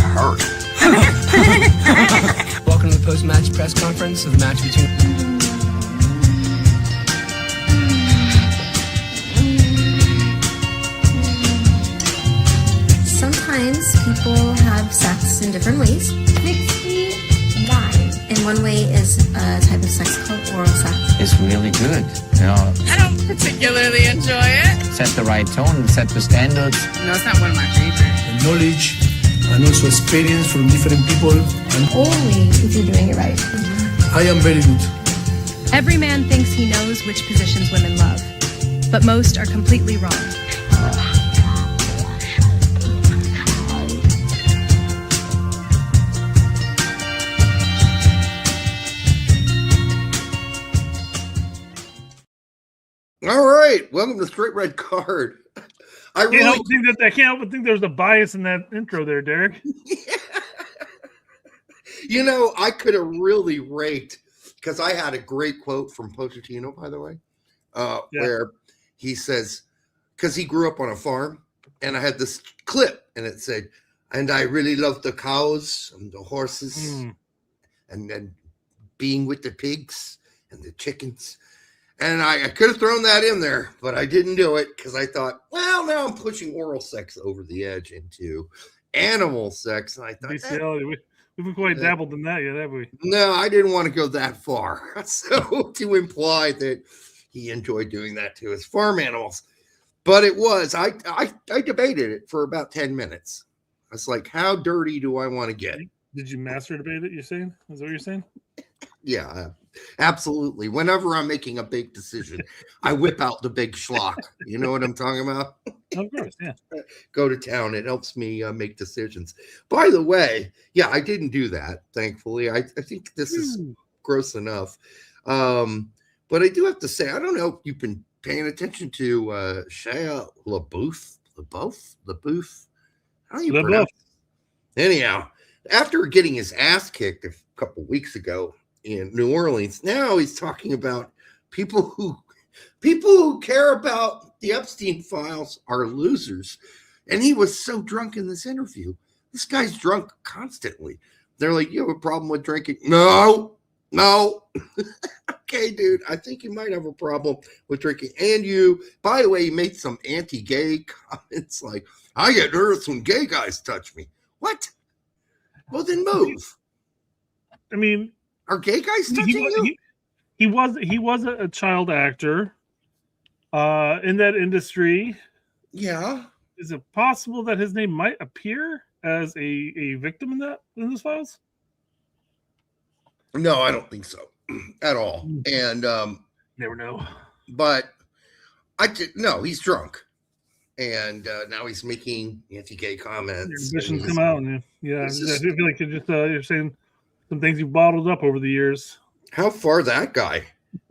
hurt. Welcome to the post-match press conference of the match between... Sometimes people have sex in different ways. Makes me live. And one way is a type of sex called oral sex. It's really good. You know, I don't particularly enjoy it. set the right tone, set the standards. No, it's not one of my favorites. And knowledge and also experience from different people. And Only if you're doing it right. I am very good. Every man thinks he knows which positions women love, but most are completely wrong. All right, welcome to Straight Red Card. I can't help but think there's a bias in that intro there, Derek. Yeah. You know, I could have really raked, because I had a great quote from Pochettino, by the way, where he says, because he grew up on a farm, and I had this clip, and it said, and I really love the cows and the horses, and then being with the pigs and the chickens. And I could have thrown that in there, but I didn't do it because I thought, well, now I'm pushing oral sex over the edge into animal sex. And I thought, we haven't quite dabbled in that yet, have we? No, I didn't want to go that far. So to imply that he enjoyed doing that to his farm animals. But it was, I debated it for about 10 minutes. I was like, how dirty do I want to get? Did you master debate it, you're saying? Is that what you're saying? Yeah, absolutely. Whenever I'm making a big decision, I whip out the big schlock. You know what I'm talking about? Of course, yeah. Go to town. It helps me make decisions. By the way, yeah, I didn't do that, thankfully. I think this is gross enough. But I do have to say, I don't know if you've been paying attention to Shia LaBeouf. How do you pronounce it? Anyhow, after getting his ass kicked a couple weeks ago in New Orleans, now he's talking about people who care about the Epstein files are losers. And he was so drunk in this interview. This guy's drunk constantly. They're like, you have a problem with drinking? No. Okay, dude, I think you might have a problem with drinking. And you, by the way, he made some anti-gay comments like, I get nervous when gay guys touch me. What? Well, then move. I mean, are gay guys touching you? He was a child actor in that industry. Yeah. Is it possible that his name might appear as a victim in those files? No, I don't think so at all. And never know. But no, he's drunk. And now he's making anti-gay comments. Ambitions come out. And, I feel like you're saying some things you've bottled up over the years. How far that guy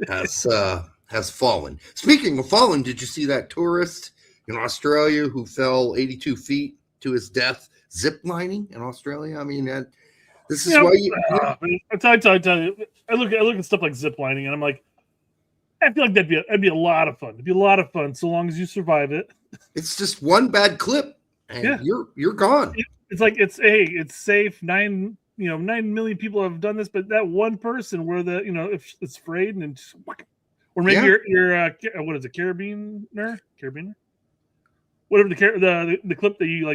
has fallen. Speaking of fallen, did you see that tourist in Australia who fell 82 feet to his death ziplining in Australia? I mean, this is why you. I tell you, I look at stuff like ziplining, and I'm like, I feel like that'd be a lot of fun. It'd be a lot of fun so long as you survive it. It's just one bad clip, and you're gone. It's like it's safe. 9 million people have done this, but that one person where if it's frayed and just, or maybe you're what is it, carabiner, whatever the clip that you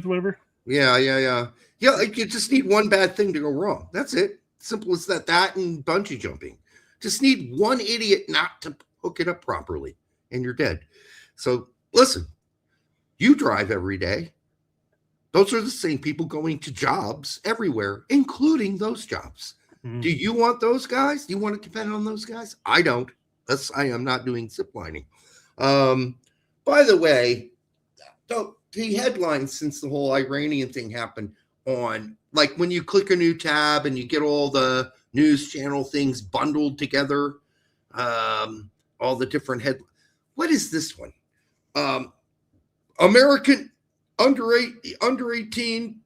whatever. Yeah. Like you just need one bad thing to go wrong. That's it. Simple as that. That and bungee jumping. Just need one idiot not to hook it up properly, and you're dead. So listen, you drive every day. Those are the same people going to jobs everywhere, including those jobs. Mm-hmm. Do you want those guys? Do you want to depend on those guys? I don't. I am not doing ziplining. By the way, the headlines since the whole Iranian thing happened on, like when you click a new tab and you get all the news channel things bundled together, all the different what is this one? American under 18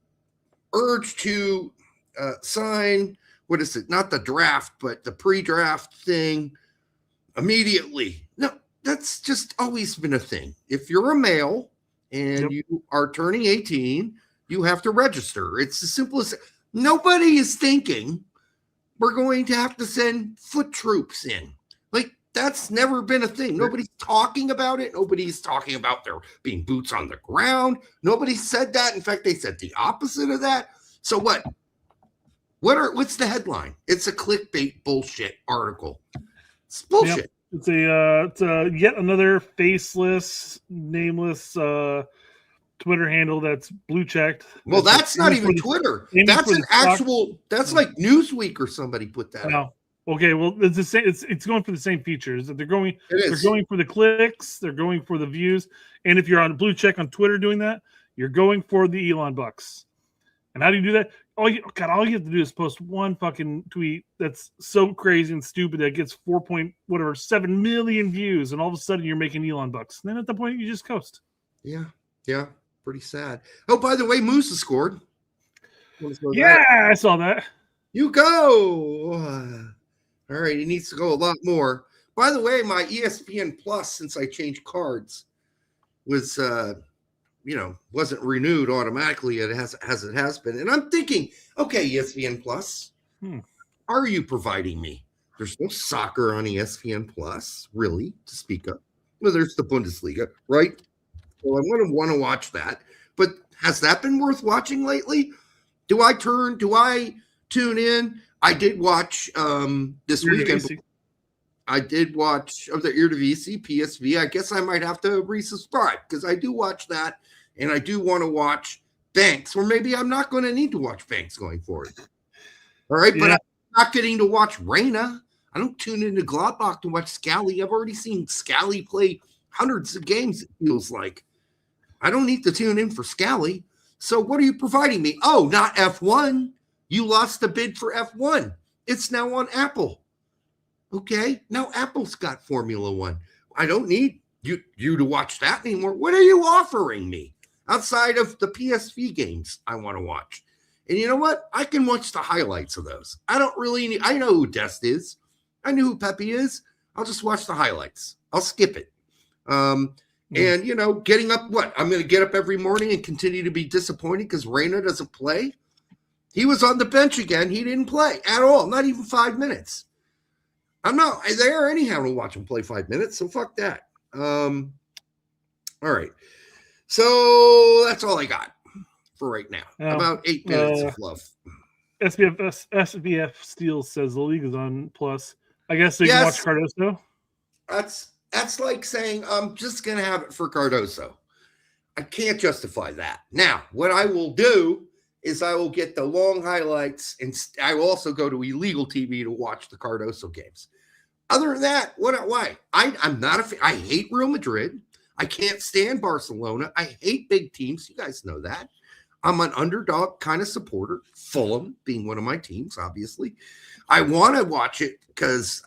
urged to sign, what is it? Not the draft, but the pre-draft thing immediately. No, that's just always been a thing. If you're a male and you are turning 18, You have to register. It's as simple as nobody is thinking we're going to have to send foot troops in. Like, that's never been a thing. Nobody's talking about it. Nobody's talking about there being boots on the ground. Nobody said that. In fact, they said the opposite of that. So what? What's the headline? It's a clickbait bullshit article. It's bullshit. Yep. It's a yet another faceless, nameless Twitter handle that's blue checked. Well, that's not even Twitter. That's an actual. That's like Newsweek or somebody put that. No. Okay. Well, it's the same. It's going for the same features. They're going. They're going for the clicks. They're going for the views. And if you're on blue check on Twitter doing that, you're going for the Elon bucks. And how do you do that? All you have to do is post one fucking tweet that's so crazy and stupid that gets 7 million views, and all of a sudden you're making Elon bucks. And then at the point you just coast. Yeah, pretty sad. Oh, by the way, Moose has scored. Yeah, I saw that. You go. All right, he needs to go a lot more. By the way, my ESPN Plus, since I changed cards, was wasn't renewed automatically as it has been. And I'm thinking, okay, ESPN Plus, are you providing me? There's no soccer on ESPN Plus, really, to speak of. Well, there's the Bundesliga, right? Well, I'm going to want to watch that. But has that been worth watching lately? Do I tune in? I did watch this weekend. I did watch the Eredivisie, PSV. I guess I might have to resubscribe because I do watch that. And I do want to watch Banks, or maybe I'm not going to need to watch Banks going forward. All right, but I'm not getting to watch Reina. I don't tune into Gladbach to watch Scally. I've already seen Scally play hundreds of games, it feels like. I don't need to tune in for Scally. So what are you providing me? Oh, not F1. You lost the bid for F1. It's now on Apple. Okay, now Apple's got Formula One. I don't need you to watch that anymore. What are you offering me? Outside of the PSV games I want to watch. And you know what? I can watch the highlights of those. I don't really need, I know who Dest is. I know who Pepe is. I'll just watch the highlights. I'll skip it. And, getting up, I'm going to get up every morning and continue to be disappointed because Reina doesn't play. He was on the bench again. He didn't play at all. Not even 5 minutes. I'm not there anyhow to watch him play 5 minutes. So fuck that. All right. So that's all I got for right now. About 8 minutes of fluff. SBF Steel says the league is on Plus. I guess so you can watch Cardoso. That's like saying I'm just going to have it for Cardoso. I can't justify that. Now, what I will do is I will get the long highlights, and I will also go to illegal TV to watch the Cardoso games. Other than that, why? I'm not I hate Real Madrid. I can't stand Barcelona. I hate big teams. You guys know that. I'm an underdog kind of supporter. Fulham being one of my teams, obviously. I want to watch it because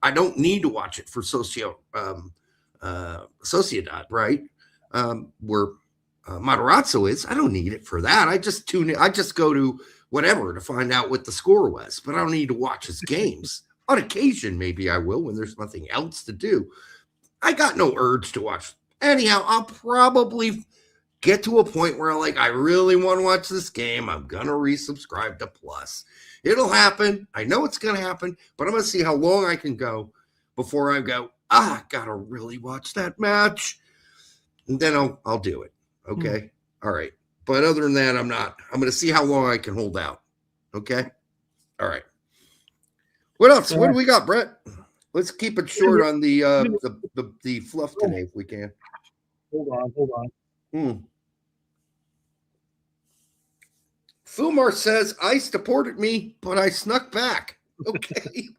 I don't need to watch it for Sociedad, right? Where Matarazzo is. I don't need it for that. I just tune in. I just go to whatever to find out what the score was, but I don't need to watch his games. On occasion, maybe I will when there's nothing else to do. I got no urge to watch. Anyhow, I'll probably get to a point where I really want to watch this game. I'm going to resubscribe to Plus. It'll happen. I know it's going to happen, but I'm going to see how long I can go before I go, got to really watch that match. And then I'll do it. Okay. All right. But other than that, I'm not. I'm going to see how long I can hold out. Okay. All right. What else? What do we got, Brett? Let's keep it short on the fluff today if we can. Hold on. Fumar says, I supported me, but I snuck back. Okay.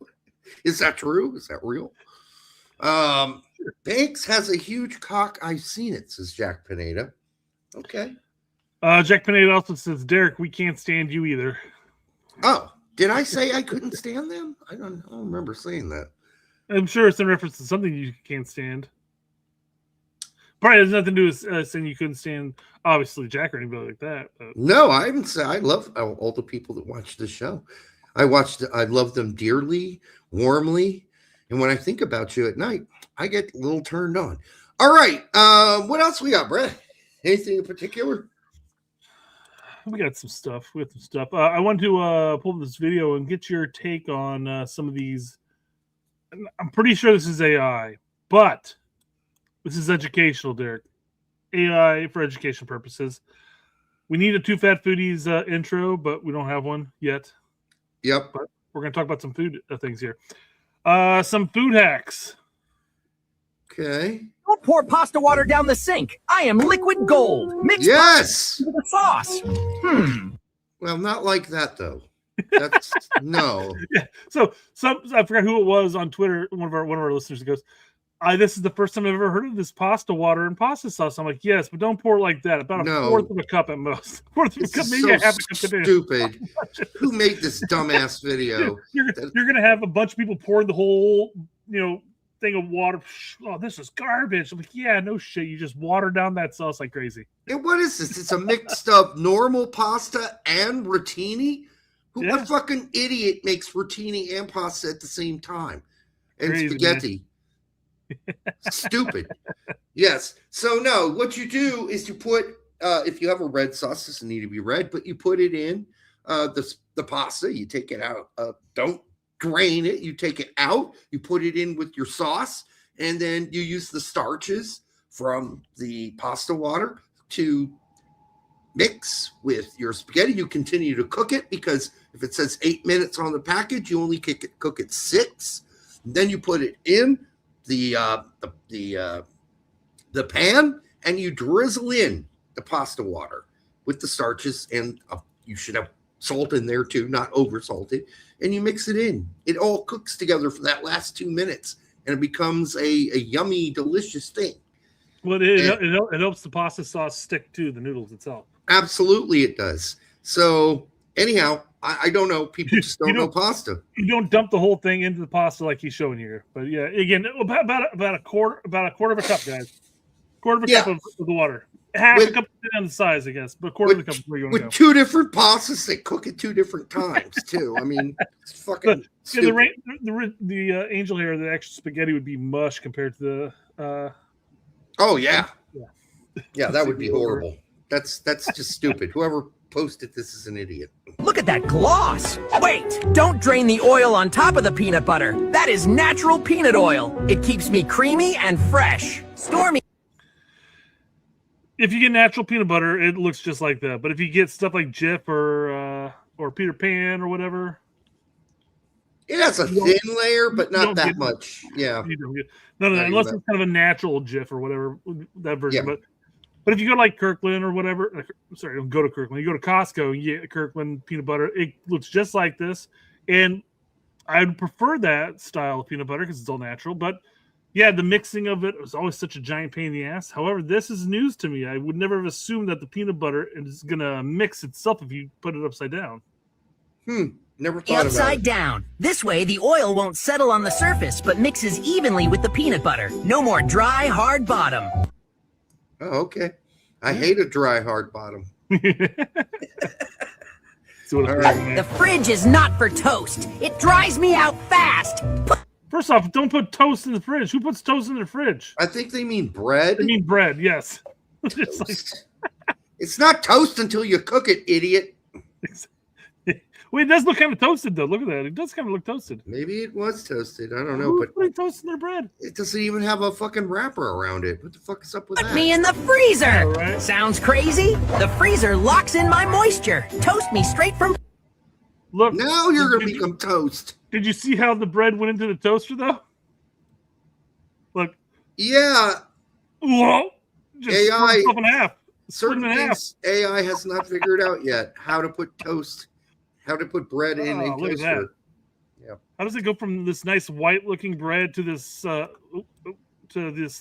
Is that true? Is that real? Banks has a huge cock. I've seen it, says Jack Pineda. Okay. Jack Pineda also says, Derek, we can't stand you either. Oh, did I say I couldn't stand them? I don't remember saying that. I'm sure it's in reference to something you can't stand. Probably has nothing to do with saying you couldn't stand, obviously, Jack or anybody like that. But. No, I haven't said. I love all the people that watch the show. I love them dearly, warmly, and when I think about you at night, I get a little turned on. All right, what else we got, Brett? Anything in particular? we got some stuff. I want to pull this video and get your take on some of these. I'm pretty sure this is AI, but this is educational, Derek. AI for education purposes. We need a Two Fat Foodies intro, but we don't have one yet. Yep. But we're going to talk about some food things here. Some food hacks. Okay. Don't pour pasta water down the sink. I am liquid gold. Mix Yes. with the sauce. Well, not like that though. That's no. Yeah. So I forgot who it was on Twitter. One of our listeners goes, "This is the first time I've ever heard of this pasta water and pasta sauce." I'm like, yes, but don't pour it like that. About a fourth of a cup at most. Fourth of a cup, maybe a half a cup. Stupid. Who made this dumbass video? You're gonna have a bunch of people pour the whole, thing of water. Oh, this is garbage. I'm like, yeah, no shit. You just water down that sauce like crazy. And what is this? It's a mix of normal pasta and rotini. What fucking idiot makes rotini and pasta at the same time? And Crazy, spaghetti. Stupid. Yes. So no, what you do is you put if you have a red sauce, doesn't need to be red, but you put it in the pasta, you take it out, don't drain it, you take it out, you put it in with your sauce, and then you use the starches from the pasta water to mix with your spaghetti. You continue to cook it because if it says 8 minutes on the package, you only cook it 6. Then you put it in the pan and you drizzle in the pasta water with the starches, and you should have salt in there too, not over salted, and you mix it in. It all cooks together for that last 2 minutes and it becomes a yummy, delicious thing. Well, it helps the pasta sauce stick to the noodles itself. Absolutely it does. So anyhow, I don't know. People just don't know pasta. You don't dump the whole thing into the pasta like he's showing here. But yeah, again, about a quarter of a cup, guys. Quarter of a cup of the water. Half a cup on the size, I guess, but quarter of the cup is where you want to go. With 2 different pastas, they cook at 2 different times too. I mean, it's fucking. The angel hair, the extra spaghetti would be mush compared to the. Oh yeah, that would be horrible. That's just stupid. Whoever posted this is an idiot. Look at that gloss. Wait, don't drain the oil on top of the peanut butter. That is natural peanut oil. It keeps me creamy and fresh. Stormy. If you get natural peanut butter, it looks just like that. But if you get stuff like Jif or Peter Pan or whatever, it has a thin layer, but not that much. Yeah. No, unless it's kind of a natural Jif or whatever that version. Yeah. But if you go like Kirkland or whatever, sorry, don't go to Kirkland. You go to Costco and you get Kirkland peanut butter. It looks just like this, and I would prefer that style of peanut butter because it's all natural. But yeah, the mixing of it was always such a giant pain in the ass. However, this is news to me. I would never have assumed that the peanut butter is gonna mix itself if you put it upside down. Never thought about it. Upside down. This way, the oil won't settle on the surface, but mixes evenly with the peanut butter. No more dry, hard bottom. Oh, okay. I hate a dry, hard bottom. The fridge is not for toast. It dries me out fast. First off, don't put toast in the fridge. Who puts toast in the fridge? I think they mean bread. They mean bread, yes. It's not toast until you cook it, idiot. Well, it does look kind of toasted, though. Look at that. It does kind of look toasted. Maybe it was toasted. I don't know. Who's But putting toast in their bread? it doesn't even have a fucking wrapper around it. What the fuck is up with Put that? me in the freezer. Yeah, right. Sounds crazy? The freezer locks in my moisture. Toast me straight from... Look. Now you're going to become toast. Did you see how the bread went into the toaster, though? Look. Yeah. Whoa. Just AI. split in half. Certain Split in half. things AI has not figured out yet. How to put toast, how to put bread in a Look at toaster. that. Yeah. How does it go from this nice white-looking bread to this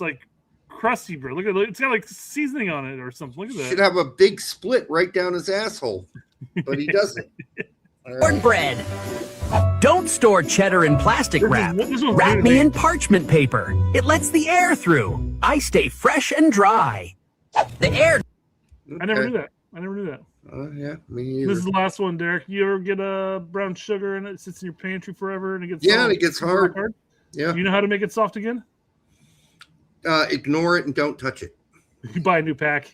like crusty bread? Look at it. It's got like seasoning on it or something. Look at that. Should have a big split right down his asshole, but he doesn't. bread. Don't store cheddar in plastic wrap. Wrap me in parchment paper. It lets the air through. I stay fresh and dry. The air... I never knew that. Yeah, me either. This is the last one, Derek. You ever get a brown sugar and it sits in your pantry forever and it gets and it gets hard. Yeah. You know how to make it soft again? Ignore it and don't touch it. You buy a new pack.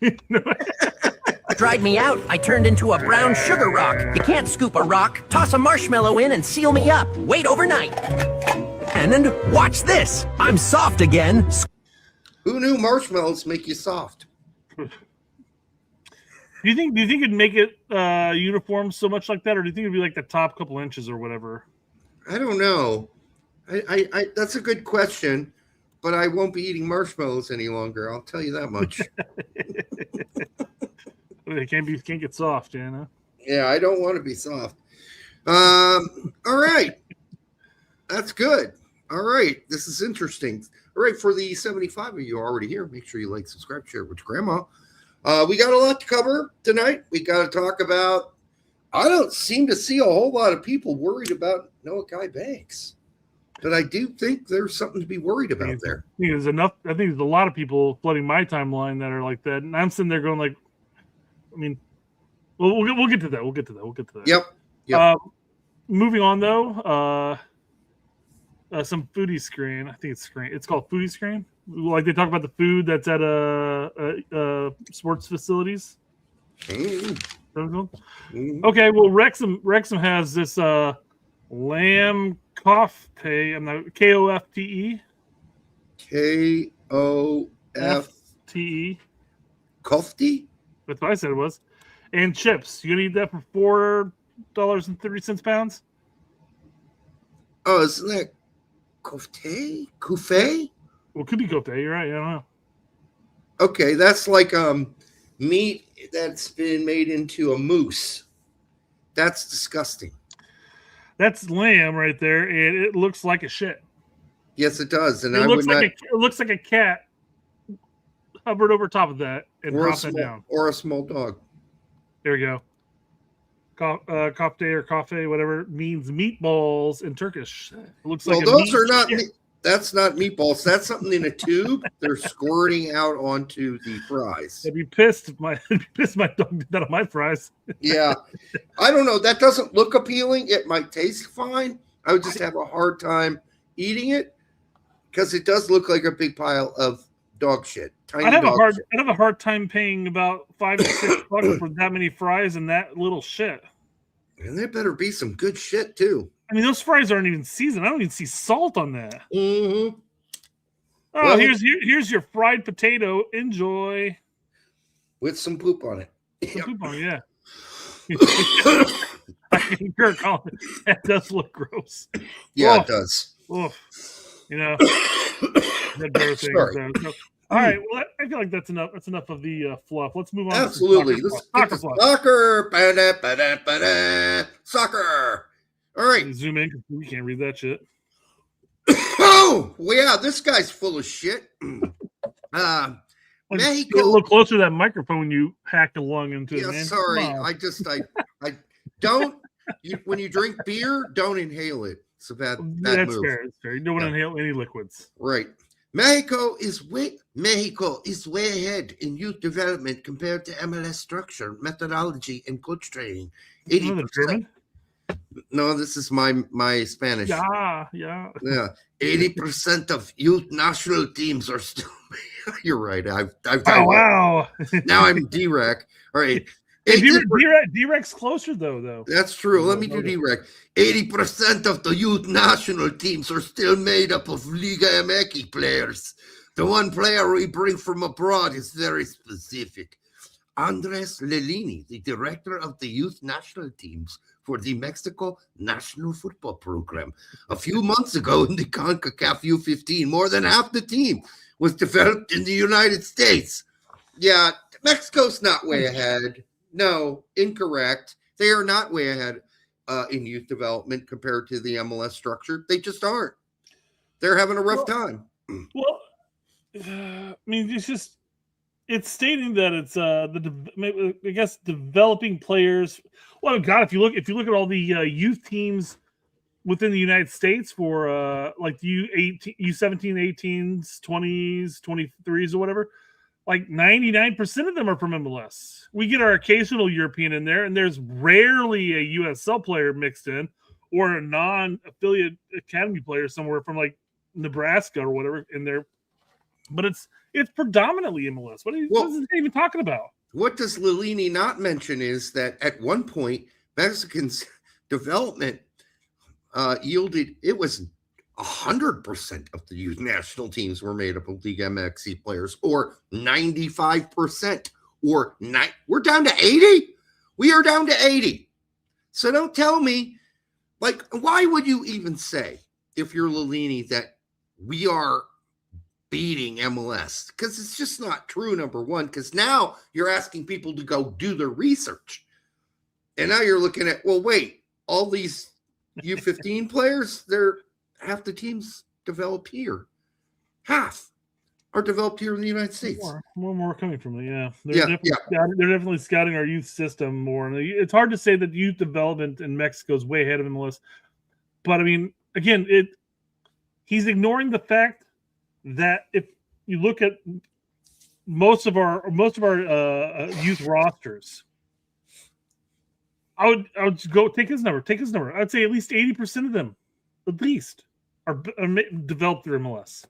Dried me out. I turned into a brown sugar rock. You can't scoop a rock. Toss a marshmallow in and seal me up. Wait overnight. And watch this. I'm soft again. Who knew marshmallows make you soft? Do you think it'd make it uniform so much like that, or do you think it'd be like the top couple inches or whatever? I don't know. I that's a good question, but I won't be eating marshmallows any longer. I'll tell you that much. They can't get soft, you know. Yeah, I don't want to be soft. All right, that's good. All right, this is interesting. All right, for the 75 of you already here, make sure you like, subscribe, share with your grandma. We got a lot to cover tonight. We got to talk about. I don't seem to see a whole lot of people worried about Noahkai Banks, but I do think there's something to be worried about there. I think there's enough. I think there's a lot of people flooding my timeline that are like that, and I'm sitting there going like, I mean, we'll get to that. We'll get to that. Yep. Moving on though, some foodie screen. I think it's screen. It's called foodie screen. Like they talk about the food that's at sports facilities. Okay, well, Wrexham has this lamb kofte. I'm not KOFTE. KOFTE. Kofte? That's what I said it was. And chips. You gonna eat that for $4.30 pounds? Oh, isn't that kofte? Kufay? Well, it could be kofte. You're right. I don't know. Okay, that's like meat that's been made into a mousse. That's disgusting. That's lamb right there, and it looks like a shit. Yes, it does. And it looks like a cat hovered over top of that and dropped it down. Or a small dog. There we go. Kofte or kafe, whatever it means, meatballs in Turkish. It looks like those are not. That's not meatballs. That's something in a tube. They're squirting out onto the fries. I'd be pissed if my dog did that on my fries. Yeah, I don't know. That doesn't look appealing. It might taste fine. I would just have a hard time eating it because it does look like a big pile of dog shit. I'd have a hard time paying about $5 to $6 for that many fries and that little shit. And there better be some good shit too. I mean, those fries aren't even seasoned. I don't even see salt on that. Mm-hmm. Oh, well, here's your fried potato. Enjoy. With some poop on it. Some poop on it, yeah. I think you're calling it. That does look gross. Yeah, it does. Oof. You know, sorry. All right. Well, I feel like that's enough. That's enough of the fluff. Let's move on. Absolutely. Let's get to soccer. Soccer. All right. Zoom in because we can't read that shit. Oh, well, yeah. This guy's full of shit. Mexico. Get a little closer to that microphone when you hack a lung into it. Yeah, sorry. I don't. When you drink beer, don't inhale it. It's a bad move. That's fair. You don't want to inhale any liquids. Right. Mexico is way ahead in youth development compared to MLS structure, methodology, and coach training. 80%. No, this is my Spanish. Yeah. 80% of youth national teams are still. You're right. I've wow. Now I'm D-Rec. All right. Hey, D-Rec's closer though. That's true. Let me do D-Rec. 80% of the youth national teams are still made up of Liga MX players. The one player we bring from abroad is very specific. Andres Lelini, the director of the youth national teams for the Mexico National Football Program. A few months ago in the CONCACAF U15, more than half the team was developed in the United States. Yeah, Mexico's not way ahead. No, incorrect. They are not way ahead in youth development compared to the MLS structure. They just aren't. They're having a rough time. Well, I mean, it's stating that it's I guess developing players. Well, God, if you look at all the youth teams within the United States for like U17, 18s, 20s, 23s, or whatever. Like 99% of them are from MLS. We get our occasional European in there, and there's rarely a USL player mixed in or a non-affiliate academy player somewhere from like Nebraska or whatever in there. But it's predominantly MLS. What is it even talking about? what does Lilini not mention is that at one point, Mexicans' development yielded, it was 100% of the youth national teams were made up of Liga MX players, or 95%, or we're down to 80? We are down to 80. So don't tell me, like, why would you even say, if you're Lilini, that we are beating MLS? Because it's just not true, number one, because now you're asking people to go do their research. And now you're looking at, well, wait, all these U15 players, half the teams developed here. Half are developed here in the United States. More coming from it, yeah. They're definitely scouting our youth system more. And it's hard to say that youth development in Mexico is way ahead of MLS. But, I mean, again, he's ignoring the fact that if you look at most of our youth rosters, I would go take his number. I'd say at least 80% of them, at least, are developed through MLS.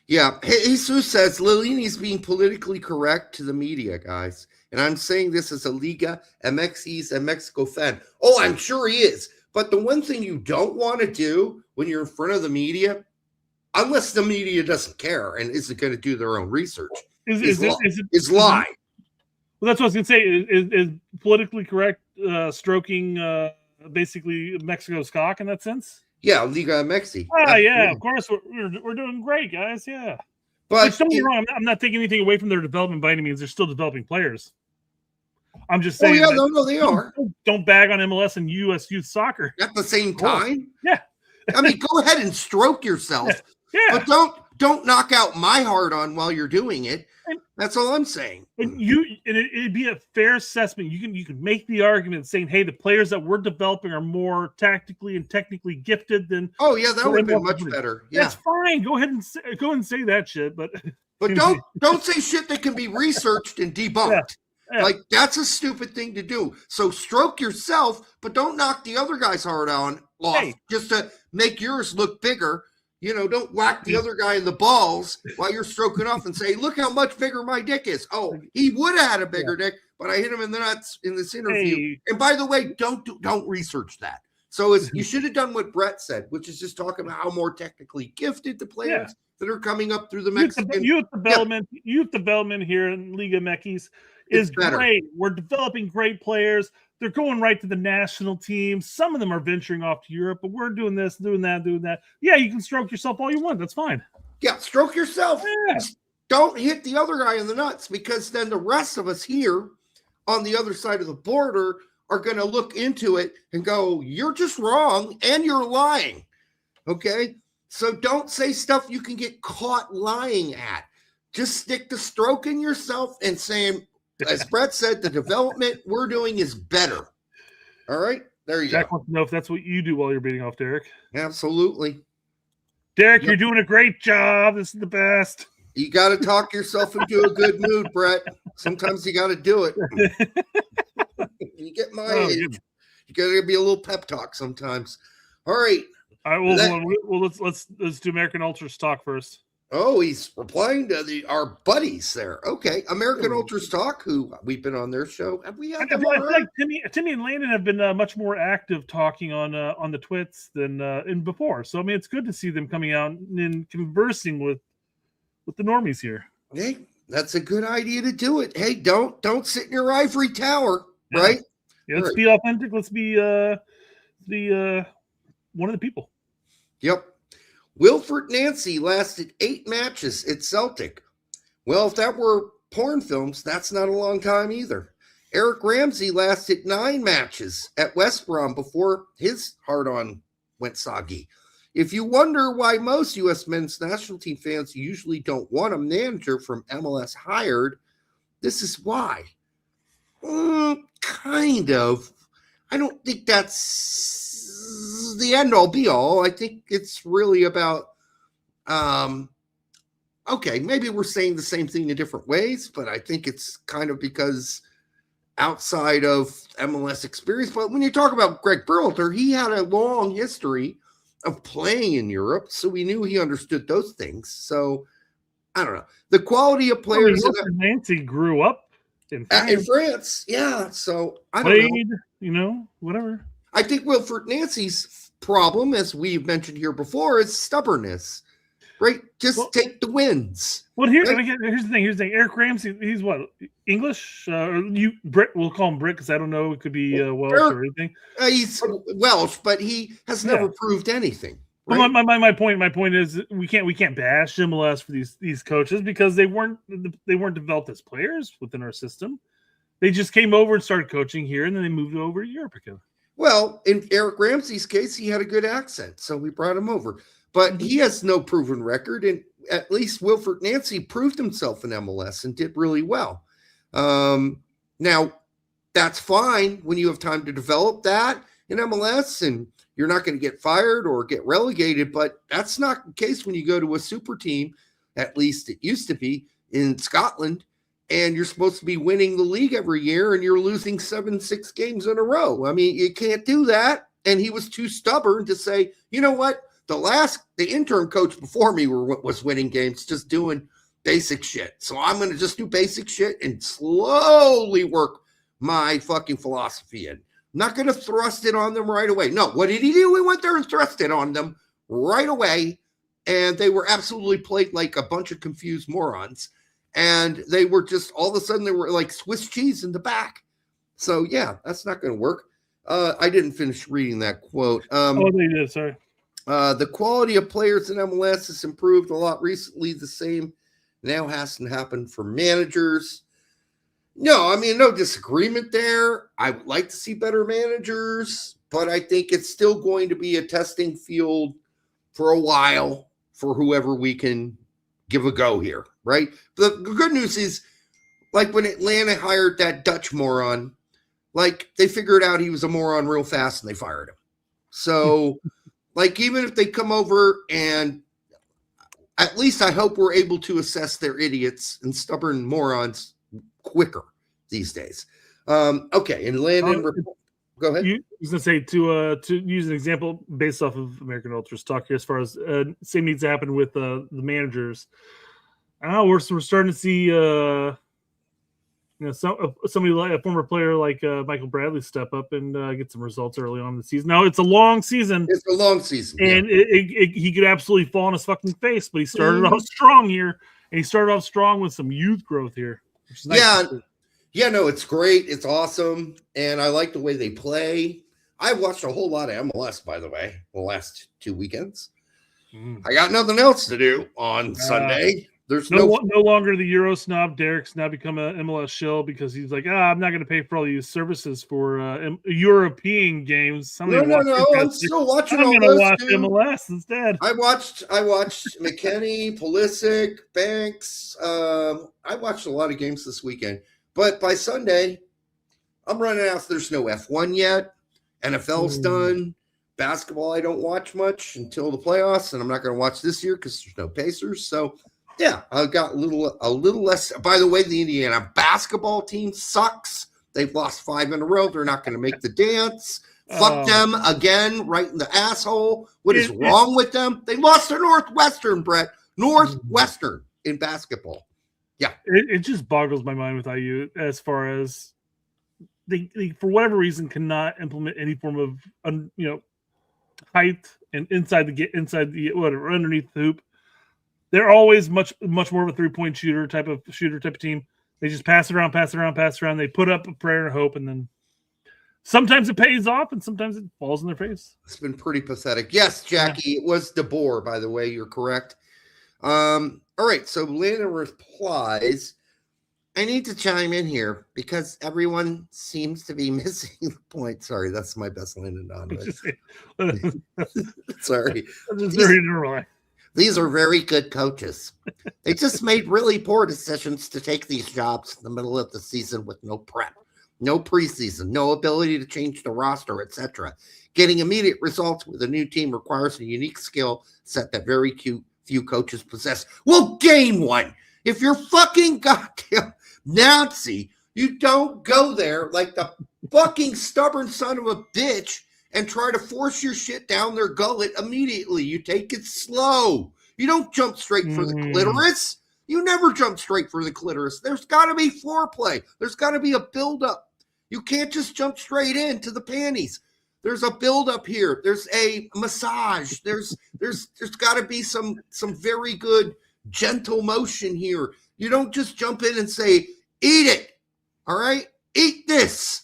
Yeah, Jesus says Lilini's being politically correct to the media, guys. And I'm saying this as a Liga MX and Mexico fan. Oh, I'm sure he is. But the one thing you don't want to do when you're in front of the media, unless the media doesn't care and isn't going to do their own research, is lie. Well, that's what I was going to say. Is politically correct stroking basically Mexico's cock in that sense? Yeah, Liga MX. Yeah, of course. We're doing great, guys. Yeah. But which, don't get me wrong, I'm not taking anything away from their development by any means. They're still developing players. I'm just saying. Oh, yeah, no, they are. Don't bag on MLS and U.S. youth soccer. At the same time? Yeah. I mean, go ahead and stroke yourself. Yeah. But don't knock out my heart on while you're doing it. That's all I'm saying. And it'd be a fair assessment. You can make the argument saying, hey, the players that we're developing are more tactically and technically gifted than. Oh yeah, that would have been much better. Yeah, that's fine. Go ahead and say that shit, but don't say shit that can be researched and debunked. Yeah. Like, that's a stupid thing to do. So stroke yourself, but don't knock the other guy's heart off just to make yours look bigger. You know, don't whack the other guy in the balls while you're stroking off and say, look how much bigger my dick is. Oh, he would have had a bigger dick, but I hit him in the nuts in this interview. Hey. And by the way, don't research that. So you should have done what Brett said, which is just talking about how more technically gifted the players that are coming up through the Mexican youth development here in Liga MX is great. We're developing great players. They're going right to the national team. Some of them are venturing off to Europe, but we're doing this, doing that. Yeah, you can stroke yourself all you want. That's fine. Yeah, stroke yourself. Yeah. Don't hit the other guy in the nuts, because then the rest of us here on the other side of the border are going to look into it and go, you're just wrong and you're lying. Okay? So don't say stuff you can get caught lying at. Just stick to stroking yourself and saying, as Brett said, the development we're doing is better. All right? There you Jack go. wants to know if that's what you do while you're beating off Derek. Absolutely. Derek, you're doing a great job. This is the best. You got to talk yourself into a good mood, Brett. Sometimes you got to do it. You get my age. You got to be a little pep talk sometimes. All right. All right. Well, let's do American Ultras talk first. Oh, he's replying to our buddies there. Okay, American Ultras Talk, who we've been on their show. Have we had them? I feel like Timmy and Landon have been much more active talking on the twits than before. So I mean, it's good to see them coming out and conversing with the normies here. Hey, that's a good idea to do it. Hey, don't sit in your ivory tower, right? Yeah, let's be authentic. Let's be one of the people. Yep. Wilfred Nancy lasted 8 matches at Celtic. Well, if that were porn films, that's not a long time either. Eric Ramsey lasted 9 matches at West Brom before his hard-on went soggy. If you wonder why most U.S. men's national team fans usually don't want a manager from MLS hired, this is why. Kind of. I don't think that's the end-all be-all. I think it's really about, okay, maybe we're saying the same thing in different ways, but I think it's kind of because outside of MLS experience. But when you talk about Greg Berhalter, he had a long history of playing in Europe, so we knew he understood those things. So, I don't know. The quality of players... Nancy grew up in France. Yeah. So I don't played, know. Whatever. I think Wilfred Nancy's problem, as we've mentioned here before, is stubbornness. Right? Just take the wins. Well, here's the thing. Eric Ramsey, he's what, English? Brit? We'll call him Brit because I don't know. It could be Welsh or anything. He's Welsh, but he has never proved anything. Right? Well, my point is we can't bash MLS for these coaches because they weren't developed as players within our system. They just came over and started coaching here, and then they moved over to Europe again. Well, in Eric Ramsey's case, he had a good accent, so we brought him over. But he has no proven record, and at least Wilfred Nancy proved himself in MLS and did really well. Now, that's fine when you have time to develop that in MLS, and you're not going to get fired or get relegated, but that's not the case when you go to a super team, at least it used to be, in Scotland, and you're supposed to be winning the league every year, and you're losing 7-6 games in a row. I mean, you can't do that, and he was too stubborn to say, you know what? The interim coach before me was winning games, just doing basic shit. So I'm going to just do basic shit and slowly work my fucking philosophy in. I'm not going to thrust it on them right away. No, what did he do? He went there and thrust it on them right away. And they were absolutely played like a bunch of confused morons. And they were just, all of a sudden, they were like Swiss cheese in the back. So, yeah, that's not going to work. I didn't finish reading that quote. They did, sorry. The quality of players in MLS has improved a lot recently. The same now hasn't happened for managers. No, I mean, no disagreement there. I would like to see better managers, but I think it's still going to be a testing field for a while for whoever we can give a go here, right? The good news is, like when Atlanta hired that Dutch moron, like they figured out he was a moron real fast and they fired him. So... Like, even if they come over and at least I hope we're able to assess their idiots and stubborn morons quicker these days. Okay. And Landon, go ahead. I was going to say to use an example based off of American Ultras talk here, as far as same needs to happen with the managers. I don't know. We're starting to see, somebody like a former player like Michael Bradley step up and get some results early on in the season. Now it's a long season. It's a long season, and he could absolutely fall on his fucking face. But he started off strong here, and he started off strong with some youth growth here. Which is nice. No, it's great. It's awesome, and I like the way they play. I've watched a whole lot of MLS, by the way, the last 2 weekends. I got nothing else to do on Sunday. There's no longer the Euro snob. Derek's now become a MLS shill because he's like, I'm not going to pay for all these services for European games. No. I'm still watching. I'm going to watch MLS instead. I watched McKennie, Pulisic, Banks. I watched a lot of games this weekend, but by Sunday, I'm running out. There's no F1 yet. NFL's done. Basketball, I don't watch much until the playoffs, and I'm not going to watch this year because there's no Pacers. So. Yeah, I got a little less. By the way, the Indiana basketball team sucks. They've lost 5 in a row. They're not going to make the dance. Fuck them again, right in the asshole. What is wrong with them? They lost to Northwestern, Brett. Northwestern in basketball. Yeah. It just boggles my mind with IU as far as they for whatever reason cannot implement any form of height and inside the whatever underneath the hoop. They're always much more of a 3-point shooter type of team. They just pass it around. They put up a prayer and hope, and then sometimes it pays off, and sometimes it falls in their face. It's been pretty pathetic. Yes, Jackie, It was DeBoer, by the way. You're correct. All right, so Landon replies, I need to chime in here because everyone seems to be missing the point. Sorry, that's my best Landon on. Sorry. These are very good coaches. They just made really poor decisions to take these jobs in the middle of the season with no prep, no preseason, no ability to change the roster, etc. Getting immediate results with a new team requires a unique skill set that very few coaches possess. Well, gain one. If you're fucking goddamn Nancy, you don't go there like the fucking stubborn son of a bitch and try to force your shit down their gullet immediately. You take it slow. You don't jump straight for the clitoris. You never jump straight for the clitoris. There's got to be foreplay. There's got to be a buildup. You can't just jump straight into the panties. There's a buildup here. There's a massage. There's got to be some very good gentle motion here. You don't just jump in and say, eat it. All right? Eat this.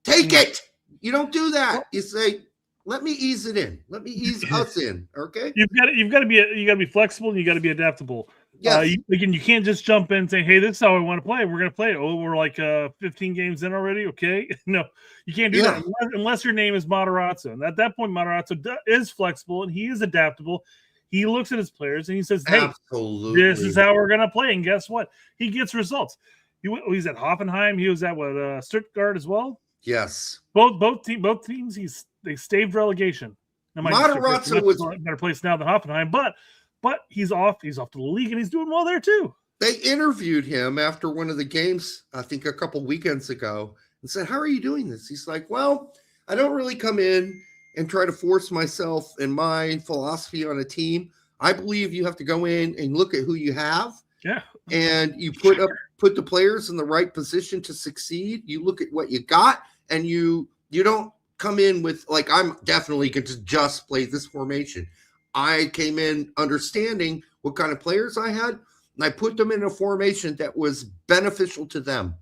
Take it. You don't do that. You say, let me ease it in. Let me ease us in. Okay? You got to be flexible and you got to be adaptable. Yes. You can't just jump in and say, hey, this is how I want to play. We're going to play it. Oh, we're like 15 games in already. Okay. No, you can't do that unless your name is Matarazzo. And at that point, Matarazzo is flexible and he is adaptable. He looks at his players and he says, hey, absolutely, this is how we're going to play. And guess what? He gets results. He's at Hoffenheim. He was at Stuttgart as well. Yes. Both teams, they staved relegation. Now, Matarazzo was a better place now than Hoffenheim, but he's off to the league and he's doing well there too. They interviewed him after one of the games, I think a couple weekends ago, and said, how are you doing this? He's like, well, I don't really come in and try to force myself and my philosophy on a team. I believe you have to go in and look at who you have. Yeah. And you put the players in the right position to succeed. You look at what you got and you don't come in with like, I'm definitely going to just play this formation. I came in understanding what kind of players I had, and I put them in a formation that was beneficial to them.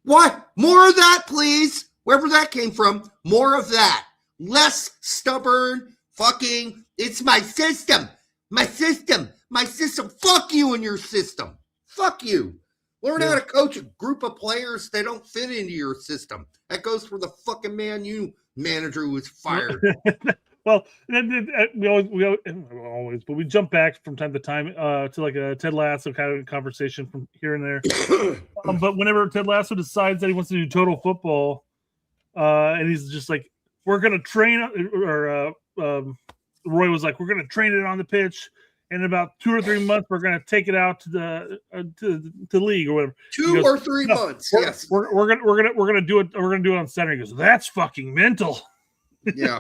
What? More of that, please. Wherever that came from, more of that. Less stubborn fucking, it's my system. My system. My system. Fuck you and your system. Fuck you. Learn how to coach a group of players that don't fit into your system. That goes for the fucking Man U manager who was fired. Well, we jump back from time to time to like a Ted Lasso kind of conversation from here and there. But whenever Ted Lasso decides that he wants to do total football, and he's just like, we're going to train, or Roy was like, we're going to train it on the pitch. And in about 2 or 3 months, we're going to take it out to the league or whatever. 2 or 3 months. Yes, we're gonna do it. We're gonna do it on Saturday. He goes, that's fucking mental. Yeah,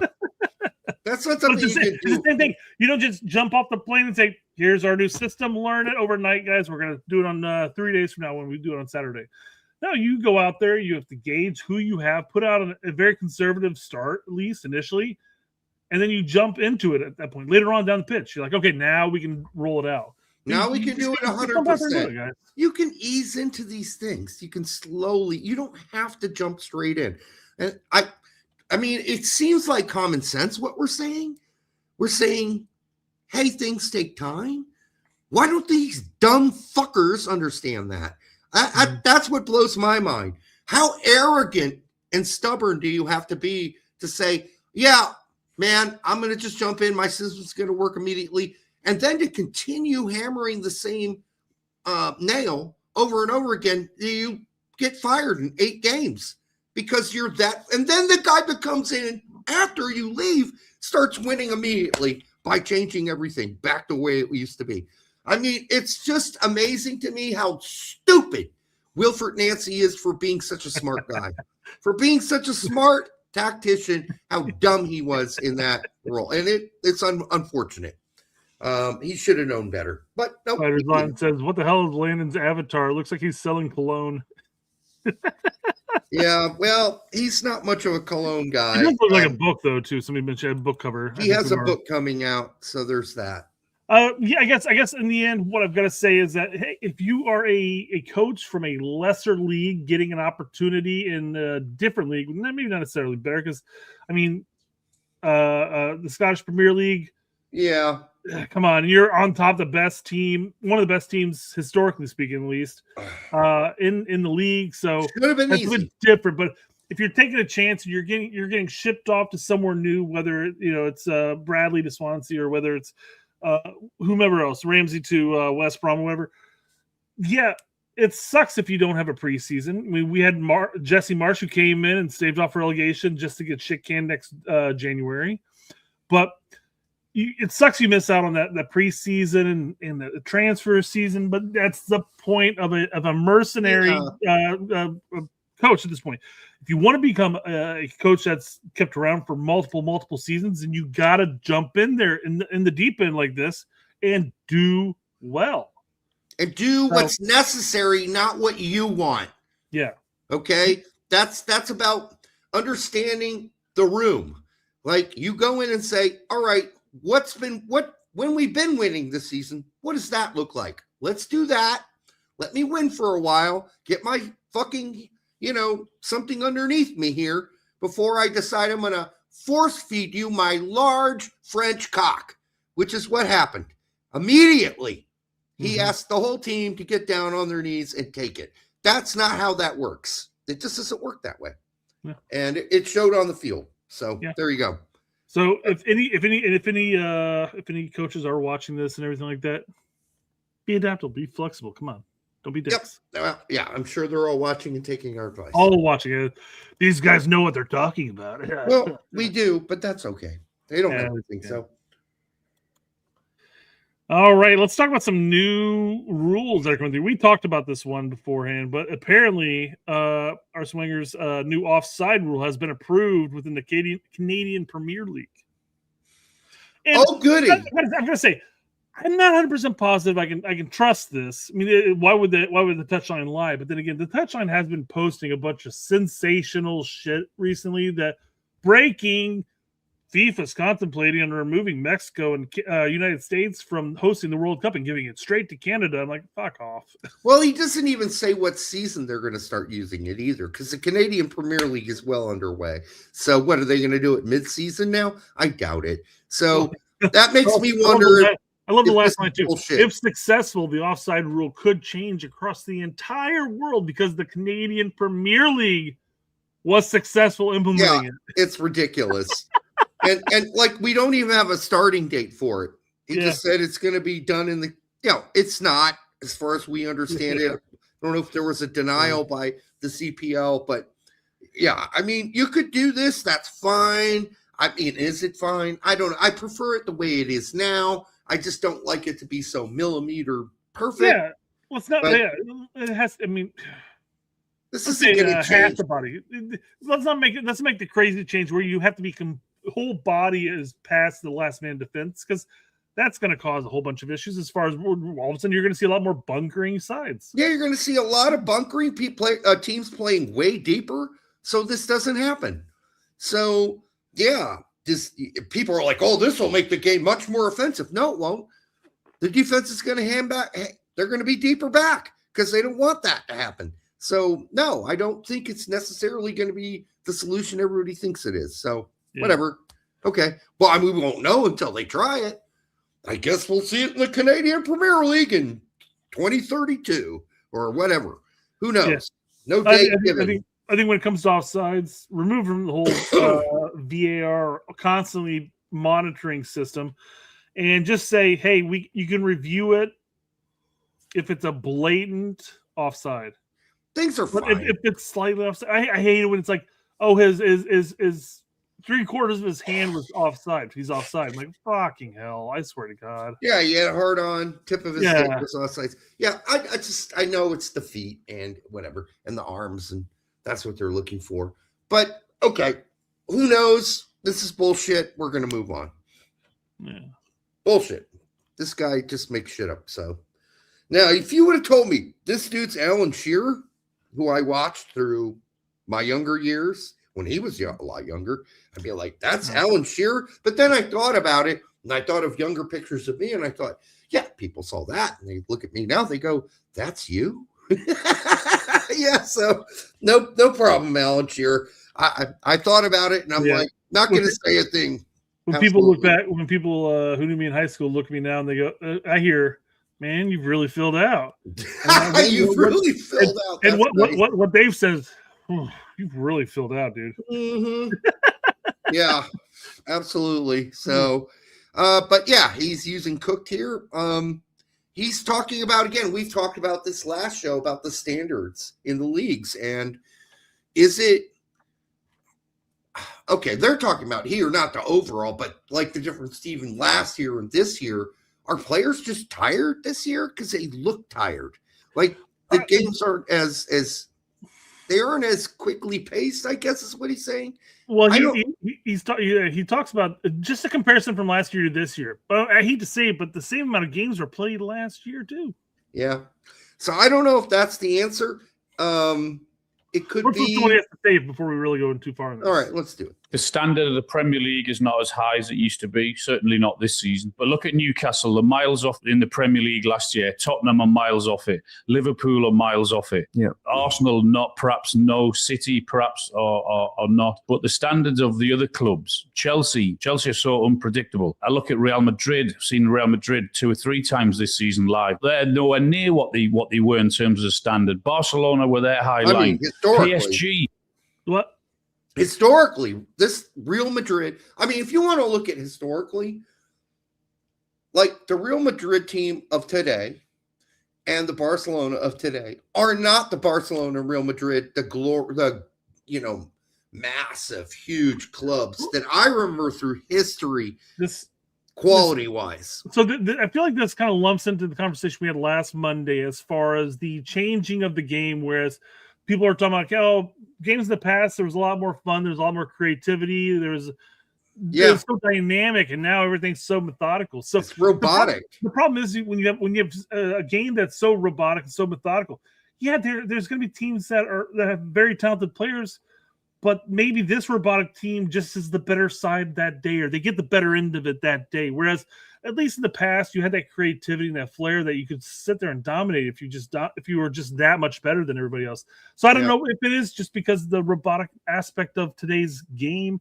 that's not something you can do. It's the same thing. You don't just jump off the plane and say, "Here's our new system. Learn it overnight, guys. We're gonna do it on 3 days from now when we do it on Saturday." No, you go out there. You have to gauge who you have. Put out a very conservative start, at least initially. And then you jump into it at that point. Later on down the pitch, you're like, okay, now we can roll it out. Now we can do it 100%. You can ease into these things. You can slowly. You don't have to jump straight in. And I mean, it seems like common sense what we're saying. We're saying, hey, things take time. Why don't these dumb fuckers understand that? That's what blows my mind. How arrogant and stubborn do you have to be to say, yeah, man, I'm going to just jump in. My system's going to work immediately. And then to continue hammering the same nail over and over again, you get fired in 8 games because you're that. And then the guy that comes in after you leave starts winning immediately by changing everything back the way it used to be. I mean, it's just amazing to me how stupid Wilfred Nancy is for being such a smart guy, for being such a smart tactician, how dumb he was in that role. And it's unfortunate. He should have known better. But no. Spider's Line says, what the hell is Landon's avatar? It looks like he's selling cologne. Yeah, well, he's not much of a cologne guy. He looks like a book, though, too. Somebody mentioned a book cover. He has a book coming out, so there's that. Yeah, I guess in the end, what I've got to say is that, hey, if you are a coach from a lesser league getting an opportunity in a different league, maybe not necessarily better, because, I mean, the Scottish Premier League. Yeah. Come on, you're on top of the best team, one of the best teams, historically speaking, at least, in the league. So that's a bit different. But if you're taking a chance and you're getting shipped off to somewhere new, whether it's Bradley to Swansea or whether it's whomever else, Ramsey to West Brom, whoever. Yeah, it sucks if you don't have a preseason. I mean, we had Jesse Marsh who came in and staved off relegation just to get shit canned next January. But it sucks you miss out on that preseason and the transfer season. But that's the point of a mercenary coach at this point. If you want to become a coach that's kept around for multiple seasons, and you got to jump in there in the deep end like this and do well. and do what's necessary, not what you want. Yeah. Okay, that's about understanding the room. Like you go in and say, all right, when we've been winning this season, what does that look like? Let's do that. Let me win for a while, get my fucking, something underneath me here before I decide I'm going to force feed you my large French cock, which is what happened. Immediately, he asked the whole team to get down on their knees and take it. That's not how that works. It just doesn't work that way. Yeah. And it showed on the field. So there you go. So if any coaches are watching this and everything like that, be adaptable, be flexible. Come on. Don't be dicks. Yep. Yeah, I'm sure they're all watching and taking our advice. All watching it. These guys know what they're talking about. Well, we do, but that's okay. They don't have anything, so. All right, let's talk about some new rules that are coming through. We talked about this one beforehand, but apparently our Swingers' new offside rule has been approved within the Canadian Premier League. And goody. I'm going to say, I'm not 100% positive I can trust this. I mean, why would the touchline lie? But then again, the touchline has been posting a bunch of sensational shit recently that breaking FIFA's contemplating on removing Mexico and United States from hosting the World Cup and giving it straight to Canada. I'm like, fuck off. Well, he doesn't even say what season they're going to start using it either, because the Canadian Premier League is well underway. So what, are they going to do it mid-season now? I doubt it. So that makes me wonder. I love the last line too. Bullshit. If successful, the offside rule could change across the entire world because the Canadian Premier League was successful implementing it. It's ridiculous. and like, we don't even have a starting date for it. He just said it's going to be done in the, it's not, as far as we understand it. I don't know if there was a denial by the CPL, but I mean, you could do this. That's fine. I mean, is it fine? I don't know. I prefer it the way it is now. I just don't like it to be so millimeter perfect. Yeah. Well, it's not. It has. I mean, this isn't going to change the body. Let's make the crazy change where you have to be whole body is past the last man defense, because that's going to cause a whole bunch of issues. As far as all of a sudden you're going to see a lot more bunkering sides. Yeah, you're going to see a lot of bunkering teams playing way deeper. So this doesn't happen. So people are like, oh, this will make the game much more offensive. No, it won't. The defense is going to hand back. They're going to be deeper back because they don't want that to happen. So, no, I don't think it's necessarily going to be the solution everybody thinks it is. So, whatever. Okay. Well, I mean, we won't know until they try it. I guess we'll see it in the Canadian Premier League in 2032 or whatever. Who knows? Yeah. No date given. I think when it comes to offsides, remove from the whole VAR constantly monitoring system, and just say, hey, you can review it if it's a blatant offside. Things are fine. If it's slightly offside, I hate it when it's like, oh, his 3/4 of his hand was offside. He's offside. I'm like, fucking hell! I swear to God. Yeah, he had a hard on tip of his stick was offside. Yeah, I know it's the feet and whatever and the arms, and that's what they're looking for. But okay, who knows? This is bullshit. We're gonna move on. Yeah, bullshit. This guy just makes shit up. So now, if you would have told me this dude's Alan Shearer, who I watched through my younger years when he was a lot younger, I'd be like, that's Alan Shearer. But then I thought about it, and I thought of younger pictures of me, and I thought, yeah, people saw that, and they look at me now, they go, that's you? Yeah, so no problem, Alan Shearer. I thought about it, and I'm like, not going to say a thing. When people look back, when people who knew me in high school look at me now, and they go, I hear, man, you've really filled out. You've really filled out. And what Dave says, oh, you've really filled out, dude. Mm-hmm. Yeah, absolutely. So, but yeah, he's using Cooked here. He's talking about, again, we've talked about this last show about the standards in the leagues. And is it, okay, they're talking about here, not the overall, but like the difference even last year and this year. Are players just tired this year? Because they look tired. Like the games aren't as they aren't as quickly paced, I guess is what he's saying. Well, he talks about just a comparison from last year to this year. But I hate to say it, but the same amount of games were played last year too. Yeah. So I don't know if that's the answer. It could Let's be. Let's to save before we really go in too far. All right, let's do it. The standard of the Premier League is not as high as it used to be, certainly not this season. But look at Newcastle, they're miles off in the Premier League last year. Tottenham are miles off it. Liverpool are miles off it. Yeah. Arsenal, not perhaps, no. City, perhaps, or not. But the standards of the other clubs, Chelsea are so unpredictable. I look at Real Madrid. I've seen Real Madrid 2 or 3 times this season live. They're nowhere near what they were in terms of standard. Barcelona were their high line. Historically. PSG. What? Historically, this Real Madrid, I mean, if you want to look at historically, like the Real Madrid team of today and the Barcelona of today are not the Barcelona Real Madrid, the massive, huge clubs that I remember through history, quality-wise. So I feel like this kind of lumps into the conversation we had last Monday as far as the changing of the game, whereas people are talking about, oh, games in the past, there was a lot more fun. There's a lot more creativity. It was so dynamic, and now everything's so methodical. So it's robotic. The problem is when you have a game that's so robotic and so methodical, there's going to be teams that have very talented players, but maybe this robotic team just is the better side that day, or they get the better end of it that day. Whereas at least in the past, you had that creativity and that flair that you could sit there and dominate if you were just that much better than everybody else. So I don't know if it is just because of the robotic aspect of today's game,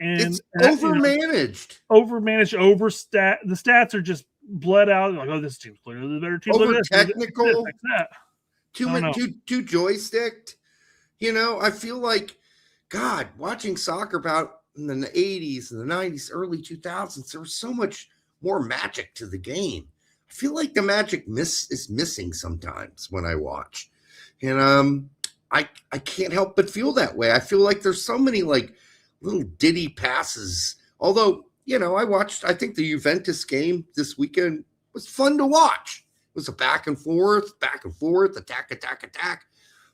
and it's overmanaged, the stats are just bled out. Like, oh, this team's clearly the better team. Over technical, too joysticked. I feel like, God, watching soccer about in the 80s and the 90s, early 2000s, there was so much more magic to the game. I feel like the magic is missing sometimes when I watch, and I can't help but feel that way. I feel like there's so many like little ditty passes. Although I think the Juventus game this weekend was fun to watch. It was a back and forth, attack.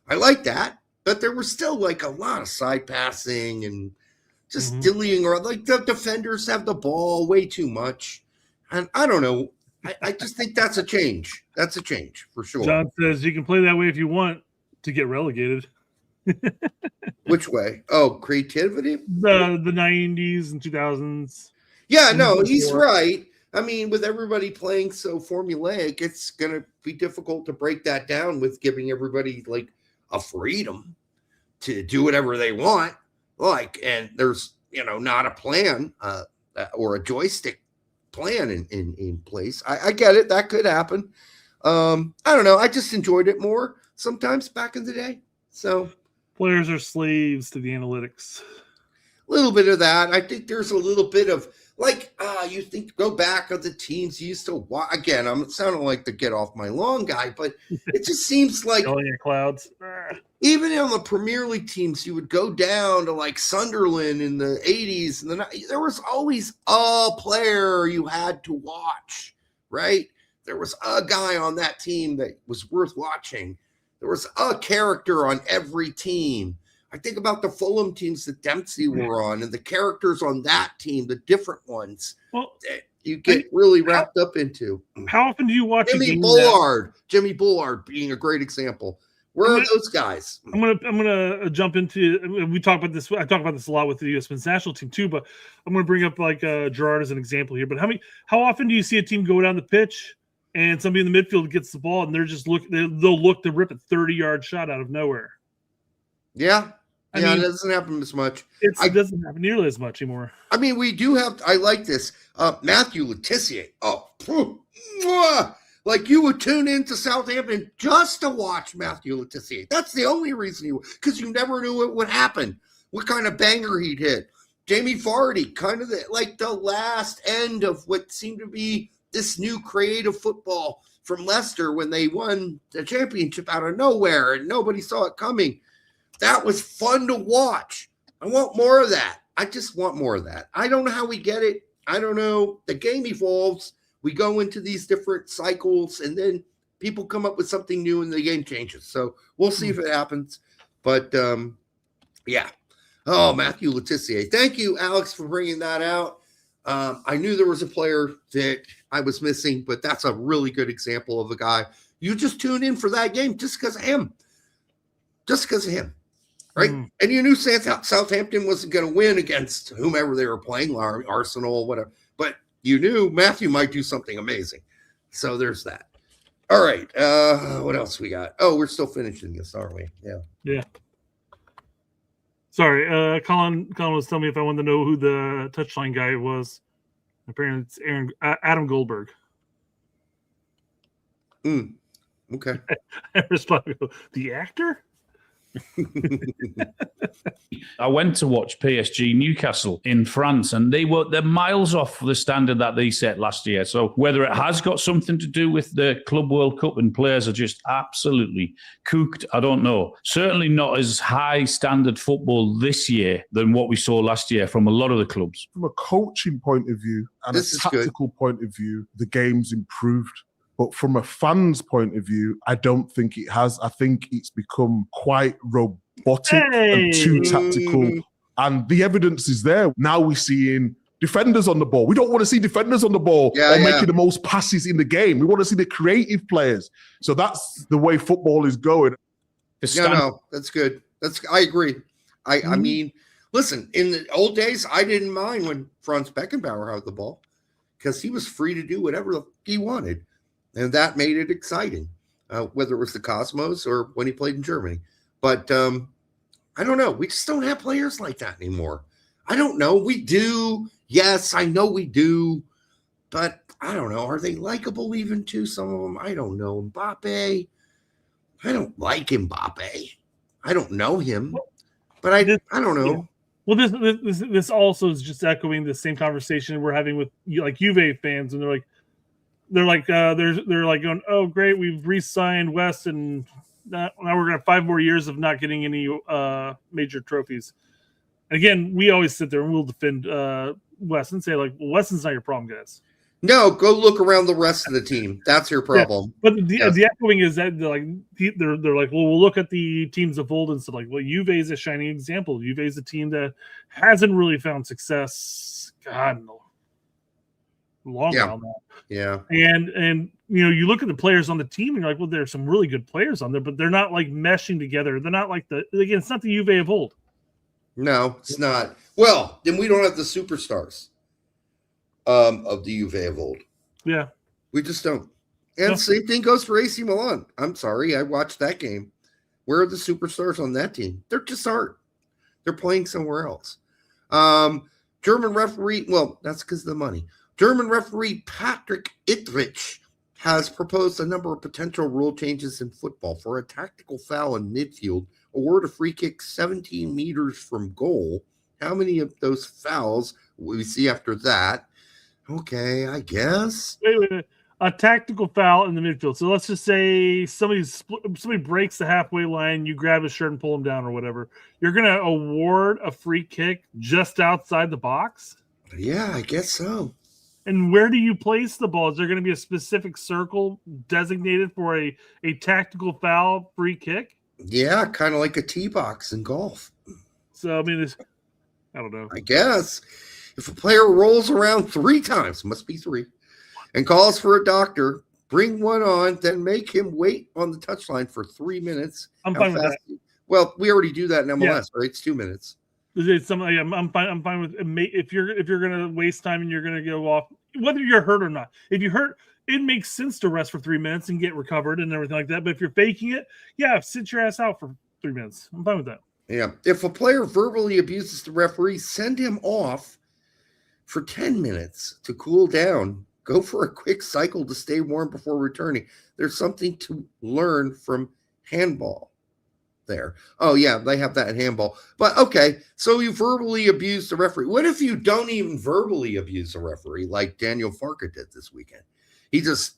I like that, but there was still like a lot of side passing and just dillying around. Like the defenders have the ball way too much. And I don't know. I just think that's a change. That's a change for sure. John says you can play that way if you want to get relegated. Which way? Oh, creativity? The 90s and 2000s. Yeah, no, he's right. I mean, with everybody playing so formulaic, it's going to be difficult to break that down with giving everybody like a freedom to do whatever they want. And there's, not a plan or a joystick plan in place. I get it. That could happen. I don't know. I just enjoyed it more sometimes back in the day. So players are slaves to the analytics. A little bit of that. I think there's a little bit of you think go back of the teams you used to watch. Again, I'm sounding like the get off my lawn guy, but it just seems like clouds. Even in the Premier League teams, you would go down to like Sunderland in the 80s, and there was always a player you had to watch, right? There was a guy on that team that was worth watching. There was a character on every team. I think about the Fulham teams that Dempsey were on, and the characters on that team, the different ones that you get really wrapped up into. How often do you watch Jimmy Bullard being a great example. Where are those guys? I'm gonna jump into. We talk about this. I talk about this a lot with the U.S. men's national team too. But I'm gonna bring up like Gerard as an example here. But how often do you see a team go down the pitch and somebody in the midfield gets the ball and they're just they'll look to rip a 30-yard shot out of nowhere? Yeah. It doesn't happen as much. It doesn't happen nearly as much anymore. I mean, we do have. I like this. Matthew Letitia. Like you would tune into Southampton just to watch Matthew Letitia. That's the only reason because you never knew what would happen, what kind of banger he'd hit. Jamie Vardy, kind of the last end of what seemed to be this new creative football from Leicester when they won the championship out of nowhere and nobody saw it coming. That was fun to watch. I want more of that. I just want more of that. I don't know how we get it. I don't know. The game evolves. We go into these different cycles, and then people come up with something new, and the game changes. So we'll see if it happens. But, yeah. Oh, Matthew Letitia. Thank you, Alex, for bringing that out. I knew there was a player that I was missing, but that's a really good example of a guy You just tune in for that game just because of him. Just because of him. Right? And you knew Southampton wasn't going to win against whomever they were playing, Arsenal, whatever. But you knew Matthew might do something amazing. So there's that. All right. What else we got? Oh, we're still finishing this, aren't we? Yeah. Yeah. Sorry, Colin was telling me if I wanted to know who the touchline guy was. Apparently, it's Adam Goldberg. Okay. I responded, the actor? I went to watch PSG Newcastle in France, and they're miles off the standard that they set last year. So whether it has got something to do with the Club World Cup and players are just absolutely cooked, I don't know. Certainly not as high standard football this year than what we saw last year from a lot of the clubs. From a coaching point of view and a tactical point of view, the game's improved. But from a fan's point of view, I don't think it has. I think it's become quite robotic and too tactical. And the evidence is there. Now we're seeing defenders on the ball. We don't want to see defenders on the ball making the most passes in the game. We want to see the creative players. So that's the way football is going. No, that's good. I agree. I mean, listen, in the old days, I didn't mind when Franz Beckenbauer had the ball because he was free to do whatever he wanted. And that made it exciting, whether it was the Cosmos or when he played in Germany. But I don't know. We just don't have players like that anymore. I don't know. We do. Yes, I know we do. But I don't know. Are they likable even to some of them? I don't know. Mbappe. I don't like Mbappe. I don't know him. But I don't know. Well, this also is just echoing the same conversation we're having with like Juve fans, and they're like going, oh great, we've re-signed West, and now we're gonna have 5 more years of not getting any major trophies. And again, we always sit there and we'll defend West and say like, well, Weston's not your problem, guys. No, go look around the rest of the team. That's your problem. Yeah. But the echoing is that they're like, well, we'll look at the teams of old and stuff like, well, Juve is a shining example. Juve is a team that hasn't really found success. God, no. Long while now. Yeah. And you look at the players on the team and you're like, well, there's some really good players on there, but they're not like meshing together. They're not like it's not the Juve of old. No, it's not. Well, then we don't have the superstars of the Juve of old. Yeah. We just don't. And same thing goes for AC Milan. I'm sorry, I watched that game. Where are the superstars on that team? They're just aren't. They're playing somewhere else. German referee, well, that's because of the money. German referee Patrick Ittrich has proposed a number of potential rule changes in football. For a tactical foul in midfield, award a free kick 17 meters from goal. How many of those fouls will we see after that? Okay, I guess. Wait. A tactical foul in the midfield. So let's just say somebody breaks the halfway line, you grab his shirt and pull him down or whatever. You're going to award a free kick just outside the box? Yeah, I guess so. And where do you place the ball? Is there going to be a specific circle designated for a tactical foul free kick? Yeah, kind of like a tee box in golf. So, I mean, I don't know. I guess if a player rolls around 3 times, must be 3, and calls for a doctor, bring one on, then make him wait on the touchline for 3 minutes. I'm fine with that. Well, we already do that in MLS, right? It's 2 minutes. I'm fine with if you're going to waste time and you're going to go off, whether you're hurt or not. If you're hurt, it makes sense to rest for 3 minutes and get recovered and everything like that. But if you're faking it, sit your ass out for 3 minutes. I'm fine with that. Yeah. If a player verbally abuses the referee, send him off for 10 minutes to cool down. Go for a quick cycle to stay warm before returning. There's something to learn from handball there. Oh, yeah, they have that in handball. But, okay, so you verbally abuse the referee. What if you don't even verbally abuse a referee like Daniel Farka did this weekend? He just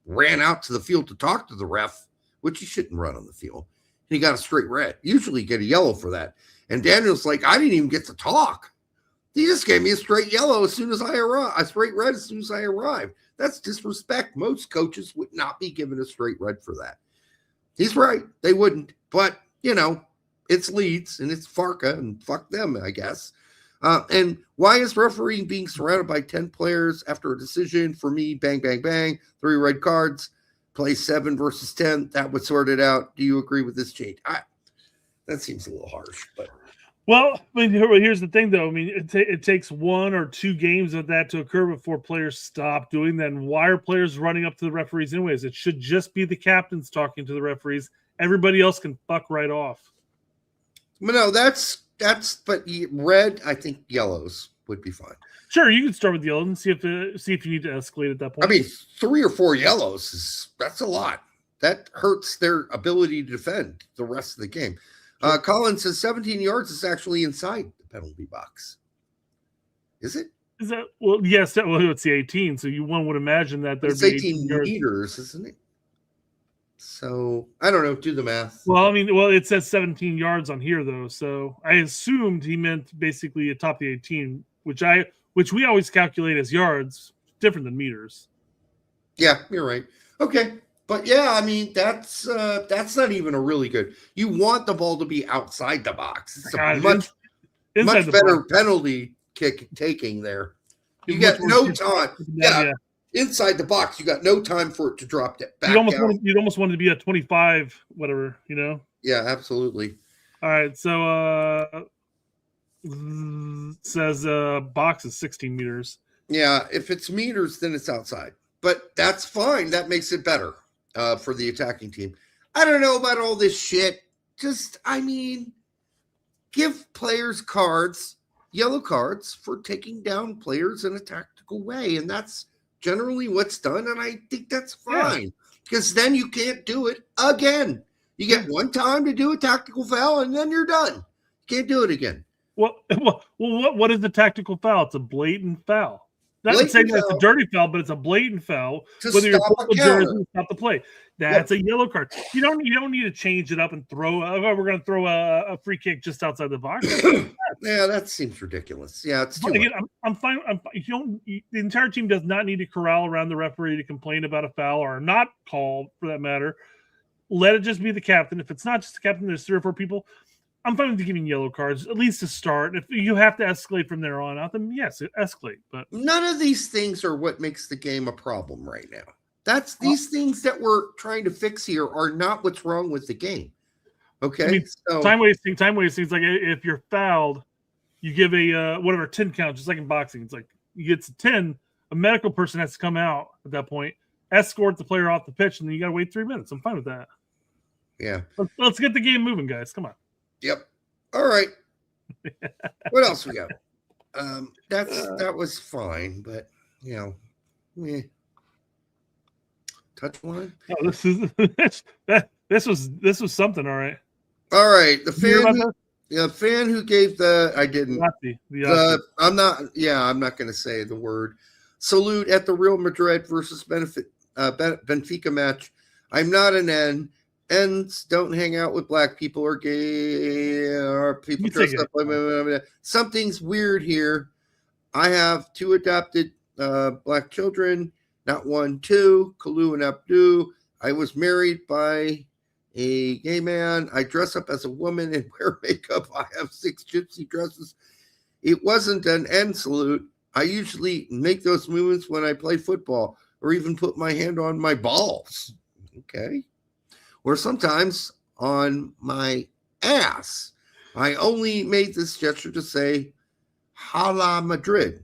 ran out to the field to talk to the ref, which he shouldn't run on the field. And he got a straight red. Usually you get a yellow for that. And Daniel's like, I didn't even get to talk. He just gave me a straight yellow as soon as I arrived, a straight red as soon as I arrived. That's disrespect. Most coaches would not be given a straight red for that. He's right. They wouldn't. But, it's Leeds and it's Farka and fuck them, I guess. And why is refereeing being surrounded by 10 players after a decision? For me, bang, bang, bang, 3 red cards. play 7 versus 10. That would sort it out. Do you agree with this change? That seems a little harsh, but. Well, I mean, here's the thing, though. I mean, it takes 1 or 2 games of that to occur before players stop doing that. And why are players running up to the referees anyways? It should just be the captains talking to the referees. Everybody else can fuck right off. But no, but red, I think yellows would be fine. Sure, you can start with yellows and see if you need to escalate at that point. I mean, 3 or 4 yellows that's a lot. That hurts their ability to defend the rest of the game. Colin says 17 yards is actually inside the penalty box. Is it? Is that yes? It's the 18. So one would imagine that there's 18 meters, isn't it? So I don't know. Do the math. Well, I mean, it says 17 yards on here though, so I assumed he meant basically atop the 18, which we always calculate as yards, different than meters. Yeah, you're right. Okay. But yeah, I mean that's not even a really good. You want the ball to be outside the box. It's a much better penalty kick taking there. You got no time. Yeah, inside the box, you got no time for it to drop that back. You'd almost want it to be a 25, whatever, you know. Yeah, absolutely. All right, so says box is 16 meters. Yeah, if it's meters, then it's outside. But that's fine. That makes it better. For the attacking team. I don't know about all this shit. Just, I mean, give players yellow cards for taking down players in a tactical way. And that's generally what's done. And I think that's fine because then you can't do it again. You get one time to do a tactical foul and then you're done. You can't do it again. Well, what is the tactical foul? It's a blatant foul. Not saying it's a dirty foul, but it's a blatant foul. Whether you're pulling the jersey, stop the play. That's a yellow card. You don't need to change it up and throw. We're going to throw a free kick just outside the box. Yeah, that seems ridiculous. Yeah, it's too again, I'm fine. The entire team does not need to corral around the referee to complain about a foul or not called for that matter. Let it just be the captain. If it's not just the captain, there's 3 or 4 people. I'm fine with giving yellow cards, at least to start. If you have to escalate from there on out, then yes, escalate. But none of these things are what makes the game a problem right now. These things that we're trying to fix here are not what's wrong with the game. Okay. I mean, time wasting is like if you're fouled, you give a 10 count, just like in boxing. It's like you get to 10, a medical person has to come out at that point, escort the player off the pitch, and then you got to wait 3 minutes. I'm fine with that. Yeah. Let's get the game moving, guys. Come on. Yep. All right. What else we got? That was fine, but touch line. Oh, this was something. All right. All right. The fan who gave I didn't. I'm not going to say the word. Salute at the Real Madrid versus Benfica match. I'm not an N. Ends don't hang out with black people or gay or people dressed up. Something's weird here. I have 2 adopted black children, not 1, 2, Kalu and Abdu. I was married by a gay man. I dress up as a woman and wear makeup. I have 6 gypsy dresses. It wasn't an end salute. I usually make those movements when I play football or even put my hand on my balls. Okay. Or sometimes on my ass. I only made this gesture to say, Hala Madrid.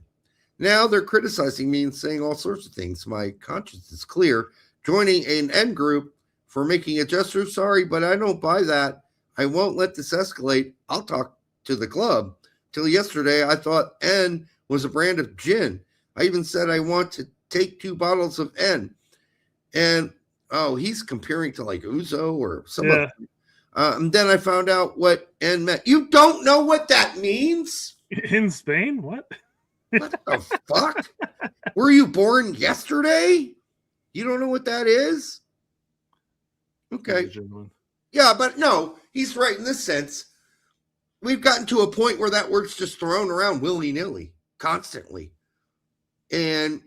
Now they're criticizing me and saying all sorts of things. My conscience is clear. Joining an N group for making a gesture, sorry, but I don't buy that. I won't let this escalate. I'll talk to the club. Till yesterday, I thought N was a brand of gin. I even said I want to take 2 bottles of N. And he's comparing to like Uzo or something. And then I found out what N meant. You don't know what that means? In Spain? What? What the fuck? Were you born yesterday? You don't know what that is? Okay. Yeah, but no, he's right in this sense. We've gotten to a point where that word's just thrown around willy-nilly, constantly. And,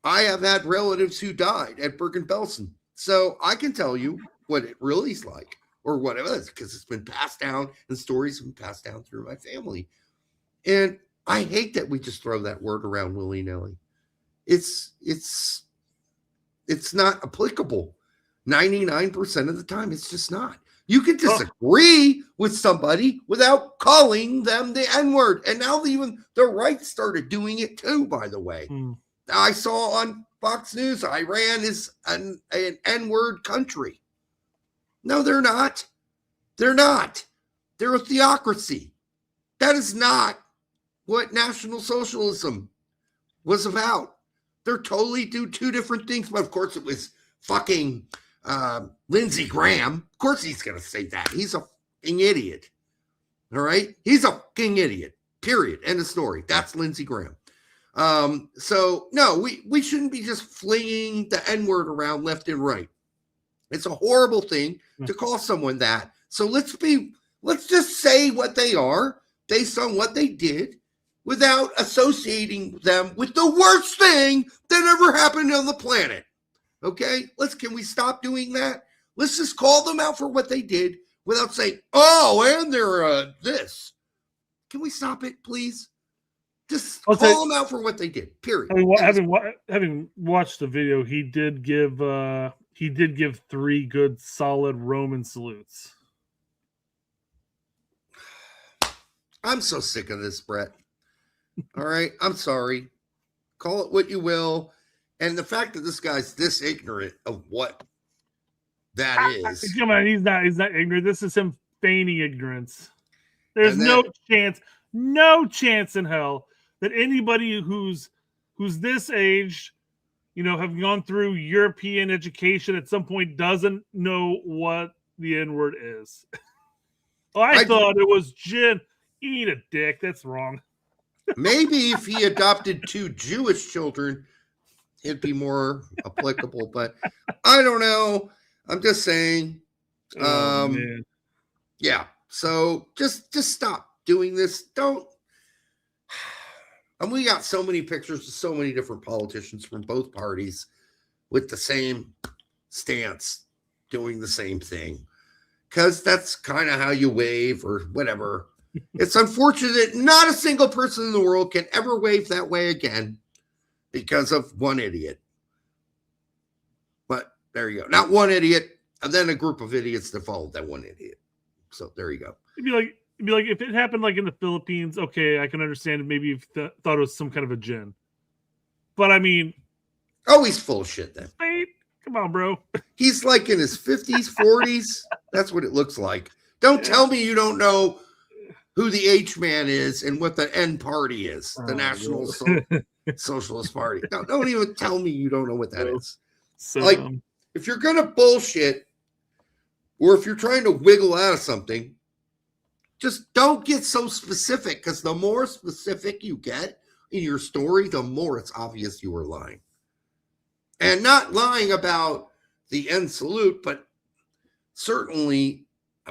I have had relatives who died at Bergen-Belsen. So I can tell you what it really is like or what it is because it's been passed down and stories have been passed down through my family. And I hate that we just throw that word around willy-nilly. It's It's not applicable 99% of the time. It's just not. You can disagree with somebody without calling them the N-word. And now even the right started doing it too, by the way. I saw on Fox News, Iran is an N-word country. No, they're not. They're not. They're a theocracy. That is not what National Socialism was about. They're totally two different things. But of course, it was fucking Lindsey Graham. Of course, he's going to say that. He's a fucking idiot. All right? He's a fucking idiot. Period. End of story. That's Lindsey Graham. So, no, we shouldn't be just flinging the N-word around left and right. It's a horrible thing to call someone that. So let's just say what they are based on what they did without associating them with the worst thing that ever happened on the planet. Okay? Can we stop doing that? Let's just call them out for what they did without saying, oh, and they're this. Can we stop it, please? Just call them out for what they did. Period. Having watched the video, he did give 3 good, solid Roman salutes. I'm so sick of this, Brett. All right, I'm sorry. Call it what you will. And the fact that this guy's this ignorant of what that is. Come on, he's not ignorant. This is him feigning ignorance. There's no chance in hell that anybody who's this age, have gone through European education at some point doesn't know what the N-word is. I thought it was gin. Eat a dick. That's wrong. Maybe if he adopted 2 Jewish children, it'd be more applicable. But I don't know. I'm just saying. Yeah. So just stop doing this. Don't. And we got so many pictures of so many different politicians from both parties with the same stance, doing the same thing. Because that's kind of how you wave or whatever. It's unfortunate not a single person in the world can ever wave that way again because of one idiot. But there you go. Not one idiot, and then a group of idiots that followed that one idiot. So there you go. It'd be like if it happened like in the Philippines, okay, I can understand it. Maybe if thought it was some kind of a gin. But I mean, he's full of shit then. Wait, come on, bro. He's like in his 50s, 40s. That's what it looks like. Don't tell me you don't know who the H-man is and what the N party is, the National Socialist Party. No, don't even tell me you don't know what that is. So, if you're going to bullshit or if you're trying to wiggle out of something, just don't get so specific, because the more specific you get in your story, the more it's obvious you were lying. And not lying about the N salute, but certainly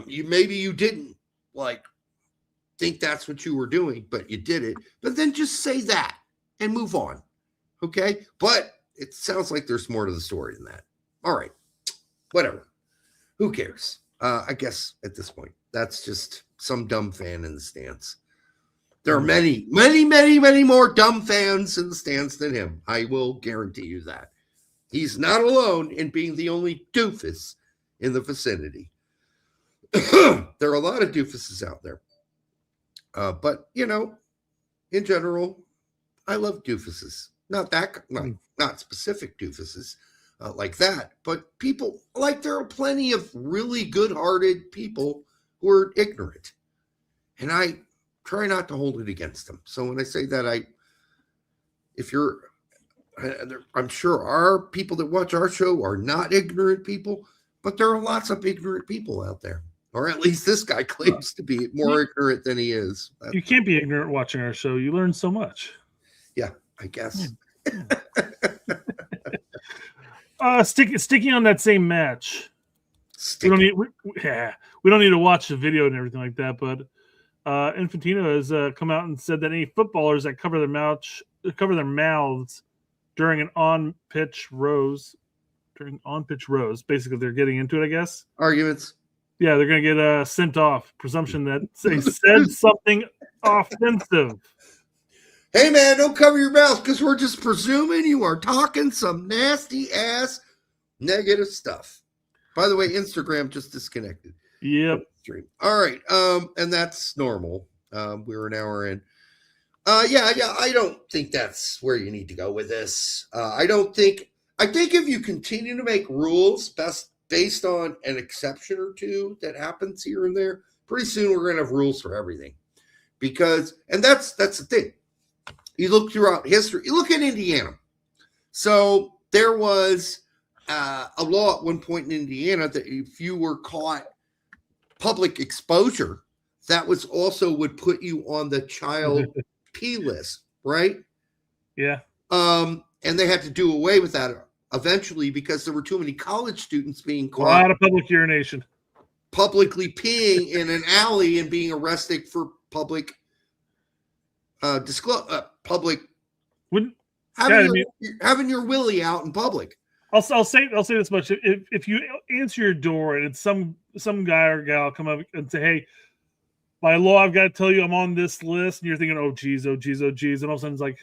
maybe you didn't think that's what you were doing, but you did it. But then just say that and move on. Okay? But it sounds like there's more to the story than that. All right. Whatever. Who cares? I guess at this point, that's just some dumb fan in the stands. There are many, many, many, many more dumb fans in the stands than him. I will guarantee you that. He's not alone in being the only doofus in the vicinity. There are a lot of doofuses out there. But, in general, I love doofuses. Not specific doofuses like that, but people, there are plenty of really good-hearted people who are ignorant. And I try not to hold it against them. So when I say that, I'm sure our people that watch our show are not ignorant people, but there are lots of ignorant people out there. Or at least this guy claims to be more ignorant than he is. You can't be ignorant watching our show. You learn so much. Yeah, I guess. Sticking on that same match. We don't need to watch the video and everything like that, but Infantino has come out and said that any footballers that cover their mouths during on-pitch rows, basically they're getting into it, I guess. Arguments. Yeah, they're going to get sent off. Presumption that they said something offensive. Hey, man, don't cover your mouth, because we're just presuming you are talking some nasty ass Negative stuff. By the way, Instagram just disconnected. Yep. Stream. All right. And that's normal. We're an hour in. Yeah. I don't think that's where you need to go with this. I think if you continue to make rules based on an exception or two that happens here and there, pretty soon we're going to have rules for everything. And that's the thing. You look throughout history, you look at Indiana. So there was a law at one point in Indiana that if you were caught public exposure, that was also would put you on the child P list, right? Yeah. And they had to do away with that eventually because there were too many college students being caught. A lot of public urination. Publicly peeing in an alley and being arrested for public having your willy out in public. I'll say this much: if you answer your door and it's some guy or gal come up and say, "Hey, by law, I've got to tell you I'm on this list," and you're thinking, "Oh geez," and all of a sudden it's like,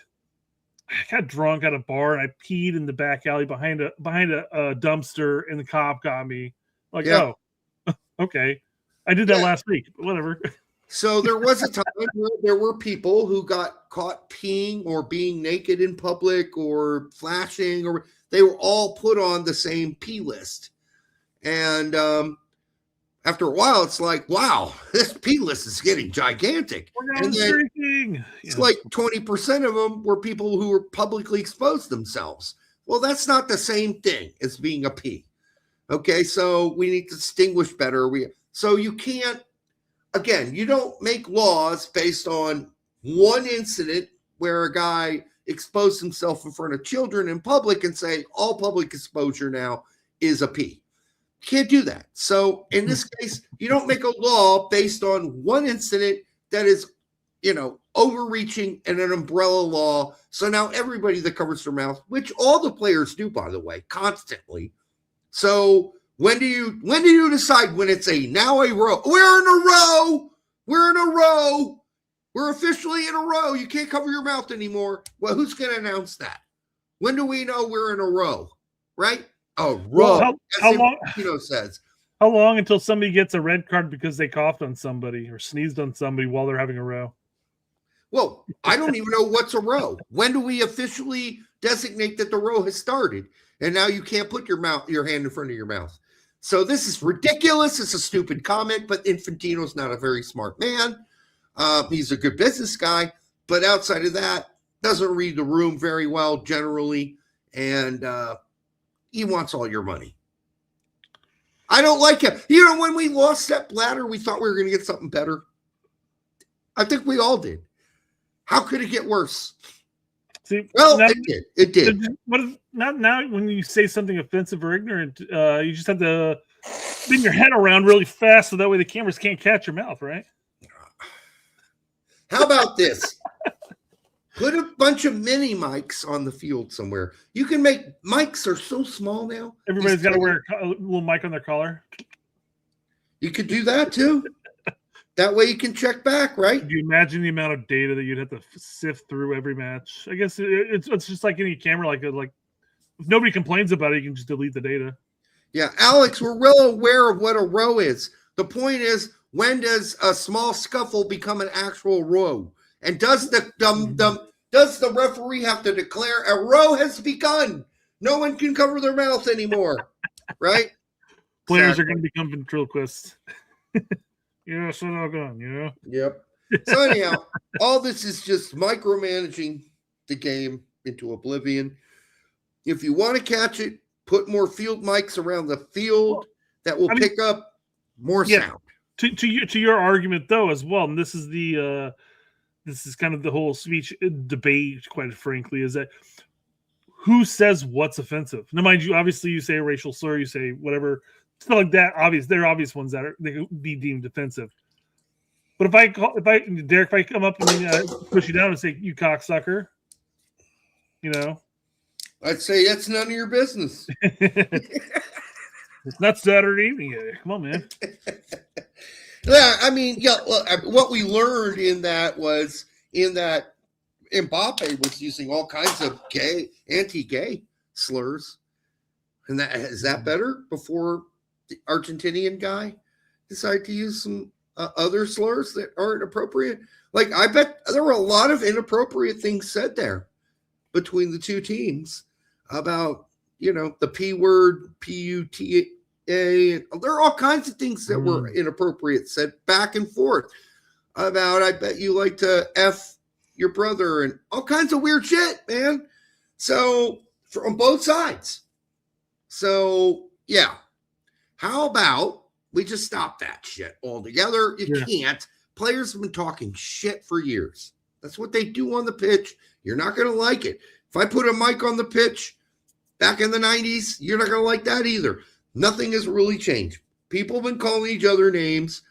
I got drunk at a bar and I peed in the back alley behind a dumpster, and the cop got me. Like, yeah. Oh, okay, I did that last week, but whatever. So there was a time where there were people who got caught peeing or being naked in public or flashing, or they were all put on the same P list. And after a while, it's like, wow, this P list is getting gigantic. And then it's like 20% of them were people who were publicly exposed themselves. Well, that's not the same thing as being a P. Okay, so we need to distinguish better. So you can't. Again, you don't make laws based on one incident where a guy exposed himself in front of children in public and say all public exposure now is a P. Can't do that. So in this case, you don't make a law based on one incident that is, overreaching and an umbrella law. So now everybody that covers their mouth, which all the players do, by the way, constantly. So when do you decide when it's a row? We're in a row. We're officially in a row. You can't cover your mouth anymore. Well, who's going to announce that? When do we know we're in a row? Right? A row. Well, how long? Says. How long until somebody gets a red card because they coughed on somebody or sneezed on somebody while they're having a row? Well, I don't even know what's a row. When do we officially designate that the row has started? And now you can't put your hand in front of your mouth. So this is ridiculous. It's a stupid comment, but Infantino's not a very smart man. He's a good business guy, but outside of that, doesn't read the room very well generally, and he wants all your money. I don't like him. When we lost Sepp Blatter, we thought we were going to get something better. I think we all did. How could it get worse? See, well, it did. Not now when you say something offensive or ignorant, you just have to spin your head around really fast so that way the cameras can't catch your mouth, right? How about this? Put a bunch of mini mics on the field somewhere. You can make mics are so small now. Everybody's got to wear a little mic on their collar. You could do that too. That way you can check back, right? Could you imagine the amount of data that you'd have to sift through every match? I guess it's just like any camera. Like if nobody complains about it, you can just delete the data. Yeah, Alex, we're well aware of what a row is. The point is, when does a small scuffle become an actual row? And does the referee have to declare a row has begun? No one can cover their mouth anymore, right? Players are going to become ventriloquists. Yeah, so not gone, Yep. So anyhow, all this is just micromanaging the game into oblivion. If you want to catch it, put more field mics around the field that will pick up more sound. To your argument though, as well, and this is kind of the whole speech debate, quite frankly, is that who says what's offensive? Now, mind you, obviously you say a racial slur, you say whatever. It's not like that obvious. There are obvious ones that they could be deemed offensive. But if I come up and push you down and say you cocksucker, I'd say that's none of your business. It's not Saturday evening yet. Come on, man. Yeah, I mean, what we learned in that Mbappe was using all kinds of anti-gay slurs. And is that better before the Argentinian guy decided to use some other slurs that aren't appropriate? Like, I bet there were a lot of inappropriate things said there between the two teams about, the P word, PUTA. There are all kinds of things that were inappropriate said back and forth about, I bet you like to F your brother and all kinds of weird shit, man. So from both sides. So, yeah. How about we just stop that shit altogether? You can't. Players have been talking shit for years. That's what they do on the pitch. You're not going to like it. If I put a mic on the pitch back in the 90s, you're not going to like that either. Nothing has really changed. People have been calling each other names,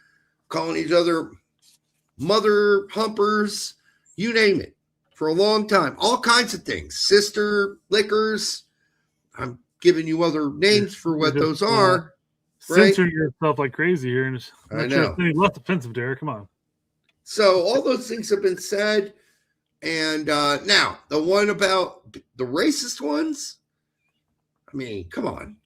calling each other mother humpers, you name it, for a long time. All kinds of things. Sister liquors. I'm giving you other names for what those are. Censoring yourself like crazy here. And I know. Sure it's less offensive, Derek. Come on. So all those things have been said. And now, the one about the racist ones, I mean, come on.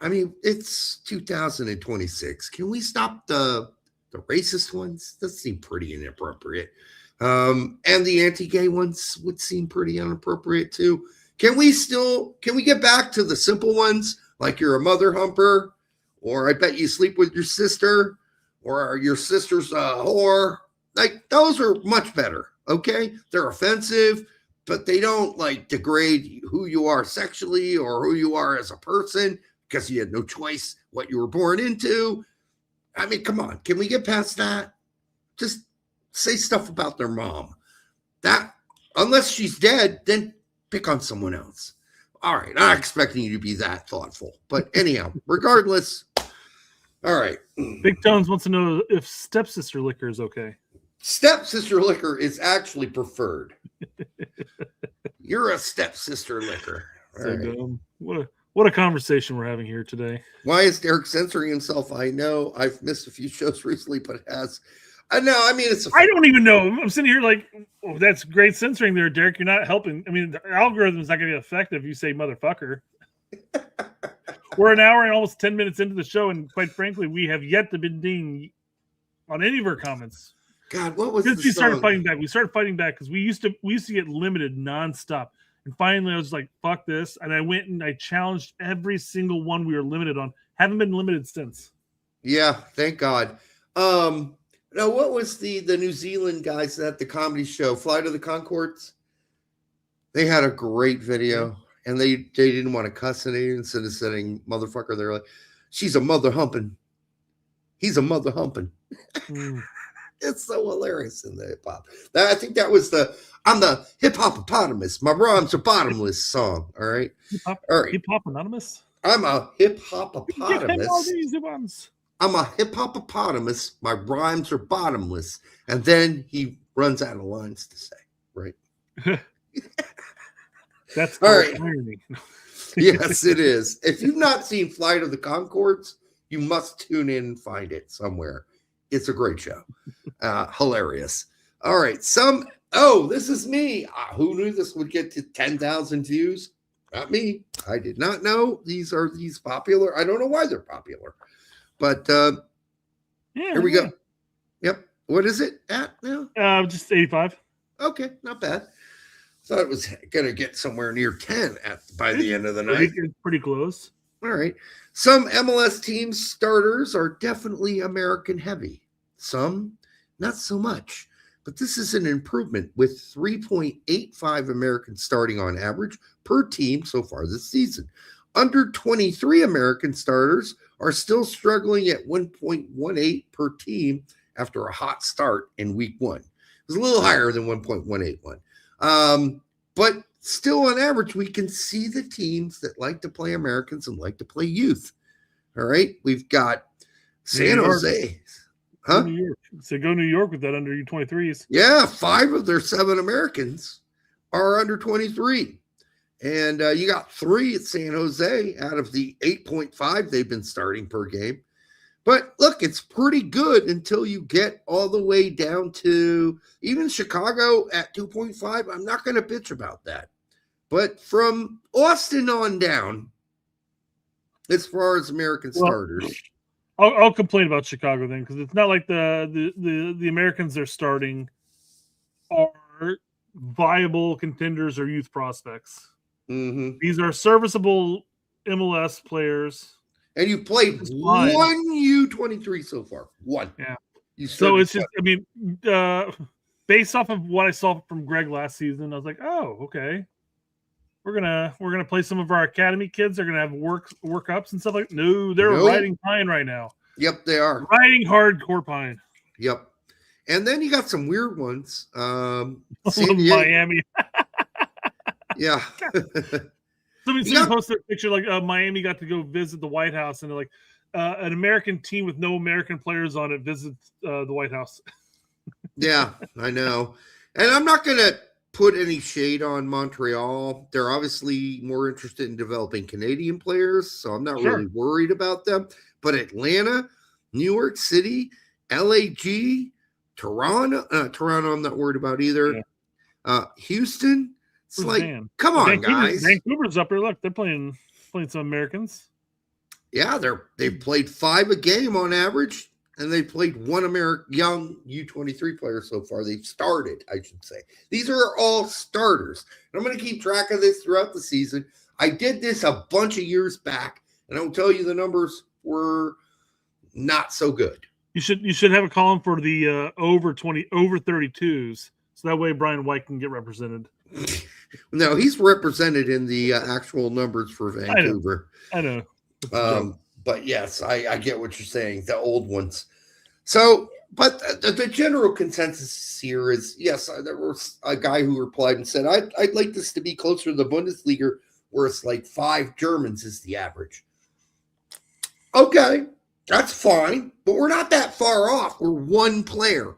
I mean, it's 2026. Can we stop the racist ones? That seem pretty inappropriate. And the anti-gay ones would seem pretty inappropriate too. Can we get back to the simple ones, like you're a mother humper, or I bet you sleep with your sister, or your sister's a whore? Like, those are much better, okay? They're offensive, but they don't, like, degrade who you are sexually or who you are as a person because you had no choice what you were born into. I mean, come on. Can we get past that? Just say stuff about their mom. That, unless she's dead, then pick on someone else. All right. I'm not expecting you to be that thoughtful. But anyhow, regardless. All right. Big Tones wants to know if stepsister liquor is okay. Stepsister liquor is actually preferred. You're a stepsister liquor. Right. What a conversation we're having here today. Why is Derek censoring himself? I know I've missed a few shows recently, but it has. I know. I mean, I don't even know. I'm sitting here like, oh, that's great censoring there, Derek. You're not helping. I mean, the algorithm's not going to be effective if you say motherfucker. We're an hour and almost 10 minutes into the show, and quite frankly, we have yet to be ding on any of our comments. God, what was since we started fighting back? We started fighting back because we used to get limited nonstop, and finally I was like, "Fuck this!" And I went and I challenged every single one we were limited on. Haven't been limited since. Yeah, thank God. Now, what was the New Zealand guys at the comedy show, Flight of the Conchords? They had a great video, and they didn't want to cuss at it. Instead of saying motherfucker, they're like, "She's a mother humping. He's a mother humping." It's so hilarious in the hip hop. I think that was I'm the hip hopopotamus. My rhymes are bottomless song. All right. All right. Hip hop anonymous. I'm a hip hopopotamus. I'm a hip hopopotamus. My rhymes are bottomless. And then he runs out of lines to say. Right. That's all right. Irony. Yes, it is. If you've not seen Flight of the Conchords, you must tune in and find it somewhere. It's a great show. Hilarious. All right. This is me. Who knew this would get to 10,000 views? Not me. I did not know these popular. I don't know why they're popular. But here we go. Yep. What is it at now? Just 85. Okay. Not bad. Thought it was going to get somewhere near 10 by the end of the night. Pretty close. All right. Some MLS team starters are definitely American heavy. Some, not so much. But this is an improvement with 3.85 Americans starting on average per team so far this season. Under 23 American starters are still struggling at 1.18 per team after a hot start in week one. It was a little higher than 1.181. But still, on average, we can see the teams that like to play Americans and like to play youth. All right. We've got San Jose. Huh? New York. So go New York with that under U23s. Yeah. 5 of their 7 Americans are under 23. And you got 3 at San Jose out of the 8.5 they've been starting per game. But look, it's pretty good until you get all the way down to even Chicago at 2.5. I'm not going to bitch about that. But from Austin on down, as far as American starters. I'll complain about Chicago then, because it's not like the Americans they're starting are viable contenders or youth prospects. Mm-hmm. These are serviceable MLS players. And you played one U23 so far. One. Yeah. So it's just, I mean, based off of what I saw from Greg last season, I was like, oh, okay. We're gonna play some of our academy kids. They're gonna have workups and stuff like. No, they're riding pine right now. Yep, they are riding hardcore pine. Yep, and then you got some weird ones. Miami. Yeah. Somebody posted a picture like Miami got to go visit the White House, and they're like, an American team with no American players on it visits the White House. Yeah, I know, and I'm not gonna put any shade on Montreal. They're obviously more interested in developing Canadian players, so I'm not really worried about them. But Atlanta, New York City, LAG, Toronto, I'm not worried about either. Yeah. Houston, it's come on, guys. Vancouver's up there. Look, they're playing some Americans. Yeah, they've played 5 a game on average. And they played one young U23 player so far. They've started, I should say. These are all starters. And I'm going to keep track of this throughout the season. I did this a bunch of years back, and I'll tell you the numbers were not so good. You should have a column for the over 32s, so that way Brian White can get represented. No, he's represented in the actual numbers for Vancouver. I know. But yes, I get what you're saying, the old ones. So, but the general consensus here is, yes, there was a guy who replied and said, I'd like this to be closer to the Bundesliga, where it's like 5 Germans is the average. Okay, that's fine, but we're not that far off. We're 1 player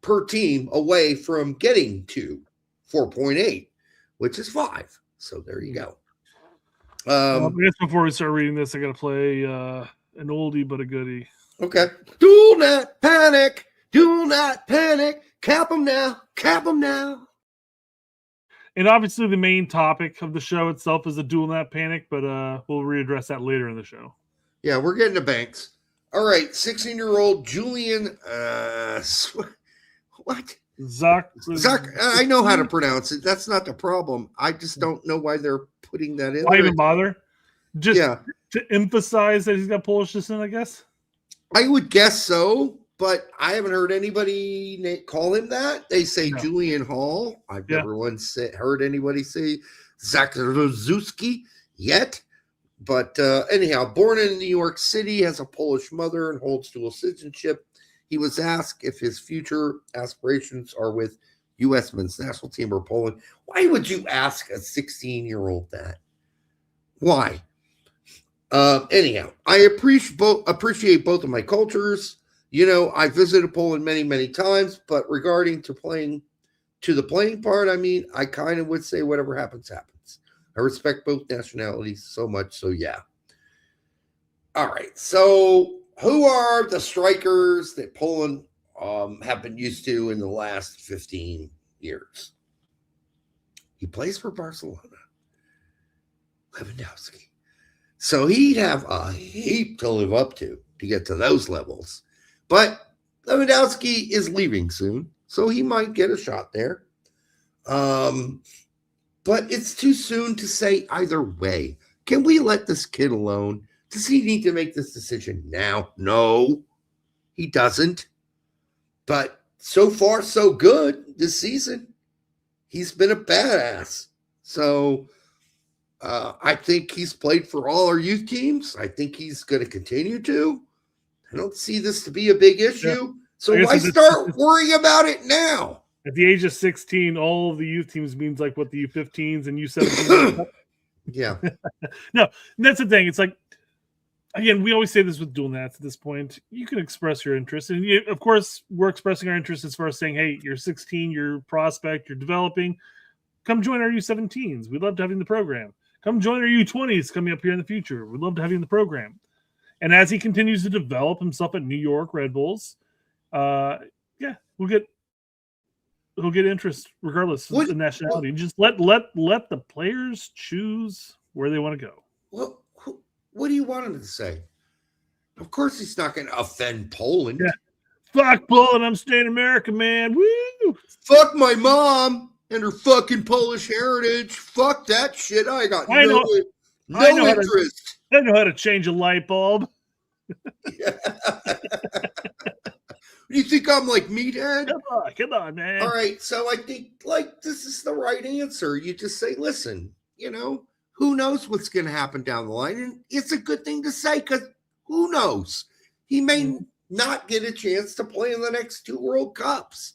per team away from getting to 4.8, which is 5. So there you go. I guess before we start reading this, I got to play an oldie but a goodie. Okay. Do not panic. Do not panic. Cap them now. Cap them now. And obviously the main topic of the show itself is a dual nap panic, but we'll readdress that later in the show. Yeah, we're getting to Banks. All right, 16-year-old Julian. What? Zuck. I know how to pronounce it. That's not the problem. I just don't know why they're putting that in. Why even bother? Just to emphasize that he's got Polish descent, I guess. I would guess so, but I haven't heard anybody call him that. They say Julian Hall. I've never once heard anybody say Zakrzewski yet. But anyhow, born in New York City, has a Polish mother and holds dual citizenship. He was asked if his future aspirations are with U.S. men's national team or Poland. Why would you ask a 16-year-old that? Why? Anyhow, I appreciate both of my cultures. You know, I visited Poland many, many times, but regarding to the playing part, I mean, I kind of would say whatever happens, happens. I respect both nationalities so much, so yeah. All right, so who are the strikers that Poland have been used to in the last 15 years? He plays for Barcelona. Lewandowski. So he'd have a heap to live up to get to those levels. But Lewandowski is leaving soon, so he might get a shot there. But it's too soon to say either way. Can we let this kid alone? Does he need to make this decision now? No, he doesn't. But so far, so good this season. He's been a badass. So I think he's played for all our youth teams. I think he's going to continue to. I don't see this to be a big issue. Yeah. So why start worrying about it now? At the age of 16, all of the youth teams means like what the U15s and U17s. Yeah. No, that's the thing. It's like, again, we always say this with dual nats at this point. You can express your interest. And of course, we're expressing our interest as far as saying, hey, you're 16, you're a prospect, you're developing. Come join our U17s. We'd love to have you in the program. Come join our U20s coming up here in the future. We'd love to have you in the program. And as he continues to develop himself at New York Red Bulls, he'll get interest regardless of the nationality. Just let the players choose where they want to go. Well, What do you want him to say? Of course he's not going to offend Poland. Yeah. Fuck Poland, I'm staying in America, man. Woo! Fuck my mom and her fucking Polish heritage. Fuck that shit. I got no interest. I know how to change a light bulb. Yeah. You think I'm like meathead? Come on, man. All right, so I think like this is the right answer. You just say, listen, who knows what's going to happen down the line? And it's a good thing to say because who knows? He may not get a chance to play in the next 2 World Cups,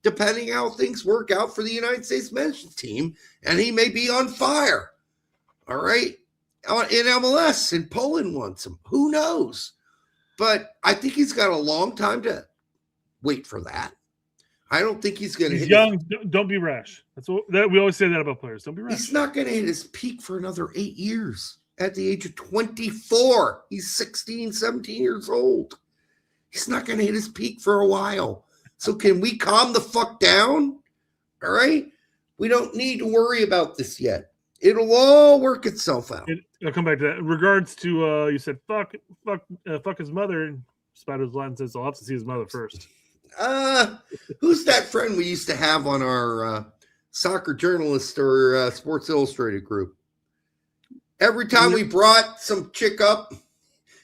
depending how things work out for the United States men's team. And he may be on fire. All right. In MLS, and Poland wants him. Who knows? But I think he's got a long time to wait for that. I don't think he's going to. He's young. Don't be rash. We always say that about players. Don't be rash. He's not going to hit his peak for another 8 years. At the age of 24, he's 16, 17 years old. He's not going to hit his peak for a while. So can we calm the fuck down? All right. We don't need to worry about this yet. It'll all work itself out. I'll come back to that. In regards to you said fuck his mother, and Spider's line says I'll have to see his mother first. Who's that friend we used to have on our soccer journalist or Sports Illustrated group? Every time we brought some chick up,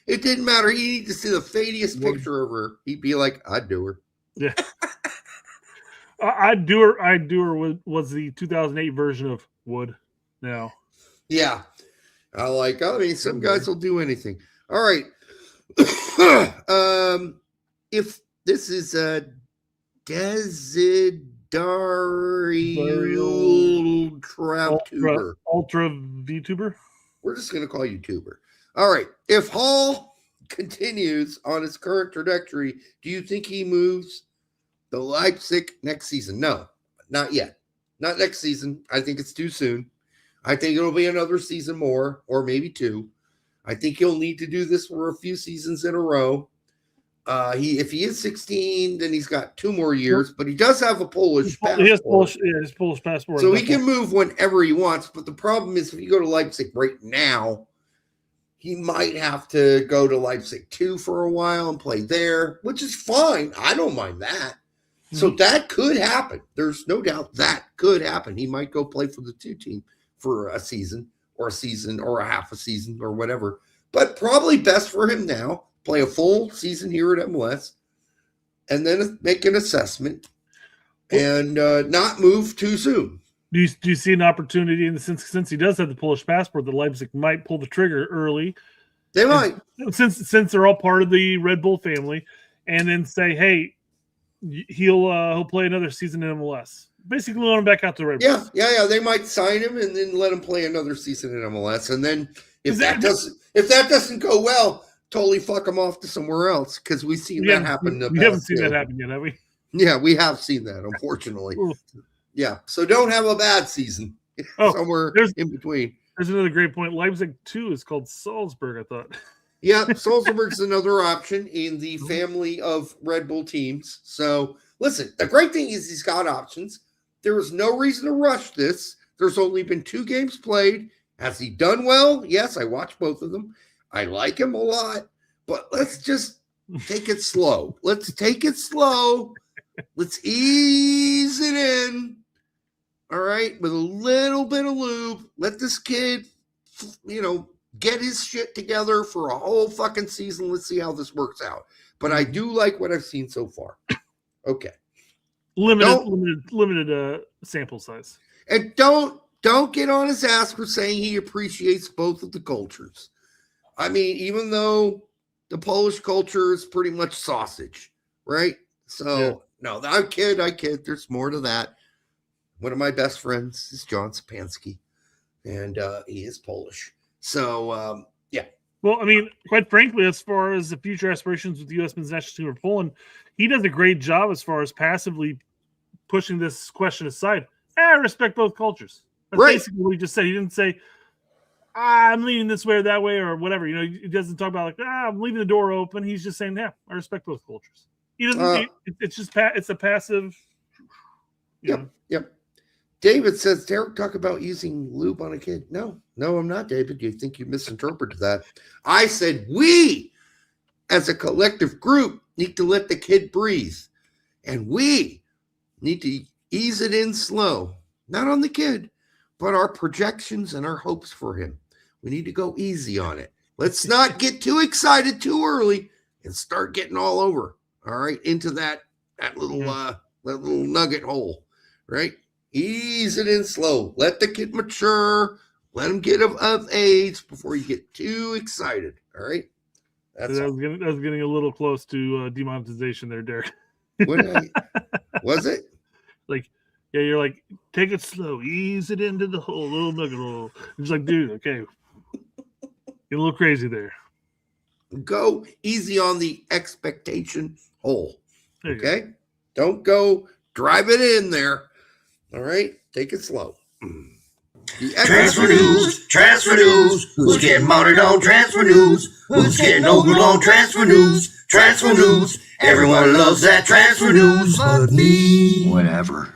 it didn't matter. He needed to see the fadiest picture of her. He'd be like, I'd do her. Yeah. I'd do her was the 2008 version of Wood. Now. Yeah. I mean, some guys will do anything. All right. If this is a Desidarial TrapTuber. Ultra VTuber? We're just going to call you Tuber. All right. If Hall continues on his current trajectory, do you think he moves to Leipzig next season? No, not yet. Not next season. I think it's too soon. I think it'll be another season more, or maybe 2. I think he'll need to do this for a few seasons in a row. If he is 16, then he's got 2 more years, but he does have a Polish passport. He has his Polish passport. So he can move whenever he wants. But the problem is, if you go to Leipzig right now, he might have to go to Leipzig 2 for a while and play there, which is fine. I don't mind that. So that could happen. There's no doubt that could happen. He might go play for the 2 team for a season or a half a season or whatever. But probably best for him now, play a full season here at MLS, and then make an assessment and not move too soon. Do you see an opportunity in the since he does have the Polish passport that Leipzig might pull the trigger early? They might. Since they're all part of the Red Bull family, and then say, hey, he'll play another season in MLS. Basically, let him back out to Red Bull. Yeah. They might sign him and then let him play another season in MLS. And then if that doesn't go well, totally fuck him off to somewhere else, because we've seen that happen. We haven't seen that happen yet, have we? Yeah, we have seen that, unfortunately. Yeah, so don't have a bad season somewhere in between. There's another great point. Leipzig 2 is called Salzburg, I thought. Yeah, Salzburg's another option in the family of Red Bull teams. So, listen, the great thing is he's got options. There is no reason to rush this. There's only been 2 games played. Has he done well? Yes, I watched both of them. I like him a lot, but let's just take it slow. Let's take it slow. Let's ease it in. All right, with a little bit of lube. Let this kid, get his shit together for a whole fucking season. Let's see how this works out. But I do like what I've seen so far. Okay. Limited sample size. And don't get on his ass for saying he appreciates both of the cultures. I mean, even though the Polish culture is pretty much sausage, right? So, no, I kid. There's more to that. One of my best friends is John Sapansky, and he is Polish. So, yeah. Well, I mean, quite frankly, as far as the future aspirations with the U.S. men's national team for Poland, he does a great job as far as passively pushing this question aside. I respect both cultures. That's basically what he just said. He didn't say, I'm leaning this way or that way or whatever. He doesn't talk about I'm leaving the door open. He's just saying, I respect both cultures. He doesn't. It's just it's a passive. Yep. David says, Derek, talk about using lube on a kid. No, I'm not, David. You think you misinterpreted that. I said we, as a collective group, need to let the kid breathe. And we need to ease it in slow. Not on the kid, but our projections and our hopes for him. We need to go easy on it. Let's not get too excited too early and start getting all over. All right, into that little nugget hole, right? Ease it in slow. Let the kid mature. Let him get of age before you get too excited. All right. That was getting a little close to demonetization there, Derek. Was it? Like, yeah, you're like, take it slow, ease it into the hole, little nugget hole. It's like, dude, okay, get a little crazy there. Go easy on the expectation hole. Okay, don't go drive it in there. All right, take it slow. Transfer news. Who's getting mounted on transfer news? Who's getting over on transfer news? Transfer news. Everyone loves that transfer news, but me. Whatever.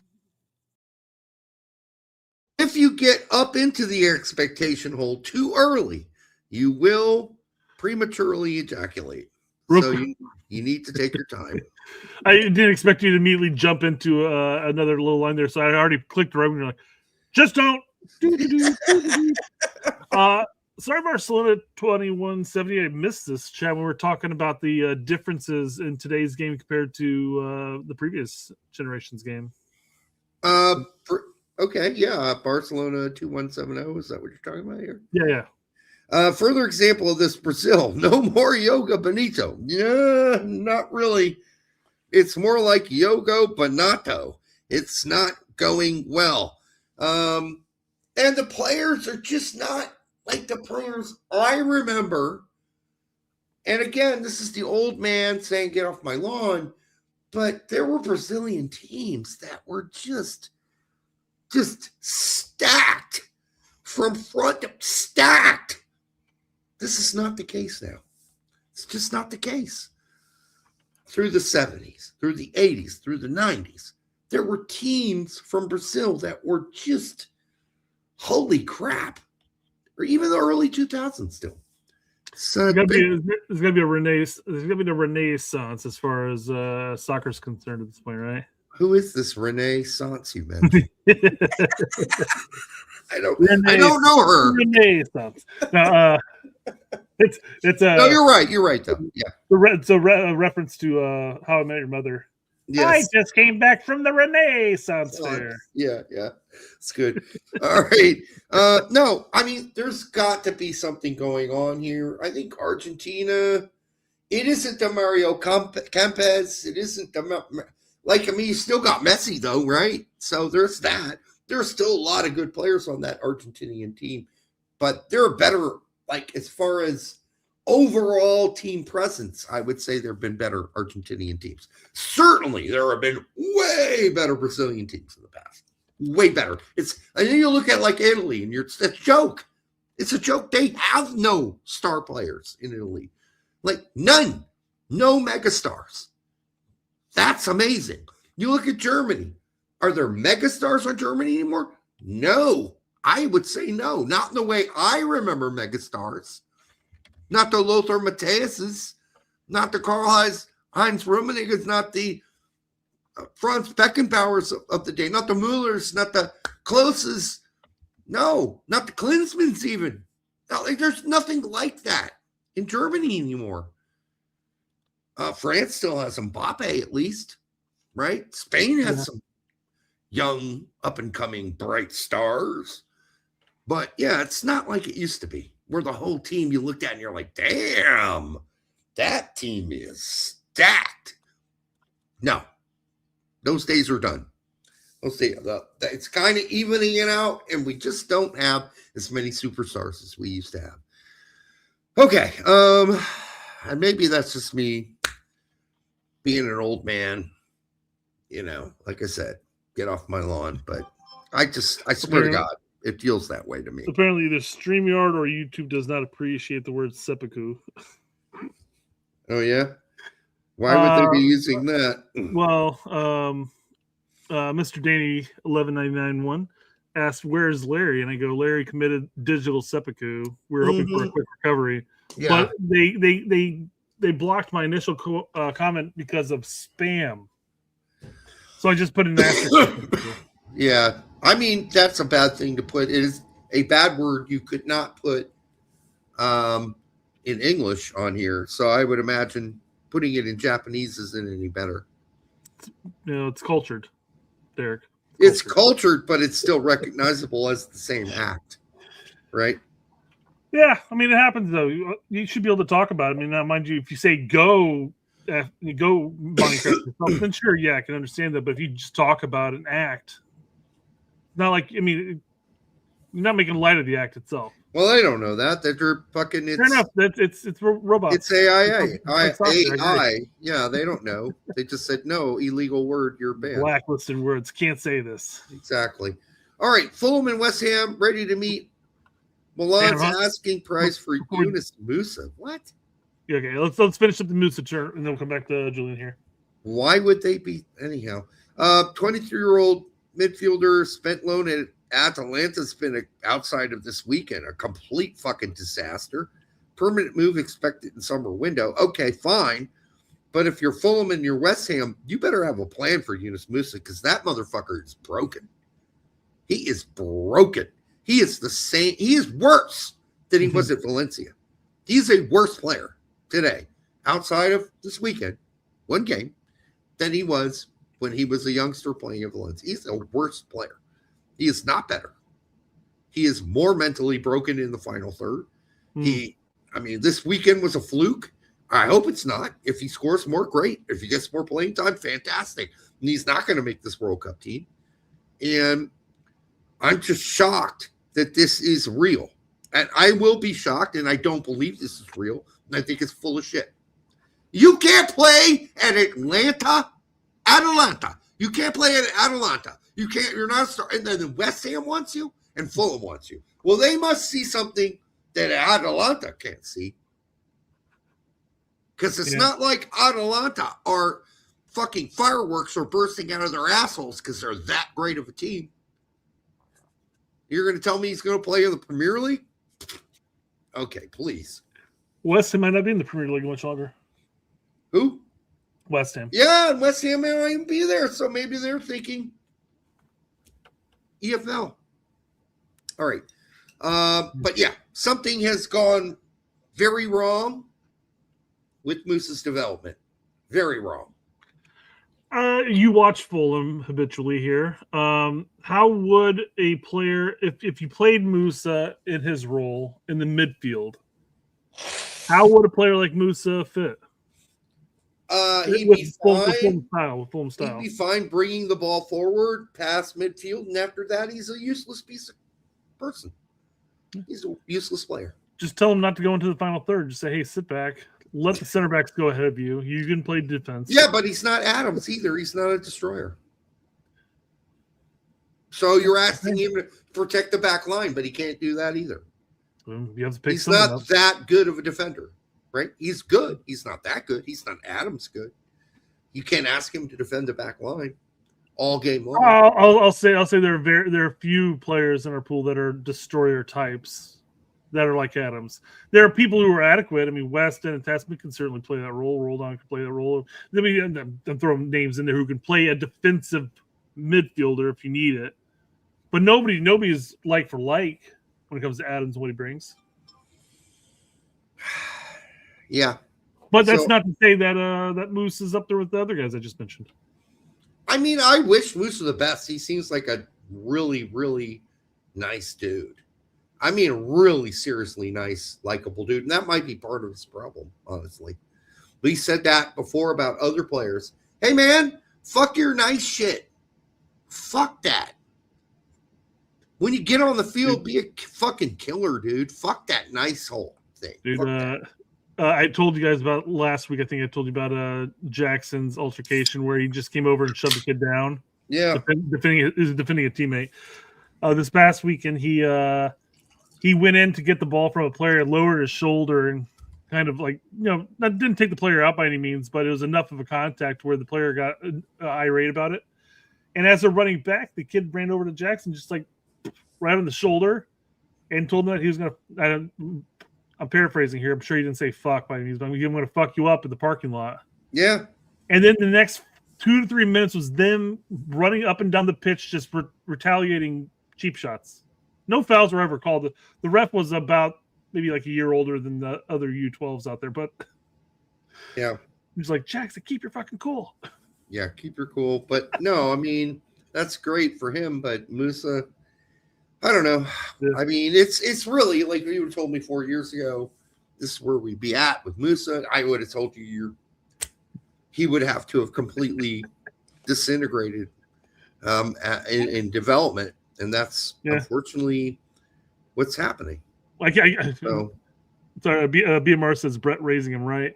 If you get up into the expectation hole too early, you will prematurely ejaculate. So you need to take your time. I didn't expect you to immediately jump into another little line there, so I already clicked right when you're like, just don't. Sorry, Barcelona 2170. I missed this chat when we were talking about the differences in today's game compared to the previous generation's game. Okay, yeah, Barcelona 2170. Is that what you're talking about here? Yeah. Further example of this, Brazil. No more Yoga Benito. Yeah, not really. It's more like Yogo Bonato. It's not going well. And the players are just not like the players I remember. And again, this is the old man saying, get off my lawn. But there were Brazilian teams that were just stacked from front to stacked. This is not the case now. It's just not the case. Through the 70s, through the 80s, through the 90s, there were teams from Brazil that were just holy crap. Or even the early 2000s still. So there's gonna be a renaissance as far as soccer's concerned at this point, right? Who is this Renaissance you mentioned? I don't know her. Renaissance. No, it's no, you're right. You're right, though. Yeah. It's a reference to How I Met Your Mother. Yes. I just came back from the Renaissance fair. Yeah. It's good. All right. No, I mean, there's got to be something going on here. I think Argentina, it isn't the Mario Kempes. It isn't the, you still got Messi, though, right? So there's that. There's still a lot of good players on that Argentinian team, but they're better, as far as overall team presence, I would say there have been better Argentinian teams. Certainly, there have been way better Brazilian teams in the past. Way better. And then you look at Italy, and it's a joke. It's a joke. They have no star players in Italy. None. No megastars. That's amazing. You look at Germany. Are there megastars on Germany anymore? No. I would say no. Not in the way I remember megastars. Not the Lothar Matthäuses. Not the Karl-Heinz Rummenigge's. Not the Franz Beckenbauers of the day. Not the Müllers. Not the Kloses. No. Not the Klinsmans even. There's nothing like that in Germany anymore. France still has some Mbappe at least, right? Spain has some young, up-and-coming, bright stars. But, yeah, it's not like it used to be, where the whole team you looked at and you're like, damn, that team is stacked. No, those days are done. It's kind of evening it out, and we just don't have as many superstars as we used to have. Okay, and maybe that's just me being an old man, like I said, get off my lawn. But I swear to God, it feels that way to me. Apparently, either StreamYard or YouTube does not appreciate the word seppuku. Oh, yeah? Why would they be using that? Well, Mr. Danny 11991 asked, "Where's Larry?" And I go, "Larry committed digital seppuku. We were hoping for a quick recovery, but they blocked my initial comment because of spam. So I just put an asterisk." Yeah, I mean that's a bad thing to put. It is a bad word you could not put in English on here. So I would imagine putting it in Japanese isn't any better. It's cultured, Derek. It's cultured, but it's still recognizable as the same act, right? Yeah, I mean it happens though. You should be able to talk about it. I mean, now, mind you, if you say go Minecraft, then sure, yeah, I can understand that. But if you just talk about an act, it's not like, I mean, you're not making light of the act itself. Well, I don't know that they're fucking. Fair enough. It's robots. It's AI. Yeah, they don't know. They just said no, illegal word. You're banned. Blacklisted words. Can't say this. Exactly. All right, Fulham and West Ham ready to meet. Milan's asking price for Yunus Musa. What? Yeah, okay, let's finish up the Musa turn, and then we'll come back to Julian here. Why would they be anyhow? 23-year-old midfielder spent loan at Atalanta's been outside of this weekend, a complete fucking disaster. Permanent move expected in summer window. Okay, fine. But if you're Fulham and you're West Ham, you better have a plan for Yunus Musa because that motherfucker is broken. He is broken. He is the same. He is worse than he was at Valencia. He's a worse player today, outside of this weekend, one game, than he was when he was a youngster playing at Valencia. He's a worse player. He is not better. He is more mentally broken in the final third. This weekend was a fluke. I hope it's not. If he scores more, great. If he gets more playing time, fantastic. And he's not going to make this World Cup team. And I'm just shocked that this is real. And I will be shocked, and I don't believe this is real. And I think it's full of shit. You can't play at Atalanta. You can't play at Atalanta. You can't. You're not a star. And then West Ham wants you, and Fulham wants you. Well, they must see something that Atalanta can't see. Because it's not like Atalanta are fucking fireworks are bursting out of their assholes because they're that great of a team. You're going to tell me he's going to play in the Premier League? Okay, please. West Ham might not be in the Premier League much longer. Who? West Ham. Yeah, and West Ham may not even be there, so maybe they're thinking EFL. All right. But yeah, something has gone very wrong with Musa's development. Very wrong. You watch Fulham habitually here. How would a player, if you played Musa in his role in the midfield, how would a player like Musa fit? He'd be fine. Fulham style. He'd be fine bringing the ball forward, past midfield, and after that, he's a useless piece of person. He's a useless player. Just tell him not to go into the final third. Just say, hey, sit back. Let the center backs go ahead of you. You can play defense. Yeah, but he's not Adams either. He's not a destroyer. So you're asking him to protect the back line, but he can't do that either. You have to pick he's not that good of a defender, right? He's good. He's not that good. He's not Adams good. You can't ask him to defend the back line all game long. I'll say there are few players in our pool that are destroyer types that are like Adams. There are people who are adequate. I mean, Weston and Tasman can certainly play that role. Roldan can play that role. Let me throw names in there who can play a defensive midfielder if you need it. But nobody is like for like when it comes to Adams and what he brings. Yeah. But that's not to say that that Moose is up there with the other guys I just mentioned. I mean, I wish Moose the best. He seems like a really, really nice dude. I mean, really seriously nice, likable dude. And that might be part of his problem, honestly. We said that before about other players. Hey, man, fuck your nice shit. Fuck that. When you get on the field, be a fucking killer, dude. Fuck that nice whole thing. Dude, I told you guys about last week. I think I told you about Jackson's altercation where he just came over and shoved the kid down. Yeah. Defending a teammate. This past weekend, he went in to get the ball from a player, lowered his shoulder, and kind of like, didn't take the player out by any means, but it was enough of a contact where the player got irate about it. And as they're running back, the kid ran over to Jackson, just like right on the shoulder, and told him that he was going to. I'm paraphrasing here. I'm sure he didn't say fuck by any means, but I'm going to fuck you up in the parking lot. Yeah. And then the next 2 to 3 minutes was them running up and down the pitch, just retaliating cheap shots. No fouls were ever called. The ref was about maybe like a year older than the other U12s out there, but yeah, he's like, Jackson, keep your fucking cool. Yeah, keep your cool. But no, I mean, that's great for him. But Musa, I don't know. Yeah. I mean, it's really like you told me 4 years ago, this is where we'd be at with Musa. I would have told you he would have to have completely disintegrated in development. And that's unfortunately what's happening. Like, sorry, BMR says Brett raising him right.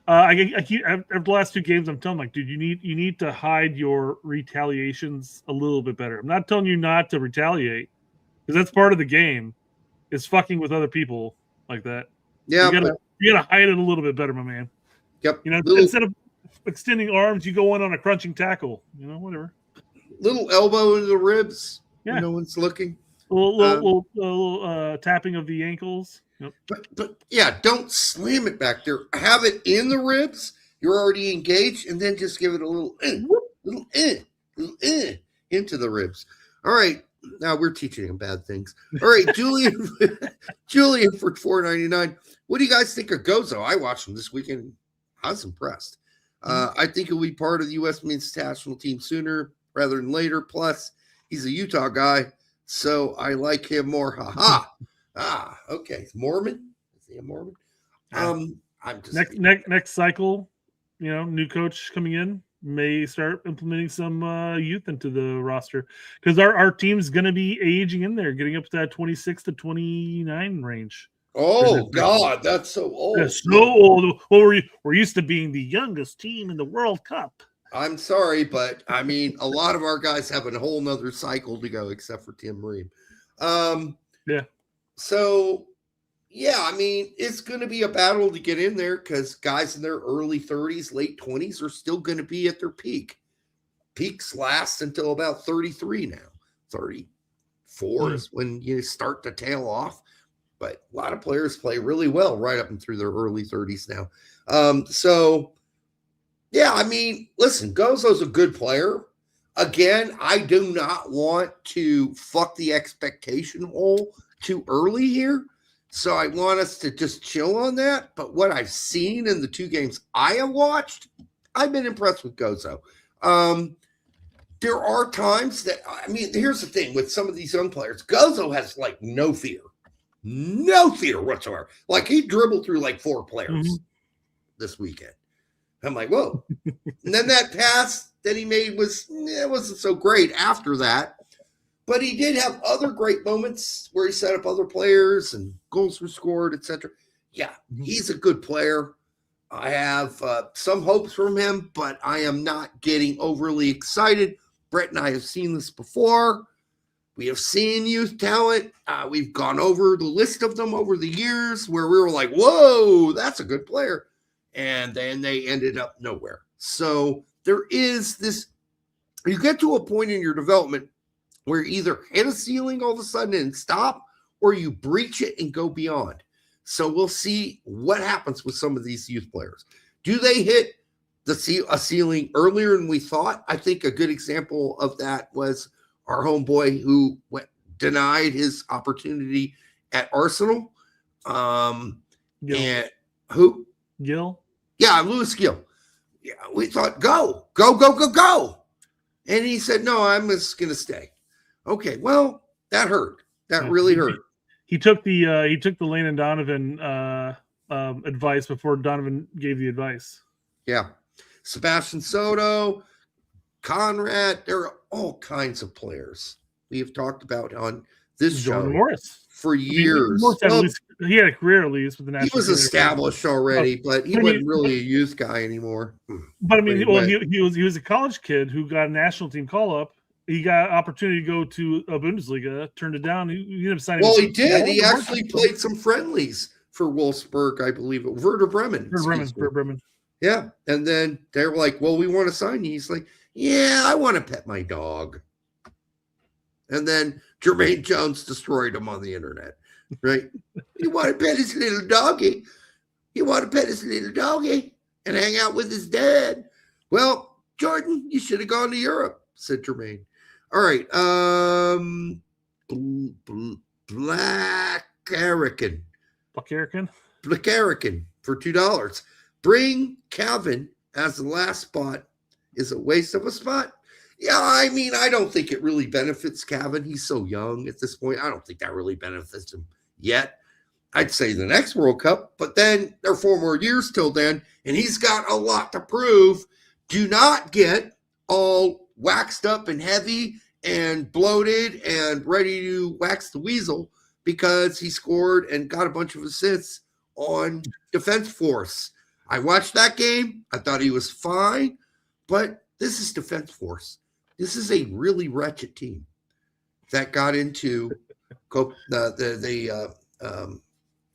I keep after the last 2 games, I'm telling him, like, dude, you need to hide your retaliations a little bit better. I'm not telling you not to retaliate, because that's part of the game. Is fucking with other people like that. Yeah, you gotta hide it a little bit better, my man. Yep. You know, instead of extending arms, you go in on a crunching tackle. You know, whatever. Little elbow into the ribs. Yeah. No one's looking. A little tapping of the ankles. Yep. But yeah, don't slam it back there. Have it in the ribs. You're already engaged, and then just give it a little into the ribs. All right. Now we're teaching him bad things. All right, Julian for $4.99. What do you guys think of Gozo? I watched him this weekend. I was impressed. I think he'll be part of the USMNT national team sooner rather than later. Plus, he's a Utah guy, so I like him more. Okay. Mormon? Is he a Mormon? I'm just next cycle. You know, new coach coming in may start implementing some youth into the roster, because our team's going to be aging in there, getting up to that 26 to 29 range. Oh God, that's so old. That's so old. Well, we're used to being the youngest team in the World Cup. I'm sorry, but I mean, a lot of our guys have a whole nother cycle to go, except for Tim Ream. Yeah. So, yeah, I mean, it's going to be a battle to get in there, because guys in their early 30s, late 20s are still going to be at their peak. Peaks last until about 33 now. 34 is when you start to tail off. But a lot of players play really well right up and through their early 30s now. So, yeah, I mean, listen, Gozo's a good player. Again, I do not want to fuck the expectation hole too early here. So I want us to just chill on that. But what I've seen in the 2 games I have watched, I've been impressed with Gozo. There are times that, I mean, here's the thing with some of these young players. Gozo has like no fear whatsoever. Like, he dribbled through like 4 players this weekend. I'm like, whoa. And then that pass that he made wasn't so great after that. But he did have other great moments where he set up other players and goals were scored, etc. Yeah, he's a good player. I have some hopes from him, but I am not getting overly excited. Brett and I have seen this before. We have seen youth talent. We've gone over the list of them over the years where we were like, whoa, that's a good player. And then they ended up nowhere. So there is this, you get to a point in your development where you either hit a ceiling all of a sudden and stop, or you breach it and go beyond. So we'll see what happens with some of these youth players. Do they hit a ceiling earlier than we thought? I think a good example of that was our homeboy who denied his opportunity at Arsenal. And who? Gill? Yeah, Lewis Gill. Yeah, we thought, go. And he said, no, I'm just going to stay. Okay, well, that hurt. That really hurt. He took the Landon Donovan advice before Donovan gave the advice. Yeah. Sebastian Soto, Conrad, there are all kinds of players we have talked about on this Jordan show Morris for years. He had a career at least with the national. He was established already, but he wasn't really a youth guy anymore. But I mean, he was a college kid who got a national team call up. He got an opportunity to go to a Bundesliga, turned it down. He ended up signing. Well, he did. He actually played some friendlies for Wolfsburg, I believe. Werder Bremen. Werder Bremen. Yeah. And then they were like, well, we want to sign you. He's like, Yeah, I want to pet my dog. And then Jermaine Jones destroyed him on the internet, right? You want to pet his little doggy. You want to pet his little doggy and hang out with his dad. Well, Jordan, you should have gone to Europe, said Jermaine. All right. Black American for $2. Bring Calvin as the last spot is a waste of a spot. Yeah, I mean, I don't think it really benefits Calvin. He's so young at this point. I don't think that really benefits him yet. I'd say the next World Cup, but then there are 4 more years till then, and he's got a lot to prove. Do not get all waxed up and heavy and bloated and ready to wax the weasel because he scored and got a bunch of assists on Defense Force. I watched that game. I thought he was fine, but this is Defense Force. This is a really wretched team that got into the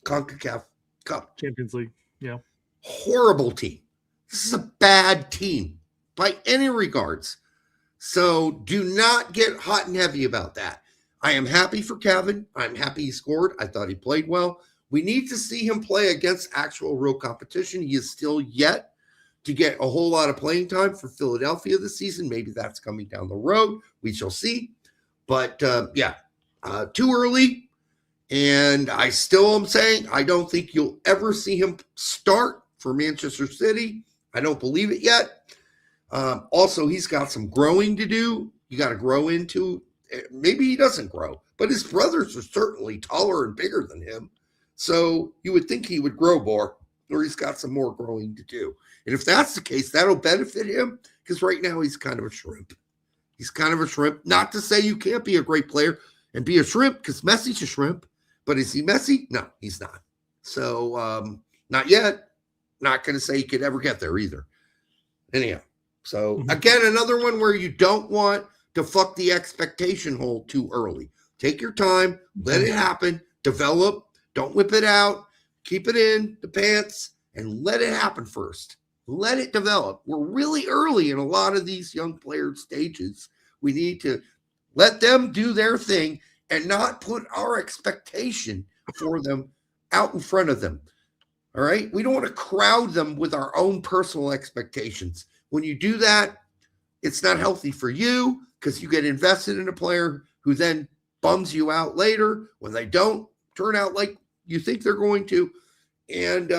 CONCACAF Cup. Champions League, yeah. Horrible team. This is a bad team by any regards. So do not get hot and heavy about that. I am happy for Calvin. I'm happy he scored. I thought he played well. We need to see him play against actual real competition. He is still yet to get a whole lot of playing time for Philadelphia this season. Maybe that's coming down the road. We shall see. But too early. And I still am saying I don't think you'll ever see him start for Manchester City. I don't believe it yet. Also, he's got some growing to do. You got to grow into. Maybe he doesn't grow, but his brothers are certainly taller and bigger than him. So you would think he would grow more, or he's got some more growing to do. And if that's the case, that'll benefit him because right now he's kind of a shrimp. He's kind of a shrimp. Not to say you can't be a great player and be a shrimp because Messi's a shrimp. But is he Messi? No, he's not. So not yet. Not going to say he could ever get there either. Anyhow, so again, another one where you don't want to fuck the expectation hole too early. Take your time. Let it happen. Develop. Don't whip it out. Keep it in the pants and let it happen first. Let it develop. We're really early in a lot of these young player stages. We need to let them do their thing and not put our expectation for them out in front of them. All right? We don't want to crowd them with our own personal expectations. When you do that, it's not healthy for you because you get invested in a player who then bums you out later when they don't turn out like you think they're going to. And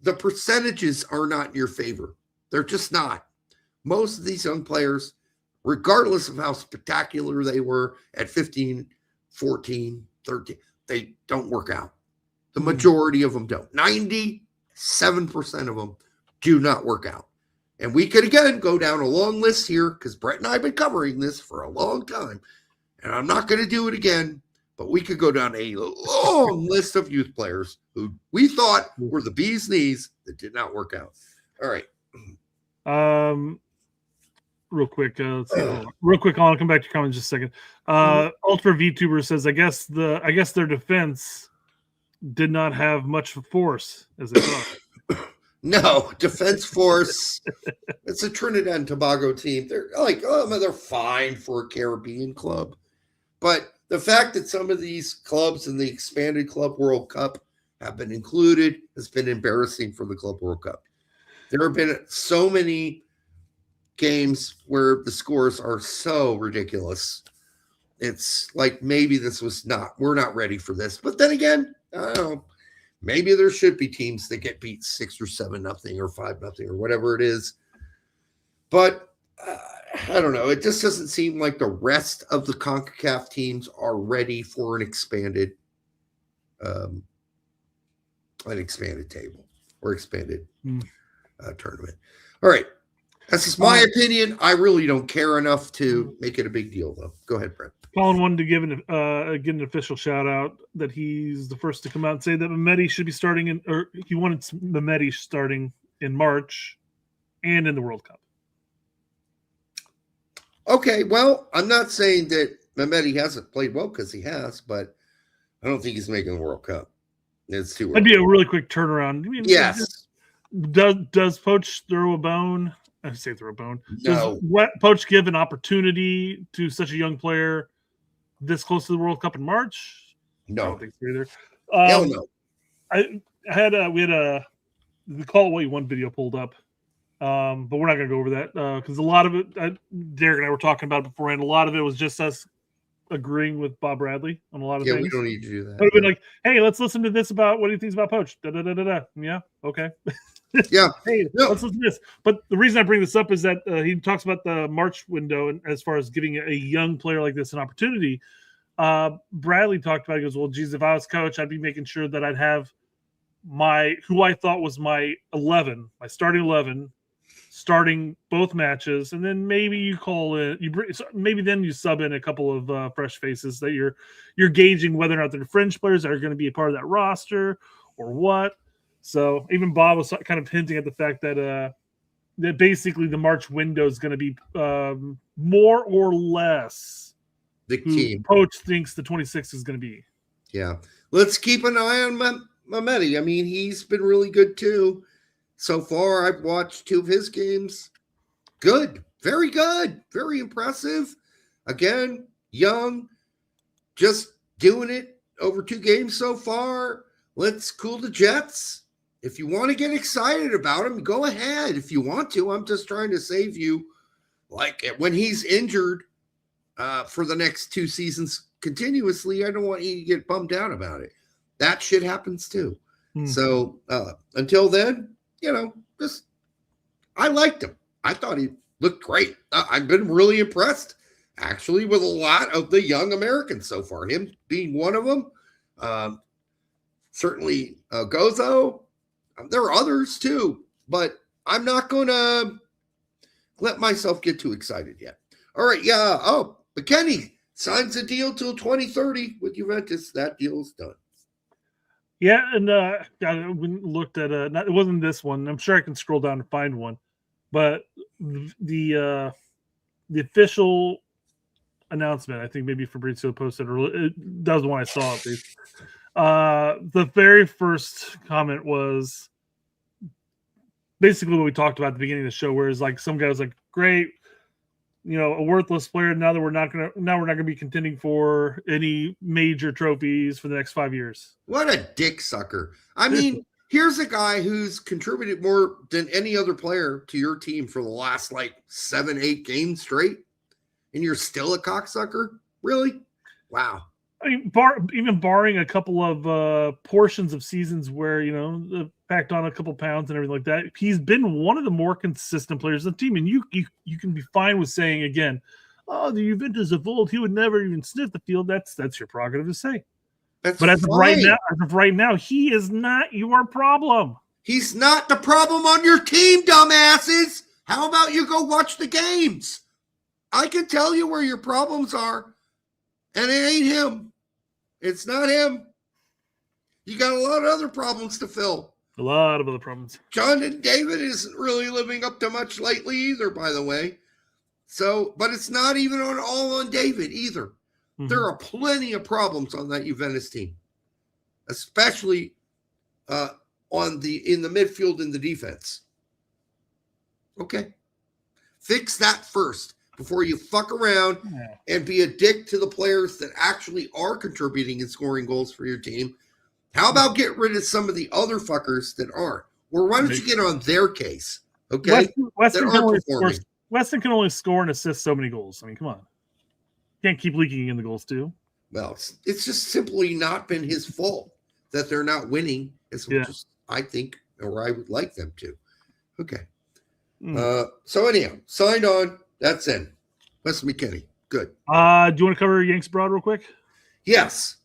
the percentages are not in your favor. They're just not. Most of these young players, regardless of how spectacular they were at 15, 14, 13, they don't work out. The majority of them don't. 97% of them do not work out. And we could, again, go down a long list here because Brett and I have been covering this for a long time. And I'm not going to do it again, but we could go down a long list of youth players who we thought were the bee's knees that did not work out. All right. Real quick, I'll come back to your comments in just a second. Ultra VTuber says, I guess their defense did not have much force as they thought. No, Defense Force. It's a Trinidad and Tobago team. They're like, they're fine for a Caribbean club. But the fact that some of these clubs in the expanded Club World Cup have been included has been embarrassing for the Club World Cup. There have been so many games where the scores are so ridiculous. It's like maybe we're not ready for this. But then again, I don't know. Maybe there should be teams that get beat 6 or 7-0 or 5-0 or whatever it is. But I don't know. It just doesn't seem like the rest of the CONCACAF teams are ready for an expanded table or expanded tournament. All right. That's just my opinion. I really don't care enough to make it a big deal, though. Go ahead, Brett. Colin wanted to give an official shout out that he's the first to come out and say that Mehmeti should be starting he wanted Mehmeti starting in March and in the World Cup. Okay, well, I'm not saying that Mehmeti hasn't played well because he has, but I don't think he's making the World Cup. It's too early. That'd be a really quick turnaround. I mean, yes. Does Poach throw a bone I say throw a bone. No. Does Poach give an opportunity to such a young player this close to the World Cup in March? No. I don't think so either. Hell no. We had a the Call It What You Want video pulled up, but we're not going to go over that because a lot of it, Derek and I were talking about it beforehand. A lot of it was just us agreeing with Bob Bradley on a lot of things. Yeah, we don't need to do that. It would have been like, hey, let's listen to this about what he thinks about Poach. Da, da, da, da, da. Yeah, okay. Yeah. Hey, let's listen to this. But the reason I bring this up is that he talks about the March window and as far as giving a young player like this an opportunity. Bradley talked about it. He goes, well, geez, if I was coach, I'd be making sure that I'd have who I thought was my 11, my starting 11, starting both matches, and then maybe you call it. Maybe then you sub in a couple of fresh faces that you're gauging whether or not they're fringe players that are going to be a part of that roster or what. So even Bob was kind of hinting at the fact that that basically the March window is going to be more or less the team Poach thinks the 26th is going to be. Yeah, let's keep an eye on Mehmeti. I mean, he's been really good too. So far, I've watched 2 of his games. Good. Very good. Very impressive. Again, young. Just doing it over 2 games so far. Let's cool the jets. If you want to get excited about him, go ahead. If you want to, I'm just trying to save you. Like when he's injured for the next 2 seasons continuously, I don't want you to get bummed out about it. That shit happens too. So until then, just I liked him. I thought he looked great. I've been really impressed, actually, with a lot of the young Americans so far. Him being one of them. Certainly Gozo. There are others too, but I'm not going to let myself get too excited yet. All right, yeah. Oh, McKenny signs a deal till 2030 with Juventus. That deal's done. Yeah, and I looked at it wasn't this one. I'm sure I can scroll down and find one, but the official announcement, I think maybe Fabrizio posted, or that was the one I saw at least. The very first comment was basically what we talked about at the beginning of the show, where it's like some guy was like, "Great, a worthless player. Now we're not gonna be contending for any major trophies for the next 5 years." What a dick sucker! I mean, here's a guy who's contributed more than any other player to your team for the last 7-8 games straight, and you're still a cocksucker. Really? Wow. I mean, even barring a couple of portions of seasons where packed on a couple pounds and everything like that, he's been one of the more consistent players on the team. And you can be fine with saying again, "Oh, the Juventus of old, he would never even sniff the field." That's your prerogative to say. But as of right now, he is not your problem. He's not the problem on your team, dumbasses. How about you go watch the games? I can tell you where your problems are, and it ain't him. It's not him. You got a lot of other problems to fill. A lot of other problems. John and David isn't really living up to much lately either, by the way. So, but it's not even all on David either. Mm-hmm. There are plenty of problems on that Juventus team, especially in the midfield and the defense. Okay. Fix that first before you fuck around and be a dick to the players that actually are contributing and scoring goals for your team. How about get rid of some of the other fuckers that aren't? Or why don't you get on their case? Okay. Weston can only score and assist so many goals. I mean, come on. Can't keep leaking in the goals too. Well, it's just simply not been his fault that they're not winning as much as I think, or I would like them to. Okay. So anyhow, signed on. That's in. Wes McKinney. Good. Do you want to cover Yanks Abroad real quick? Yes.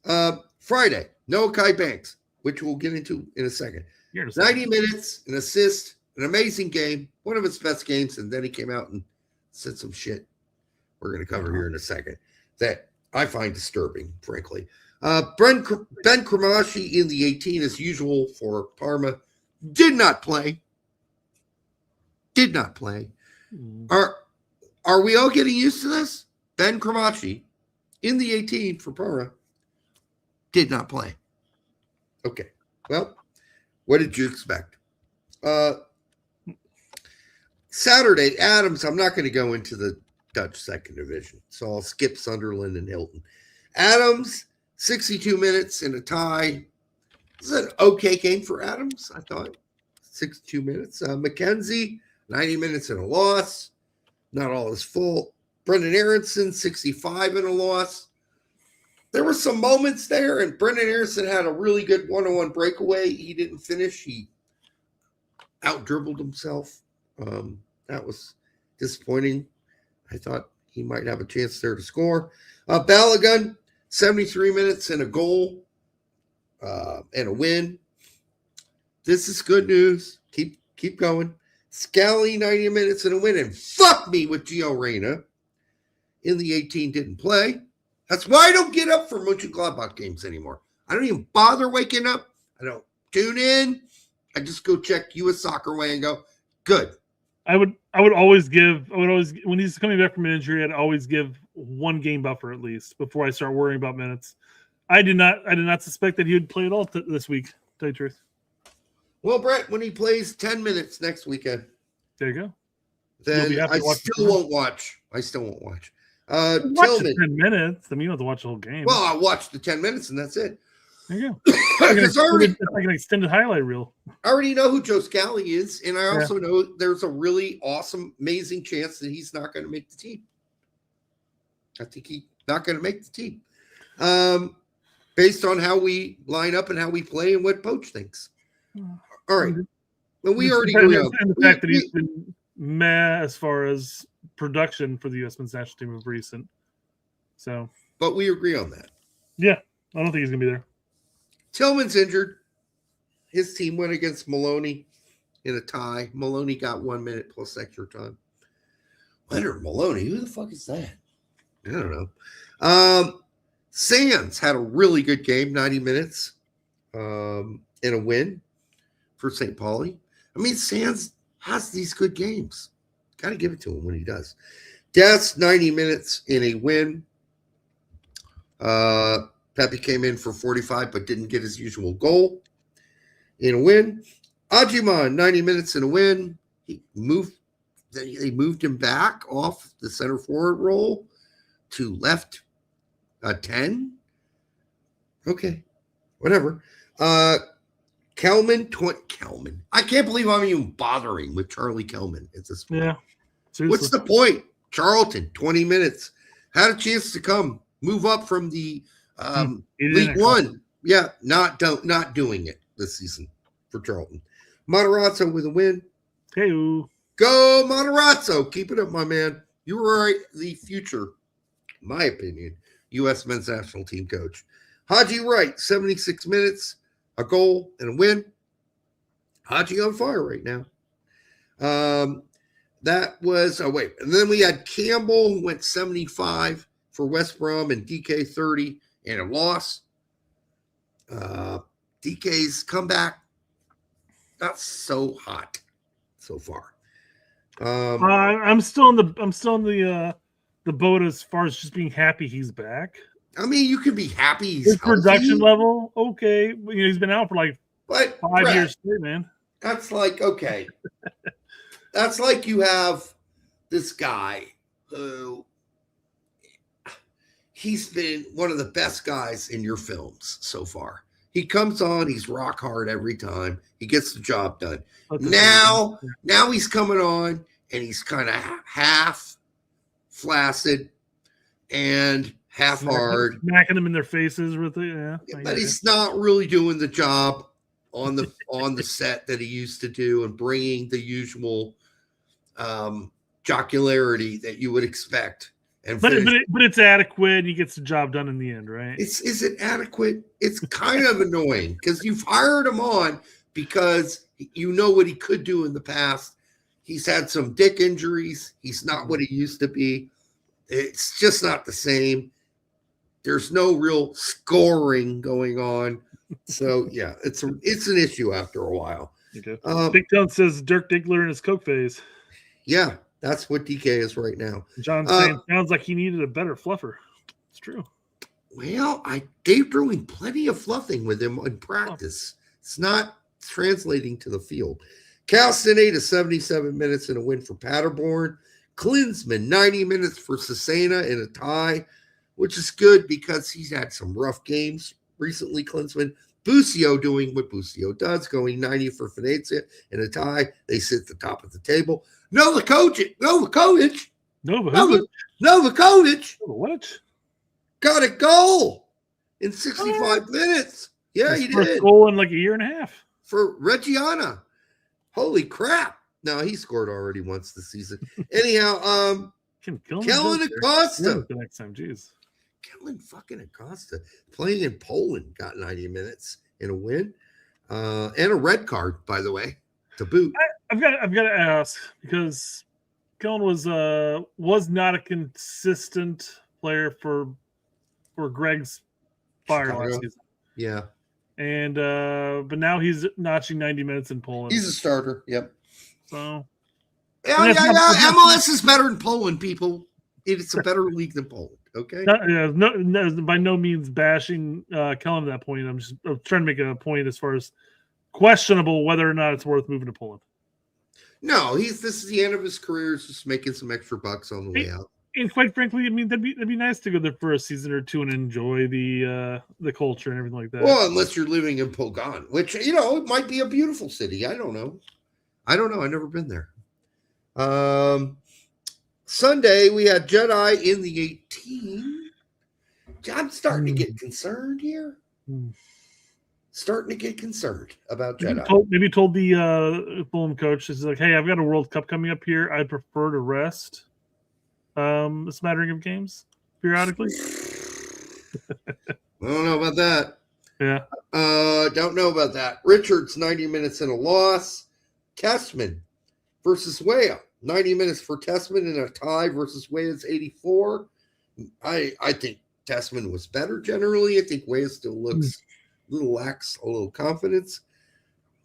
Friday, Noahkai Banks, which we'll get into in a second. 90 minutes, an assist, an amazing game, one of his best games, and then he came out and said some shit we're going to cover here in a second that I find disturbing, frankly. Ben Cramashi in the 18 as usual for Parma. Did not play. Are we all getting used to this? Ben Cramashi in the 18 for Parma did not play. Okay. Well, what did you expect? Saturday, Adams. I'm not going to go into the Dutch second division, so I'll skip Sunderland and Hilton. Adams, 62 minutes in a tie. This is an okay game for Adams, I thought. 62 minutes. Mackenzie, 90 minutes in a loss. Not all his fault. Brendan Aronson, 65 in a loss. There were some moments there, and Brendan Aronson had a really good one-on-one breakaway. He didn't finish. He out-dribbled himself. That was disappointing. I thought he might have a chance there to score. Balogun, 73 minutes and a goal and a win. This is good news. Keep going. Scally, 90 minutes and a win. And fuck me with Gio Reyna. In the 18 didn't play. That's why I don't get up for Mönchengladbach games anymore. I don't even bother waking up. I don't tune in. I just go check US Soccer Way and go, good. I would always when he's coming back from an injury, I'd always give one game buffer at least before I start worrying about minutes. I did not suspect that he would play at all this week, to tell you the truth. Well, Brett, when he plays 10 minutes next weekend, there you go. Then I still won't watch. Tillman, 10 minutes. I mean, you don't have to watch the whole game. Well, I watched the 10 minutes and that's it. There you go. It's like an extended highlight reel. I already know who Joe Scally is, and I also know there's a really awesome, amazing chance that he's not going to make the team. I think he's not going to make the team. Based on how we line up and how we play and what Poach thinks. All right. Well, we already agree on the fact that he's been meh as far as production for the U.S. men's national team of recent. So, but we agree on that. Yeah, I don't think he's going to be there. Tillman's injured. His team went against Maloney in a tie. Maloney got 1 minute plus extra time. Leonard Maloney, who the fuck is that? I don't know. Sands had a really good game, 90 minutes, and a win for St. Pauli. I mean, Sands has these good games. Got to give it to him when he does. Des, 90 minutes in a win. Pepe came in for 45, but didn't get his usual goal in a win. Ajiman, 90 minutes in a win. They moved him back off the center forward role to left 10. Okay, whatever. Kelman. I can't believe I'm even bothering with Charlie Kelman at this point. Yeah. Seriously. What's the point? Charlton, 20 minutes. Had a chance to move up from the League One. Yeah, not doing it this season for Charlton. Matarazzo with a win. Hey, go Matarazzo. Keep it up, my man. You were the future, in my opinion, U.S. men's national team coach. Haji Wright, 76 minutes, a goal and a win. Haji on fire right now. That was and then we had Campbell, who went 75 for West Brom, and DK 30 and a loss. DK's comeback, not so hot so far. I'm still in the boat as far as just being happy he's back. I mean, you can be happy he's his production level, okay. He's been out for like 5 years straight, man. That's like, okay. That's like you have this guy who he's been one of the best guys in your films so far. He comes on, he's rock hard every time. He gets the job done. Now he's coming on and he's kind of half flaccid and half hard. Smacking them in their faces with it, yeah. But he's not really doing the job on the set that he used to do and bringing the usual jocularity that you would expect. But it's adequate. He gets the job done in the end, right? Is it adequate? It's kind of annoying because you've hired him on because you know what he could do in the past. He's had some dick injuries. He's not what he used to be. It's just not the same. There's no real scoring going on. So yeah, it's an issue after a while. Okay. Big Town says Dirk Diggler in his coke phase. Yeah, that's what DK is right now. John's saying sounds like he needed a better fluffer. It's true. Well, they're doing plenty of fluffing with him in practice. It's not translating to the field. Castaneda, 77 minutes in a win for Paderborn. Klinsmann, 90 minutes for Cesena in a tie, which is good because he's had some rough games recently, Klinsmann. Busio doing what Busio does, going 90 for Venezia in a tie. They sit at the top of the table. Novakovic got a goal in 65 minutes. Yeah, he did. Goal in like a year and a half. For Reggiana. Holy crap. No, he scored already once this season. Anyhow, Kellen Acosta. The next time, jeez. Kellen fucking Acosta playing in Poland got 90 minutes in a win. And a red card, by the way, to boot. I've got to ask, because Kellen was not a consistent player for Greg's Fire last season. Yeah. And but now he's notching 90 minutes in Poland. He's a starter. Yep. So MLS is better in Poland, people. It's a better league than Poland. Okay. By no means bashing Kellen at that point. I'm trying to make a point as far as questionable whether or not it's worth moving to Poland. No, this is the end of his career. He's just making some extra bucks on the way out. And quite frankly, I mean, that'd be nice to go there for a season or two and enjoy the culture and everything like that. Well, unless you're living in Pogoń, which, it might be a beautiful city. I don't know. I've never been there. Sunday, we had Jedi in the 18. I'm starting to get concerned here. Starting to get concerned about Jedi. Maybe told the Fulham coach, is like, hey, I've got a World Cup coming up here. I'd prefer to rest a smattering of games periodically. I don't know about that. Yeah. Don't know about that. Richards, 90 minutes in a loss. Tessman versus Weah. 90 minutes for Tessman in a tie versus Weah's 84. I think Tessman was better generally. I think Weah still looks a little lacks a little confidence.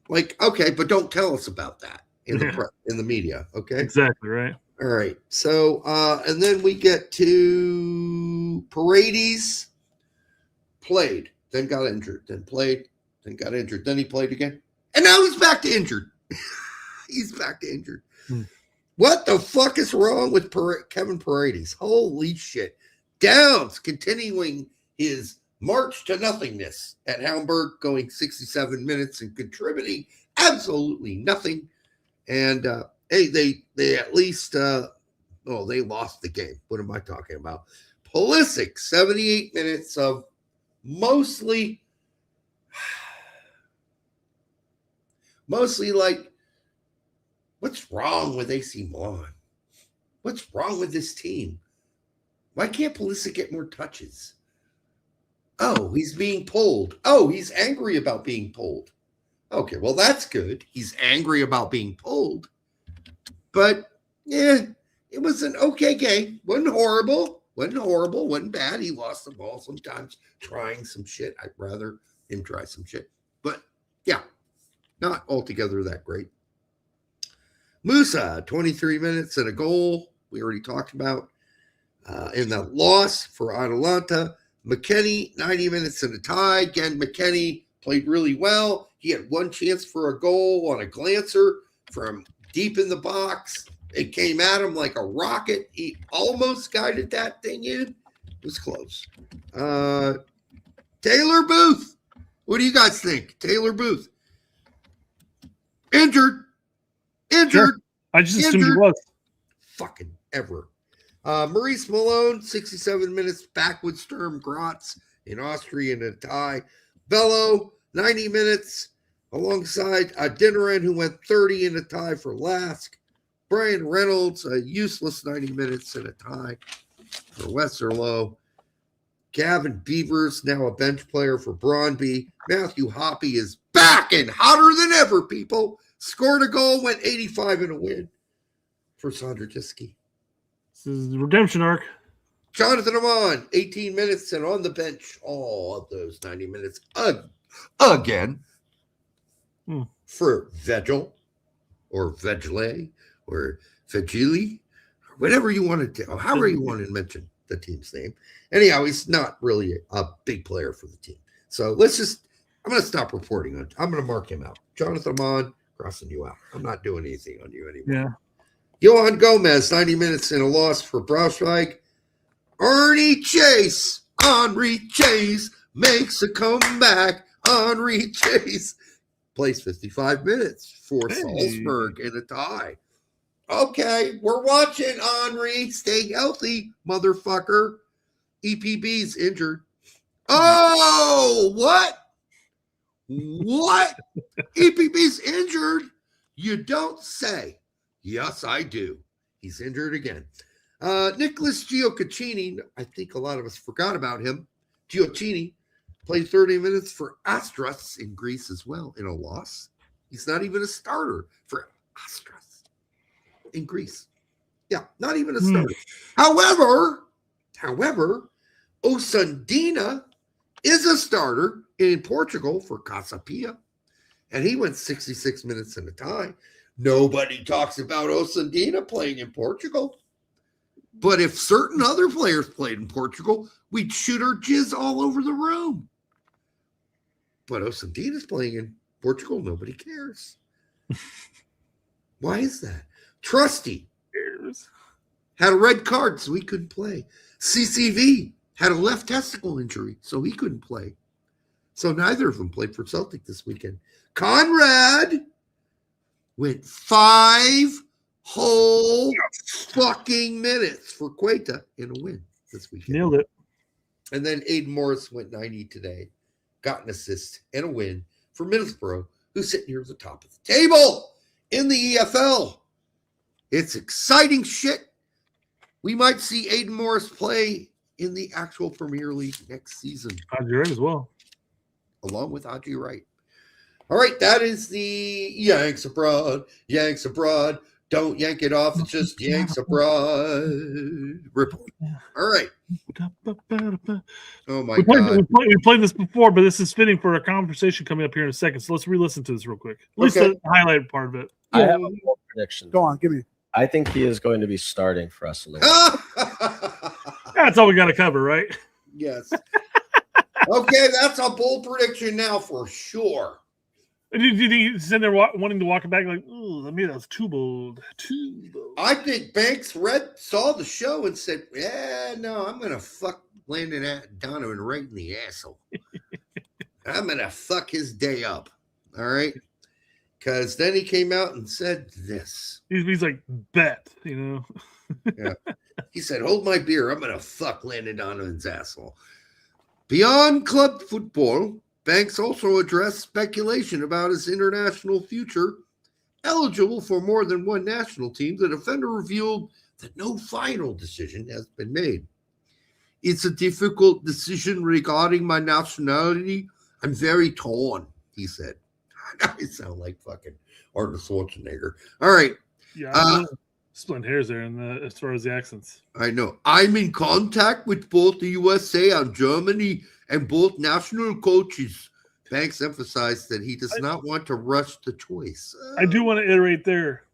Like, okay, but don't tell us about that in the media. Okay. Exactly right. All right. So and then we get to Paredes. Played, then got injured, then played, then got injured, then he played again. And now he's back to injured. He's back to injured. What the fuck is wrong with Kevin Paredes? Holy shit. Downs continuing his march to nothingness at Hamburg, going 67 minutes and contributing absolutely nothing. And hey, they at least they lost the game. What am I talking about? Pulisic, 78 minutes of mostly like, what's wrong with AC Milan? What's wrong with this team? Why can't Pulisic get more touches? Oh, he's being pulled. Oh, he's angry about being pulled. Okay, well, that's good. He's angry about being pulled. But, yeah, it was an okay game. Wasn't horrible. Wasn't bad. He lost the ball sometimes trying some shit. I'd rather him try some shit. But, yeah, not altogether that great. Musa, 23 minutes and a goal. We already talked about. In the loss for Atalanta. McKennie, 90 minutes and a tie. Again, McKennie played really well. He had one chance for a goal on a glancer from deep in the box. It came at him like a rocket. He almost guided that thing in. It was close. Taylor Booth. What do you guys think? Taylor Booth. Injured. Sure. I just assumed he was. Fucking ever. Maurice Malone, 67 minutes back with Sturm Graz in Austria in a tie. Bello, 90 minutes alongside Adinaran, who went 30 in a tie for Lask. Brian Reynolds, a useless 90 minutes in a tie for Westerlo. Gavin Beavers, now a bench player for Brøndby. Matthew Hoppe is back and hotter than ever, people. Scored a goal, went 85 in a win for Sondrowski. This is the redemption arc. Jonathan Amon, 18 minutes and on the bench all of those 90 minutes again for Vegel or Vegele or Vegili, or whatever you want to do, however you want to mention the team's name. Anyhow, he's not really a big player for the team. So I'm going to stop reporting on. I'm going to mark him out. Jonathan Amon, Crossing you out. I'm not doing anything on you anymore. Yeah. Johan Gomez, 90 minutes in a loss for Braunschweig. Ernie Chase, Henri Chase makes a comeback. Henri Chase plays 55 minutes for Salzburg in a tie. Okay, we're watching, Henri. Stay healthy, motherfucker. EPB's injured. Oh, what? What? EPB's injured? You don't say. Yes, I do. He's injured again. Nicholas Gioacchini, I think a lot of us forgot about him. Gioacchini played 30 minutes for Astras in Greece as well in a loss. He's not even a starter for Astras in Greece. Yeah, not even a starter. However, Osandina is a starter in Portugal for Casa Pia, and he went 66 minutes in a tie. Nobody talks about Osandina playing in Portugal. But if certain other players played in Portugal, we'd shoot our jizz all over the room. But Osandina's playing in Portugal. Nobody cares. Why is that? Trusty had a red card, so he couldn't play. CCV had a left testicle injury, so he couldn't play. So neither of them played for Celtic this weekend. Conrad went 5 whole fucking minutes for Queta in a win this weekend. Nailed it. And then Aiden Morris went 90 today, got an assist and a win for Middlesbrough, who's sitting near the top of the table in the EFL. It's exciting shit. We might see Aiden Morris play in the actual Premier League next season. Haji Wright as well. Along with Haji Wright. All right, that is the Yanks Abroad. Yanks Abroad. Don't yank it off. It's just Yanks Abroad report. All right. Oh, my God. We played this before, but this is fitting for a conversation coming up here in a second. So let's re-listen to this real quick. At least the highlighted part of it. I have a bold prediction. Go on, give me. I think he is going to be starting for us later. That's all we got to cover, right? Yes. Okay, that's a bold prediction now for sure. Do you think he's in there wanting to walk it back like, ooh, maybe that's too bold. Too bold. I think Banks saw the show and said, yeah, no, I'm going to fuck Landon Donovan right in the asshole. I'm going to fuck his day up. All right? Because then he came out and said this. He's like, bet, you know? Yeah. He said, hold my beer. I'm going to fuck Landon Donovan's asshole. Beyond club football, Banks also addressed speculation about his international future. Eligible for more than one national team, the defender revealed that no final decision has been made. It's a difficult decision regarding my nationality. I'm very torn, he said. I sound like fucking Arnold Schwarzenegger. All right. Yeah, splitting hairs there as far as the accents. I know. I'm in contact with both the USA and Germany and both national coaches. Banks emphasized that he does not want to rush the choice. I do want to iterate there.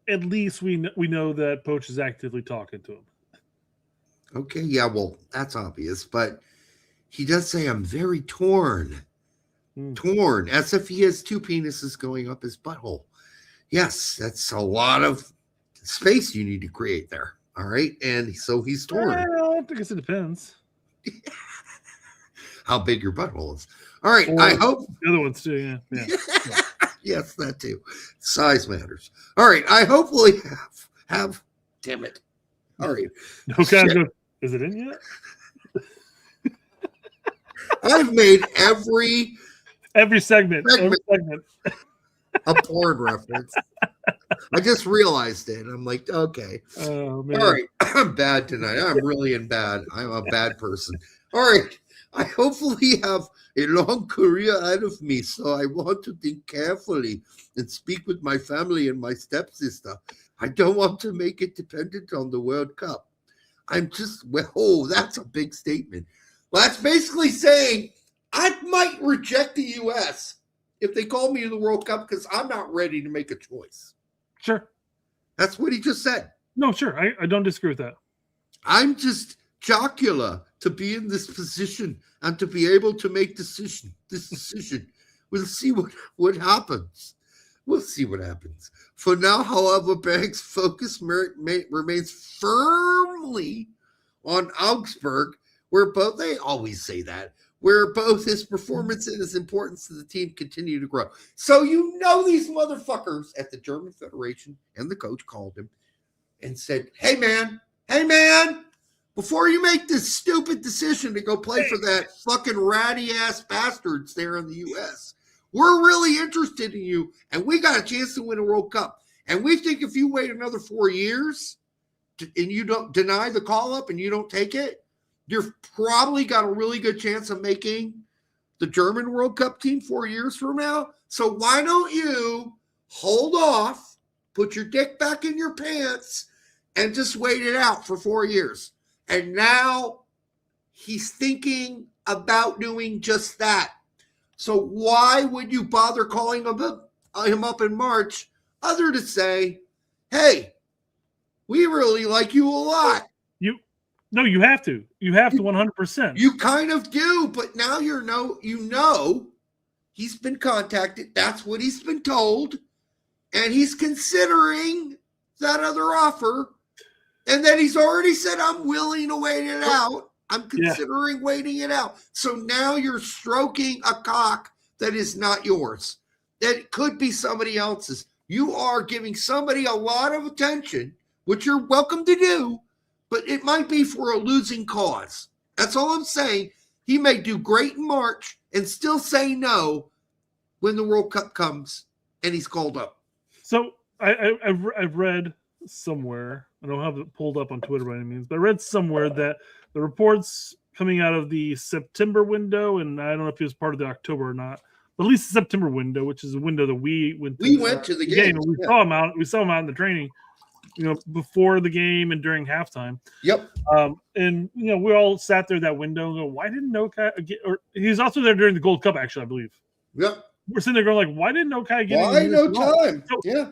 At least we know that Poach is actively talking to him. Okay, yeah, well, that's obvious. But he does say, I'm very torn. Torn, as if he has two penises going up his butthole. Yes, that's a lot of space you need to create there. All right, and so he's torn. I guess it depends. How big your butthole is. All right, I hope the other ones too. Yeah. Yes, that too. Size matters. All right, I hopefully have. Damn it! All right. Is it in yet? I've made every segment a porn reference. I just realized it. I'm like, okay. Oh, man. All right. I'm bad tonight. I'm really in bad. I'm a bad person. All right. I hopefully have a long career ahead of me, so I want to think carefully and speak with my family and my stepsister. I don't want to make it dependent on the World Cup. That's a big statement. Well, that's basically saying I might reject the U.S. if they call me to the World Cup because I'm not ready to make a choice. Sure. That's what he just said. No, sure. I don't disagree with that. I'm just jocular to be in this position and to be able to make this decision. We'll see what happens. We'll see what happens. For now, however, Banks' focus remains firmly on Augsburg, where both, they always say that, where both his performance and his importance to the team continue to grow. So these motherfuckers at the German Federation and the coach called him and said, hey man, before you make this stupid decision to go play for that fucking ratty-ass bastards there in the U.S., we're really interested in you, and we got a chance to win a World Cup. And we think if you wait another 4 years and you don't deny the call-up and you don't take it, you've probably got a really good chance of making the German World Cup team 4 years from now. So why don't you hold off, put your dick back in your pants, and just wait it out for 4 years? And now he's thinking about doing just that. So why would you bother calling him up in March other to say, hey, we really like you a lot? No, you have to. You have to 100%. You kind of do, but now he's been contacted. That's what he's been told. And he's considering that other offer. And then he's already said, I'm willing to wait it out. I'm considering waiting it out. So now you're stroking a cock that is not yours. That could be somebody else's. You are giving somebody a lot of attention, which you're welcome to do, but it might be for a losing cause. That's all I'm saying. He may do great in March and still say no when the World Cup comes and he's called up. So I've read somewhere, I don't have it pulled up on Twitter by any means, but I read somewhere that the reports coming out of the September window, and I don't know if it was part of the October or not, but at least the September window, which is a window that we went to the game. We saw him out. We saw him out in the training, before the game and during halftime. Yep. And we all sat there that window and go, why didn't Noahkai get? Or he was also there during the Gold Cup, actually, I believe. Yep. We're sitting there going, like, why didn't Noahkai get? Why no time? So, yeah.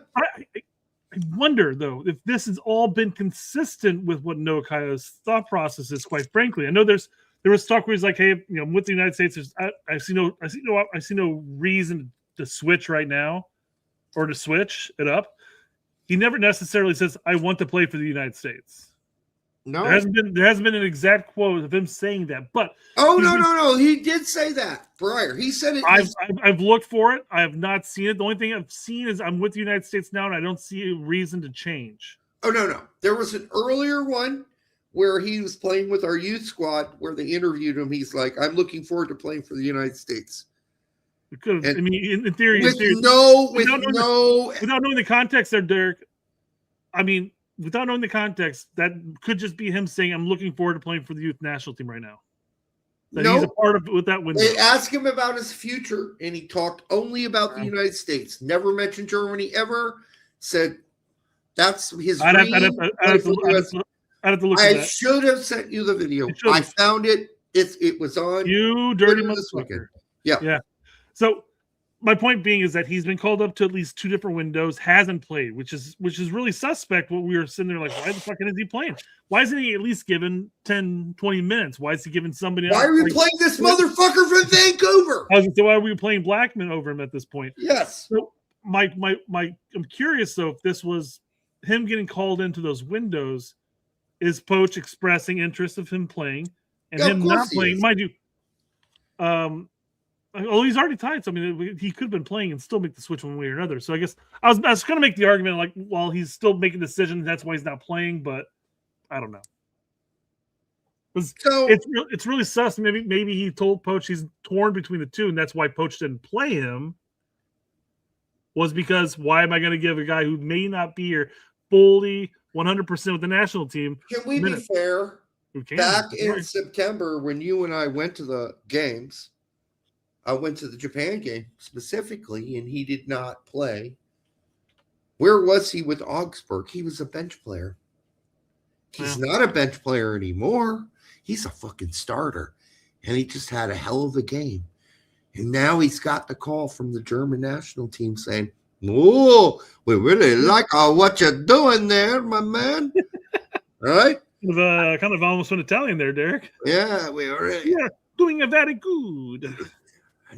I wonder though if this has all been consistent with what Noahkai's thought process is. Quite frankly, I know there was talk where he's like, "Hey, I'm with the United States. I see no reason to switch right now, or to switch it up." He never necessarily says, "I want to play for the United States." No, there hasn't been an exact quote of him saying that. But no, he did say that prior. He said it. I've looked for it. I have not seen it. The only thing I've seen is I'm with the United States now, and I don't see a reason to change. Oh no, there was an earlier one where he was playing with our youth squad, where they interviewed him. He's like, "I'm looking forward to playing for the United States." Because in theory, without knowing the context there, Derek. I mean, without knowing the context, that could just be him saying, "I'm looking forward to playing for the youth national team right now." He's a part of it with that window. They asked him about his future, and he talked only about the United States. Never mentioned Germany ever. Said that's his dream. I'd have to look at that. I should have sent you the video. I found it. It was on. You dirty motherfucker. Yeah. So my point being is that he's been called up to at least 2 different windows, hasn't played, which is really suspect. What we were sitting there like, why the fuck is he playing? Why isn't he at least given 10, 20 minutes? Why is he giving somebody else? Why are we playing this motherfucker from Vancouver? I was going to say, why are we playing Blackman over him at this point? Yes. So I'm curious though, if this was him getting called into those windows, is Poach expressing interest of him playing and him not playing? Mind you, he's already tied. So I mean, he could have been playing and still make the switch one way or another. So I guess I was going to make the argument like, while he's still making decisions, that's why he's not playing. But I don't know. It's really sus. Maybe he told Poach he's torn between the two, and that's why Poach didn't play him. Was because why am I going to give a guy who may not be here fully 100% with the national team? Can we be fair? Back in September, when you and I went to the games, I went to the Japan game specifically, and he did not play. Where was he with Augsburg? He was a bench player. He's not a bench player anymore. He's a fucking starter. And he just had a hell of a game. And now he's got the call from the German national team saying, "Oh, we really like what you're doing there, my man." Right? Kind of almost went Italian there, Derek. Yeah, we already. Yeah, doing a very good.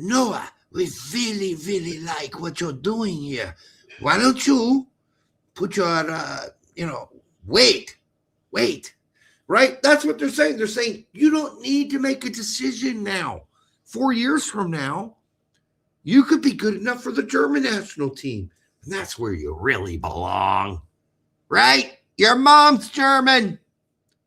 Noah, we really, really like what you're doing here. Why don't you put your, wait, right? That's what they're saying. They're saying you don't need to make a decision now. 4 years from now, you could be good enough for the German national team. And that's where you really belong, right? Your mom's German.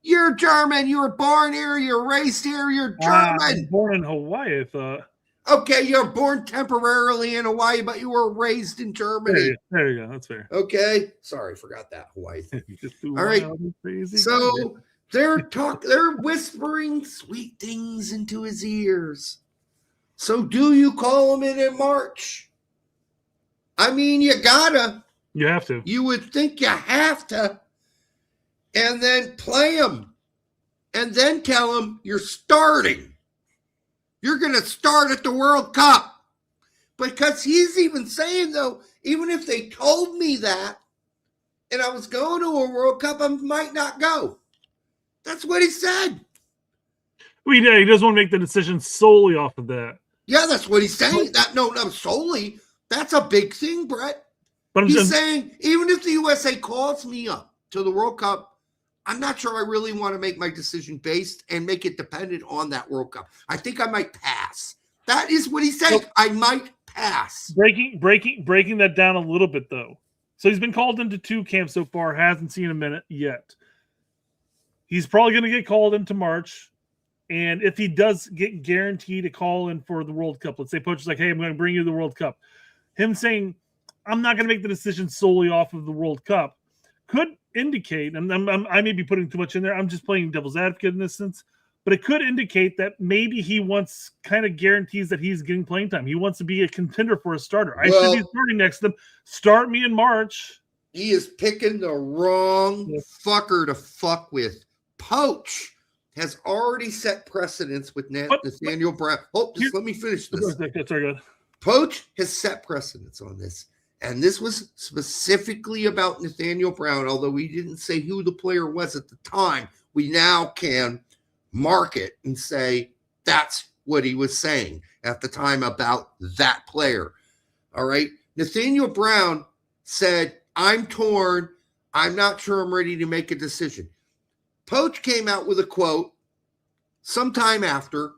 You're German. You were born here. You're raised here. You're German. Born in Hawaii, I thought. Okay, you're born temporarily in Hawaii, but you were raised in Germany. There you go. That's fair. Okay. Sorry, forgot that Hawaii thing. All right. So they're whispering sweet things into his ears. So do you call him in March? I mean, you gotta. You have to. You would think you have to. And then play him. And then tell him you're starting. You're going to start at the World Cup. Because he's even saying, though, even if they told me that and I was going to a World Cup, I might not go. That's what he said. Well, yeah, he doesn't want to make the decision solely off of that. Yeah, that's what he's saying. No, solely. That's a big thing, Brett. But he's saying, even if the USA calls me up to the World Cup, I'm not sure I really want to make my decision based and make it dependent on that World Cup. I think I might pass. That is what he's saying. I might pass. Breaking that down a little bit, though. So he's been called into 2 camps so far, hasn't seen a minute yet. He's probably going to get called into March. And if he does get guaranteed a call in for the World Cup, let's say Poach is like, hey, I'm going to bring you the World Cup. Him saying, I'm not going to make the decision solely off of the World Cup could indicate, and I may be putting too much in there, I'm just playing devil's advocate in this sense, but it could indicate that maybe he wants kind of guarantees that he's getting playing time. He wants to be a contender for a starter. I should be starting next to them. Start me in March. He is picking the wrong fucker to fuck with. Poach has already set precedents with Nathaniel Brown. Just let me finish this. That's very good. Poach has set precedents on this. And this was specifically about Nathaniel Brown, although we didn't say who the player was at the time. We now can mark it and say that's what he was saying at the time about that player. All right. Nathaniel Brown said, I'm torn. I'm not sure I'm ready to make a decision. Poach came out with a quote sometime after.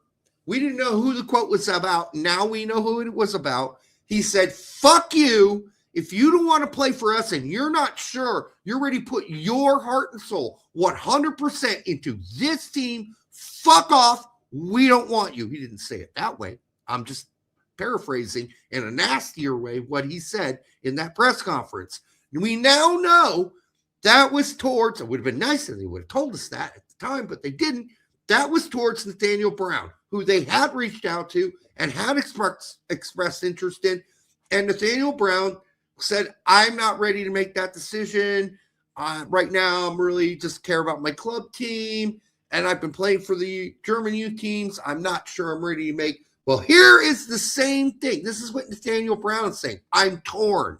We didn't know who the quote was about. Now we know who it was about. He said, fuck you. If you don't want to play for us and you're not sure you're ready to put your heart and soul 100% into this team, fuck off. We don't want you. He didn't say it that way. I'm just paraphrasing in a nastier way what he said in that press conference. And we now know that was towards, it would have been nice if they would have told us that at the time, but they didn't. That was towards Nathaniel Brown, who they had reached out to and had expressed interest in. And Nathaniel Brown said, I'm not ready to make that decision. Right now, I'm really just care about my club team. And I've been playing for the German youth teams. I'm not sure I'm ready to make. Well, here is the same thing. This is what Nathaniel Brown is saying. I'm torn.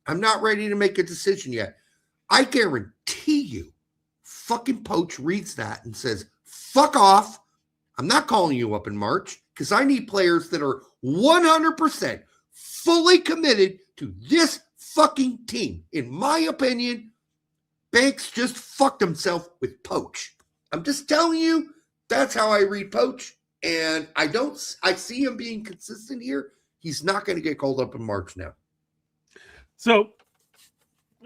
I'm not ready to make a decision yet. I guarantee you, fucking Poach reads that and says, fuck off. I'm not calling you up in March because I need players that are 100% fully committed to this fucking team. In my opinion, Banks just fucked himself with Poach. I'm just telling you, that's how I read Poach. And I see him being consistent here. He's not going to get called up in March now. So,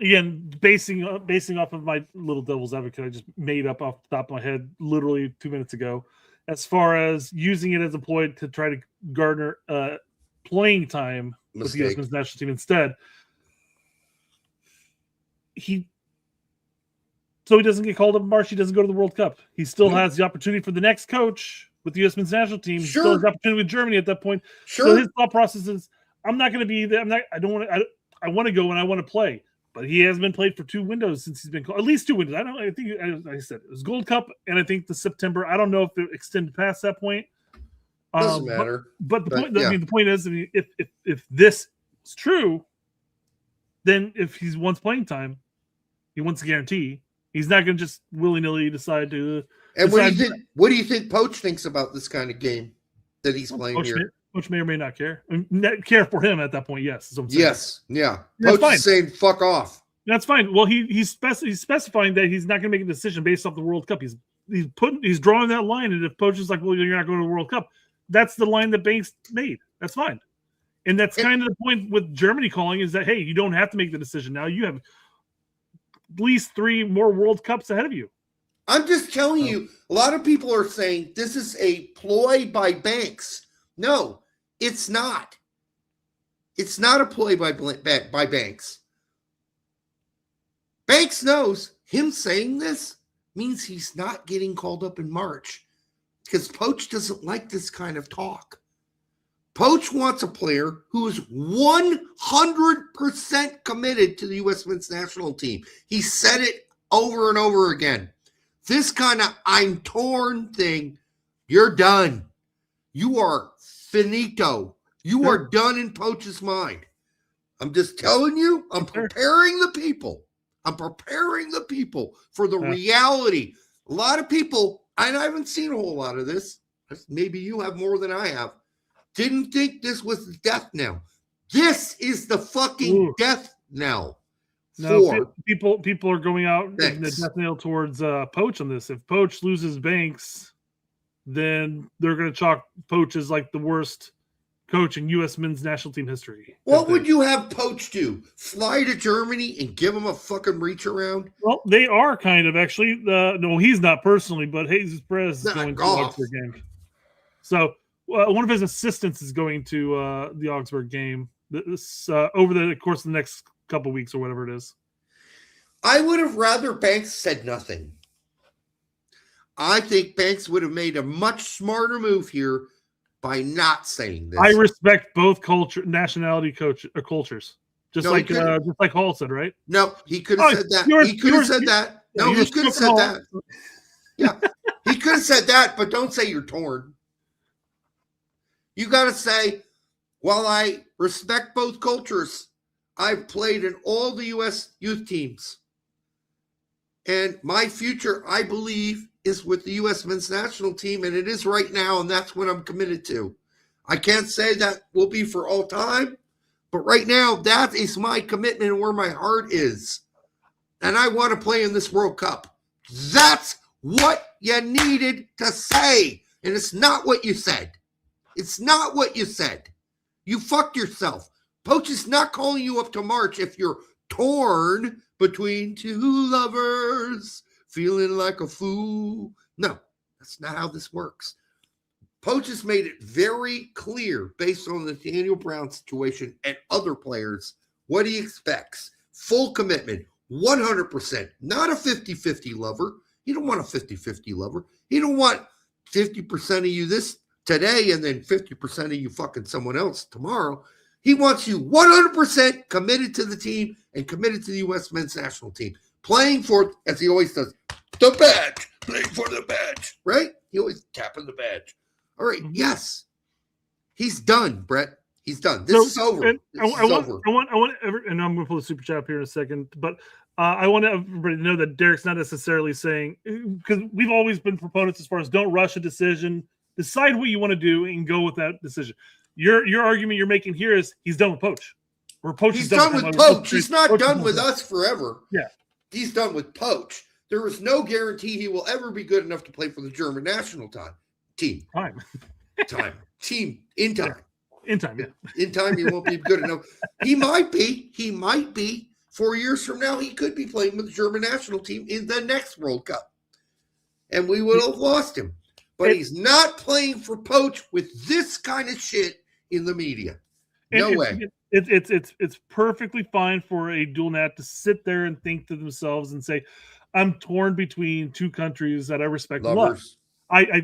again, basing off of my little devil's advocate, I just made up off the top of my head literally 2 minutes ago, as far as using it as a ploy to try to garner playing time with the U.S. men's national team instead. So he doesn't get called up in March. He doesn't go to the World Cup. He still has the opportunity for the next coach with the U.S. men's national team. He still has the opportunity with Germany at that point. So his thought process is, I'm not going to be there. I want to go and I want to play. But he has been played for 2 windows since he's been called. At least 2 windows. I think, as I said, it was Gold Cup and I think the September. I don't know if it extended past that point. Doesn't matter. But the point is, I mean, if this is true, then if he wants playing time, he wants a guarantee. He's not going to just willy-nilly decide to. And what do you think Poach thinks about this kind of game that he's playing here? Coach may or may not care. I mean, care for him at that point, yes. Yes, yeah. That's Coach fine. is saying fuck off. That's fine. Well, he's specifying that he's not going to make a decision based off the World Cup. He's drawing that line, and if Poach is like, well, you're not going to the World Cup, that's the line that Banks made. That's fine. And that's kind of the point with Germany calling is that, hey, you don't have to make the decision now. You have at least 3 more World Cups ahead of you. I'm just telling you, a lot of people are saying this is a ploy by Banks. No, it's not. It's not a ploy by Banks. Banks knows him saying this means he's not getting called up in March because Poach doesn't like this kind of talk. Poach wants a player who is 100% committed to the U.S. men's national team. He said it over and over again. This kind of I'm torn thing, you're done. You are finito. You are done in Poach's mind. I'm just telling you, I'm preparing the people. I'm preparing the people for the reality. A lot of people, and I haven't seen a whole lot of this, maybe you have more than I have, didn't think this was the death knell. This is the fucking death knell. No, people are going out in the death knell towards Poach on this. If Poach loses Banks, then they're going to chalk Poach as like the worst coach in U.S. men's national team history. What would you have Poach do? Fly to Germany and give him a fucking reach around? Well, they are kind of actually. No, he's not personally, but Jesus Perez is going to the Augsburg game. So one of his assistants is going to the Augsburg game this over the course of the next couple weeks or whatever it is. I would have rather Banks said nothing. I think Banks would have made a much smarter move here by not saying this. I respect both nationality cultures. Just like Hall said, right? No, he could have said that. He could have said that. No, he could have said that. Yeah, he could have said that, but don't say you're torn. You got to say, while I respect both cultures, I've played in all the U.S. youth teams. And my future, I believe, is with the U.S. men's national team, and it is right now, and that's what I'm committed to. I can't say that will be for all time, but right now, that is my commitment and where my heart is. And I want to play in this World Cup. That's what you needed to say, and it's not what you said. It's not what you said. You fucked yourself. Poach is not calling you up to March if you're torn between two lovers, feeling like a fool. No, that's not how this works. Poach has made it very clear, based on the Daniel Brown situation and other players, what he expects. Full commitment, 100%. Not a 50-50 lover. You don't want a 50-50 lover. You don't want 50% of you this today and then 50% of you fucking someone else tomorrow. He wants you 100% committed to the team and committed to the U.S. men's national team. Playing for, as he always does, the badge. Playing for the badge, right? He always tapping the badge. All right, yes. He's done, Brett. He's done. This is over. And I want, and I'm going to pull the super chat up here in a second, but I want everybody to know that Derek's not necessarily saying, because we've always been proponents as far as don't rush a decision, decide what you want to do and go with that decision. Your argument you're making here is he's done with Poach. Or Poach he's done with Poach. He's not done with us forever. Yeah. He's done with Poach. There is no guarantee he will ever be good enough to play for the German national team. In time. In time, yeah. In time, he won't be good enough. He might be. 4 years from now, he could be playing with the German national team in the next World Cup. And we would have lost him. But he's not playing for Poach with this kind of shit in the media. No way. It's perfectly fine for a dual nat to sit there and think to themselves and say, I'm torn between two countries that I respect and love. I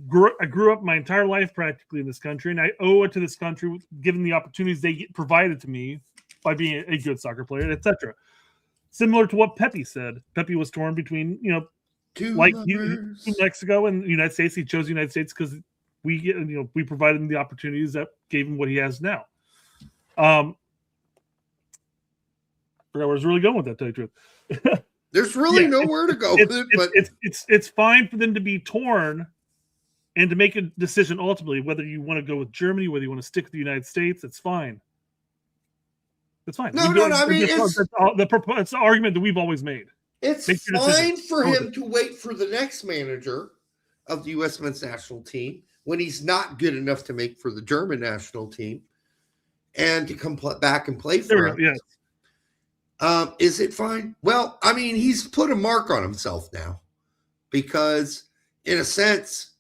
grew up my entire life practically in this country, and I owe it to this country given the opportunities they provided to me by being a good soccer player, etc. Similar to what Pepe said. Pepe was torn between, Mexico and the United States. He chose the United States because we provided him the opportunities that gave him what he has now. Forgot where I was really going with that, to tell you the truth. There's really nowhere to go with it, but it's fine for them to be torn and to make a decision ultimately whether you want to go with Germany, whether you want to stick with the United States. It's fine. It's fine. No. I mean, that's the argument that we've always made. It's fine for him to wait for the next manager of the U.S. men's national team when he's not good enough to make for the German national team, and to come back and play for us. Yes. Is it fine? Well, I mean, he's put a mark on himself now because, in a sense,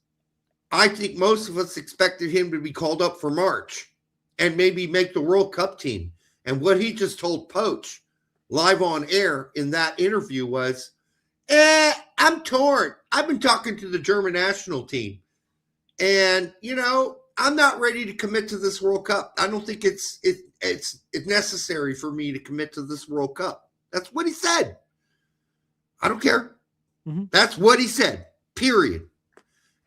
I think most of us expected him to be called up for March and maybe make the World Cup team. And what he just told Poach live on air in that interview was, I'm torn. I've been talking to the German national team, and, I'm not ready to commit to this World Cup. I don't think it's necessary for me to commit to this World Cup. That's what he said. I don't care. Mm-hmm. That's what he said, period.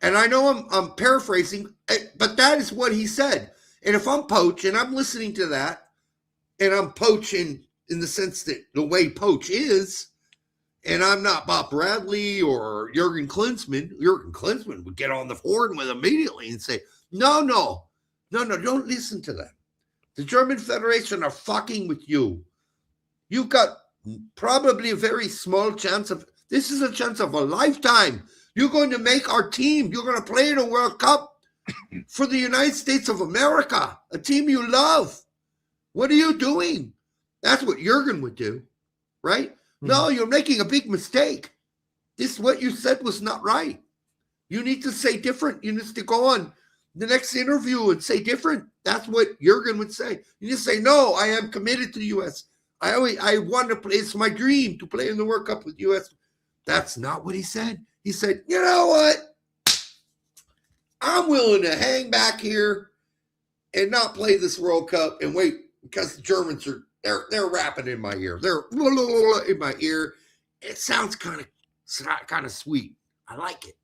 And I know I'm paraphrasing, but that is what he said. And if I'm Poach and I'm listening to that, and I'm poaching in the sense that the way Poach is, and I'm not Bob Bradley or Jurgen Klinsmann. Jurgen Klinsmann would get on the horn with immediately and say, no, don't listen to them. The German Federation are fucking with you. You've got probably a very small chance this is a chance of a lifetime. You're going to make our team. You're going to play in a World Cup for the United States of America, a team you love. What are you doing? That's what Jurgen would do, right? Mm-hmm. No, you're making a big mistake. What you said was not right. You need to say different. You need to go on the next interview and say different. That's what Jurgen would say. You just say, no, I am committed to the U.S. I want to play. It's my dream to play in the World Cup with the U.S. That's not what he said. He said, you know what? I'm willing to hang back here and not play this World Cup and wait because the Germans they're rapping in my ear. They're in my ear. It sounds kind of sweet. I like it.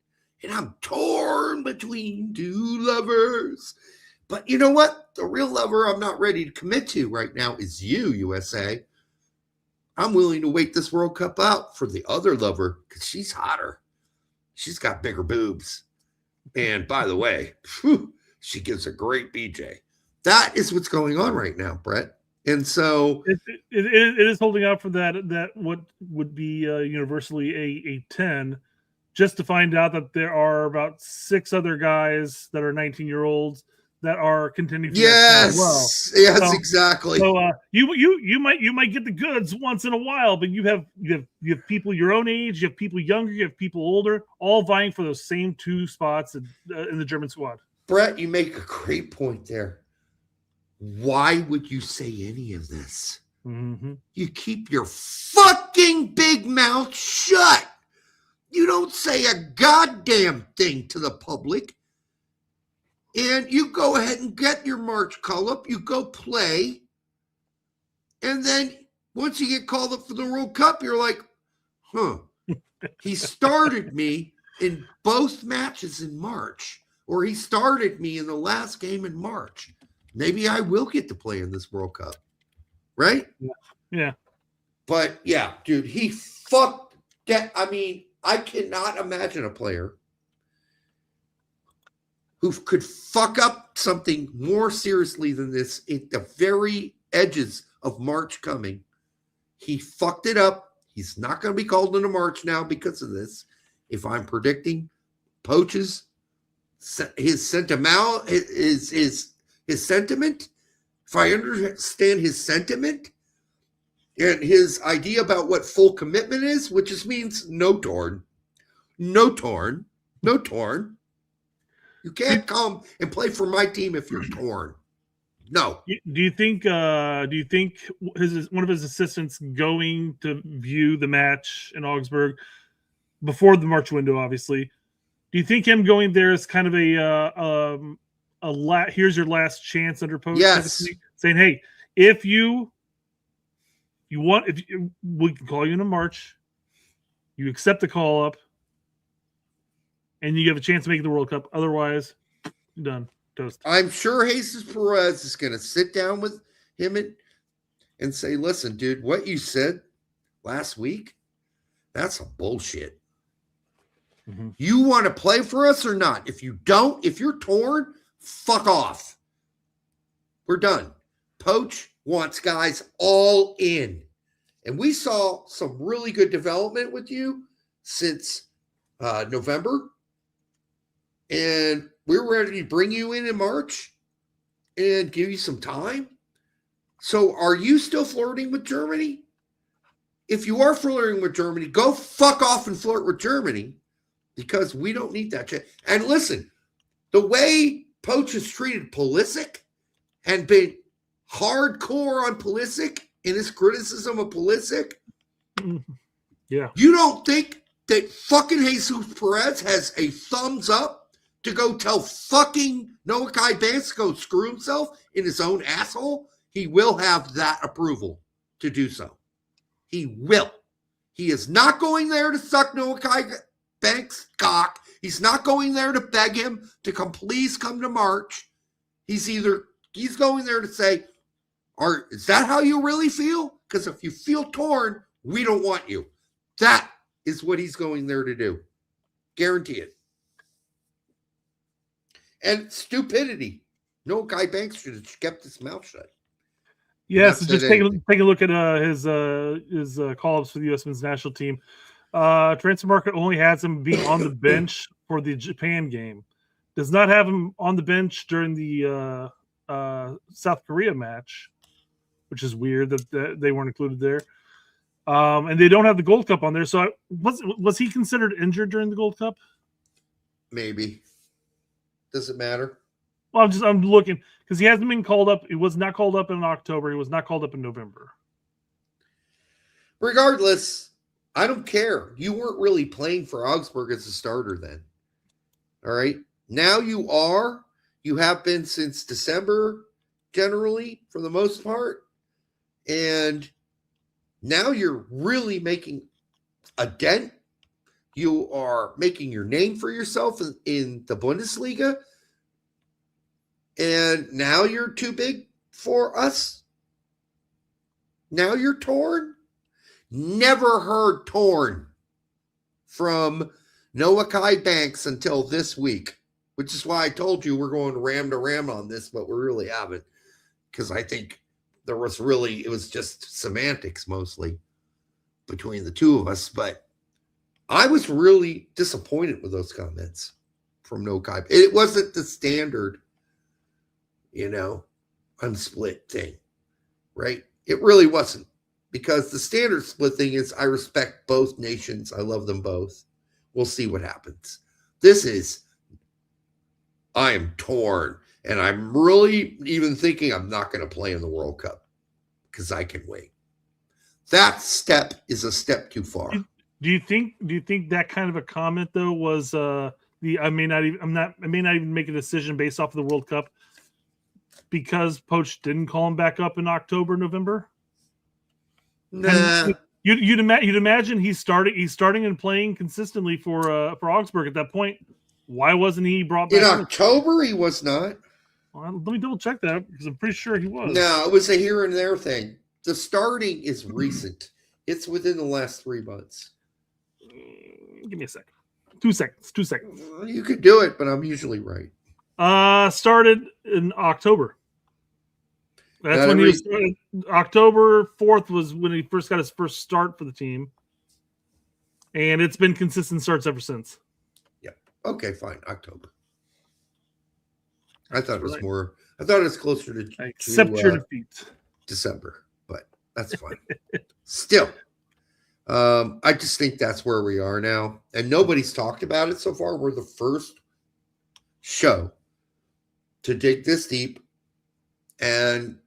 And I'm torn between two lovers. But you know what? The real lover I'm not ready to commit to right now is you, USA. I'm willing to wait this World Cup out for the other lover because she's hotter. She's got bigger boobs. And by the way, she gives a great BJ. That is what's going on right now, Brett. And so it is holding out for that what would be universally a 10, just to find out that there are about 6 other guys that are 19-year-olds that are contending for that as well. Yes, exactly. So you might get the goods once in a while, but you have people your own age, you have people younger, you have people older, all vying for those same 2 spots in the German squad. Brett, you make a great point there. Why would you say any of this? Mm-hmm. You keep your fucking big mouth shut. You don't say a goddamn thing to the public. And you go ahead and get your March call-up. You go play. And then once you get called up for the World Cup, you're like, he started me in both matches in March. Or he started me in the last game in March. Maybe I will get to play in this World Cup. Right? Yeah. But, yeah, dude, he fucked that. I mean, I cannot imagine a player who could fuck up something more seriously than this at the very edges of March coming. He fucked it up. He's not going to be called into March now because of this. If I'm predicting Poach's, his sentiment, his sentiment, if I understand his sentiment and his idea about what full commitment is, which just means no torn. You can't come and play for my team if you're torn. No. Do you think one of his assistants going to view the match in Augsburg before the March window, obviously? Do you think him going there is kind of here's your last chance under Poach? Yes. Saying, hey, if you want, we can call you in March. You accept the call up, and you have a chance to make the World Cup. Otherwise, you're done. Toast. I'm sure Jesus Perez is going to sit down with him and say, listen, dude, what you said last week, that's some bullshit. You want to play for us or not? If you don't, if you're torn, fuck off. We're done. Poach wants guys all in. And we saw some really good development with you since November. And we're ready to bring you in March and give you some time. So are you still flirting with Germany? If you are flirting with Germany, go fuck off and flirt with Germany, because we don't need that shit. And listen, the way Poach has treated Pulisic and been hardcore on Pulisic in his criticism of Pulisic. Yeah. You don't think that fucking Jesus Perez has a thumbs up to go tell fucking Noahkai Banks to go screw himself in his own asshole? He will have that approval to do so. He will. He is not going there to suck Noahkai Banks' cock. He's not going there to beg him to please come to March. He's going there to say, is that how you really feel? Because if you feel torn, we don't want you. That is what he's going there to do. Guarantee it. And stupidity. Noahkai Banks should have kept his mouth shut. Yes, so just take a look at his call-ups for the U.S. men's national team. Transfer market only has him being on the bench for the Japan game. Does not have him on the bench during the South Korea match, which is weird that they weren't included there. And they don't have the Gold Cup on there. So was he considered injured during the Gold Cup? Maybe. Does it matter? Well, I'm looking because he hasn't been called up. He was not called up in October. He was not called up in November. Regardless, I don't care. You weren't really playing for Augsburg as a starter then. All right. Now you are. You have been since December, generally, for the most part. And now you're really making a dent. You are making your name for yourself in the Bundesliga. And now you're too big for us. Now you're torn. Never heard torn from Noahkai Banks until this week, which is why I told you we're going ram to ram on this, but we really haven't, because I think it was just semantics mostly between the two of us. But I was really disappointed with those comments from Noahkai. It wasn't the standard, unsplit thing, right? It really wasn't, because the standard split thing is I respect both nations. I love them both. We'll see what happens. This is, I am torn, and I'm really even thinking I'm not going to play in the World Cup because I can wait. That step is a step too far. Do you think that kind of a comment though was I may not even make a decision based off of the World Cup because Poach didn't call him back up in October, November? Nah. You'd imagine he's starting and playing consistently for Augsburg at that point. Why wasn't he brought back in October? He was not. Well, let me double check that because I'm pretty sure he was. No, it was a here and there thing. The starting is recent. It's within the last 3 months. Give me a second. 2 seconds. 2 seconds. You could do it, but I'm usually right. Started in October. That's when he was started. October 4th was when he first got his first start for the team. And it's been consistent starts ever since. Yeah. Okay, fine. October. I thought it was more. I thought it was closer to accept your defeat. December, but that's fine. Still, I just think that's where we are now, and nobody's talked about it so far. We're the first show to dig this deep and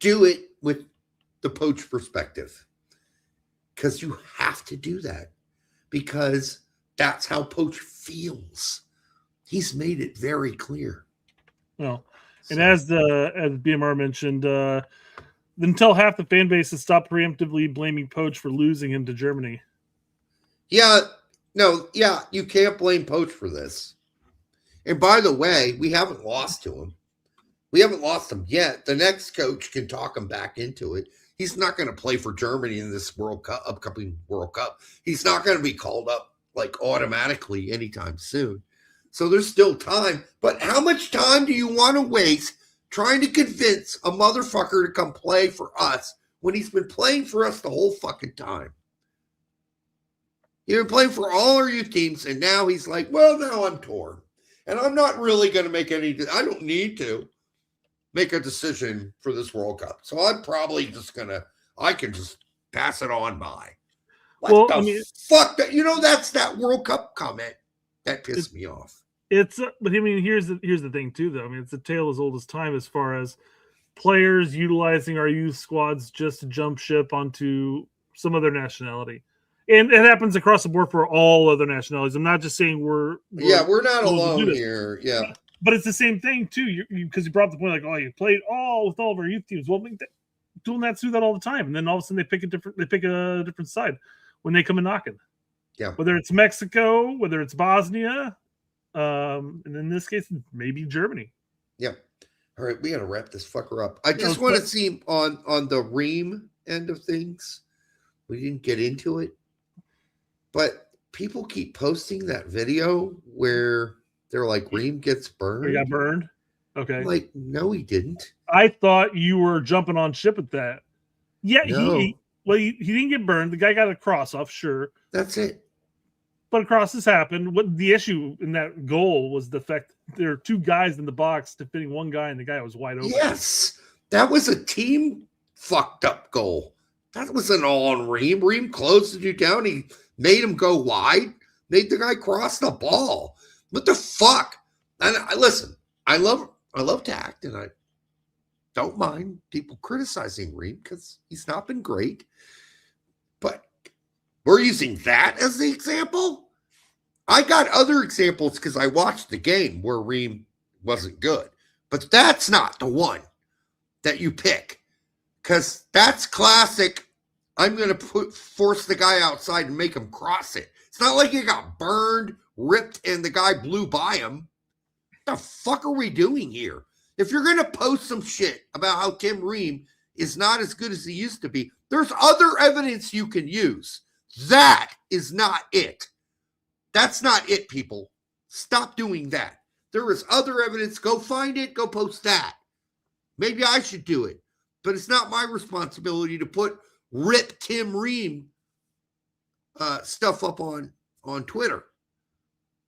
do it with the Poach perspective, because you have to do that, because that's how Poach feels. He's made it very clear. Well, and as BMR mentioned, until half the fan base has stopped preemptively blaming Poach for losing him to Germany. Yeah, you can't blame Poach for this. And by the way, we haven't lost to him. We haven't lost him yet. The next coach can talk him back into it. He's not going to play for Germany in this World Cup, upcoming World Cup. He's not going to be called up like automatically anytime soon. So there's still time. But how much time do you want to waste trying to convince a motherfucker to come play for us when he's been playing for us the whole fucking time? He's been playing for all our youth teams, and now he's like, well, now I'm torn. And I'm not really going to make I don't need to make a decision for this World Cup. So I'm probably just I can just pass it on by. What the fuck? That's that World Cup comment that pissed me off. But I mean, here's the thing too, though. I mean, it's a tale as old as time as far as players utilizing our youth squads just to jump ship onto some other nationality. And it happens across the board for all other nationalities. I'm not just saying we're not alone here. Yeah. But it's the same thing too, because you brought up the point like, oh, you played with all of our youth teams. Well, doing that do that all the time, and then all of a sudden they pick a different side when they come in knocking. Yeah. Whether it's Mexico, whether it's Bosnia, and in this case maybe Germany. Yeah. All right, we got to wrap this fucker up. I just want to see on the Ream end of things. We didn't get into it, but people keep posting that video where they're like, Ream gets burned. He got burned? Okay. I'm like, no, he didn't. I thought you were jumping on ship at that. Yeah, no. he didn't get burned. The guy got a cross off, sure. That's it. But crosses happened. What the issue in that goal was the fact there are two guys in the box defending one guy, and the guy was wide open. Yes. That was a team fucked up goal. That wasn't all on Ream. Ream closed the dude down. He made him go wide, made the guy cross the ball. What the fuck? And listen, I love tact, and I don't mind people criticizing Ream because he's not been great. But we're using that as the example. I got other examples because I watched the game where Ream wasn't good. But that's not the one that you pick. Because that's classic. I'm going to force the guy outside and make him cross it. It's not like he got burned, ripped, and the guy blew by him. What the fuck are we doing here? If you're going to post some shit about how Tim Ream is not as good as he used to be, there's other evidence you can use. That is not it. That's not it, people. Stop doing that. There is other evidence. Go find it. Go post that. Maybe I should do it. But it's not my responsibility to put Rip Tim Ream stuff up on Twitter.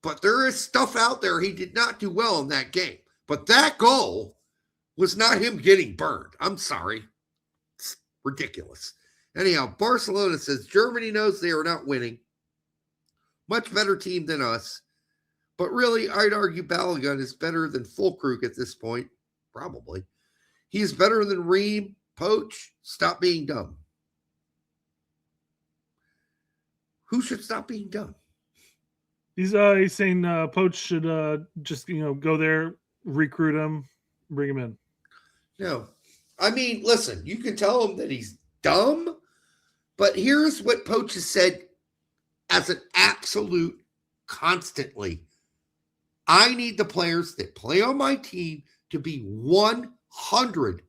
But there is stuff out there. He did not do well in that game. But that goal was not him getting burned. I'm sorry. It's ridiculous. Anyhow, Barcelona says Germany knows they are not winning. Much better team than us. But really, I'd argue Balogun is better than Fulkrug at this point. Probably. He is better than Ream. Poach, stop being dumb. Who should stop being dumb? He's saying Poach should just go there, recruit him, bring him in. No. I mean, listen, you can tell him that he's dumb, but here's what Poach has said as an absolute constantly. I need the players that play on my team to be 100%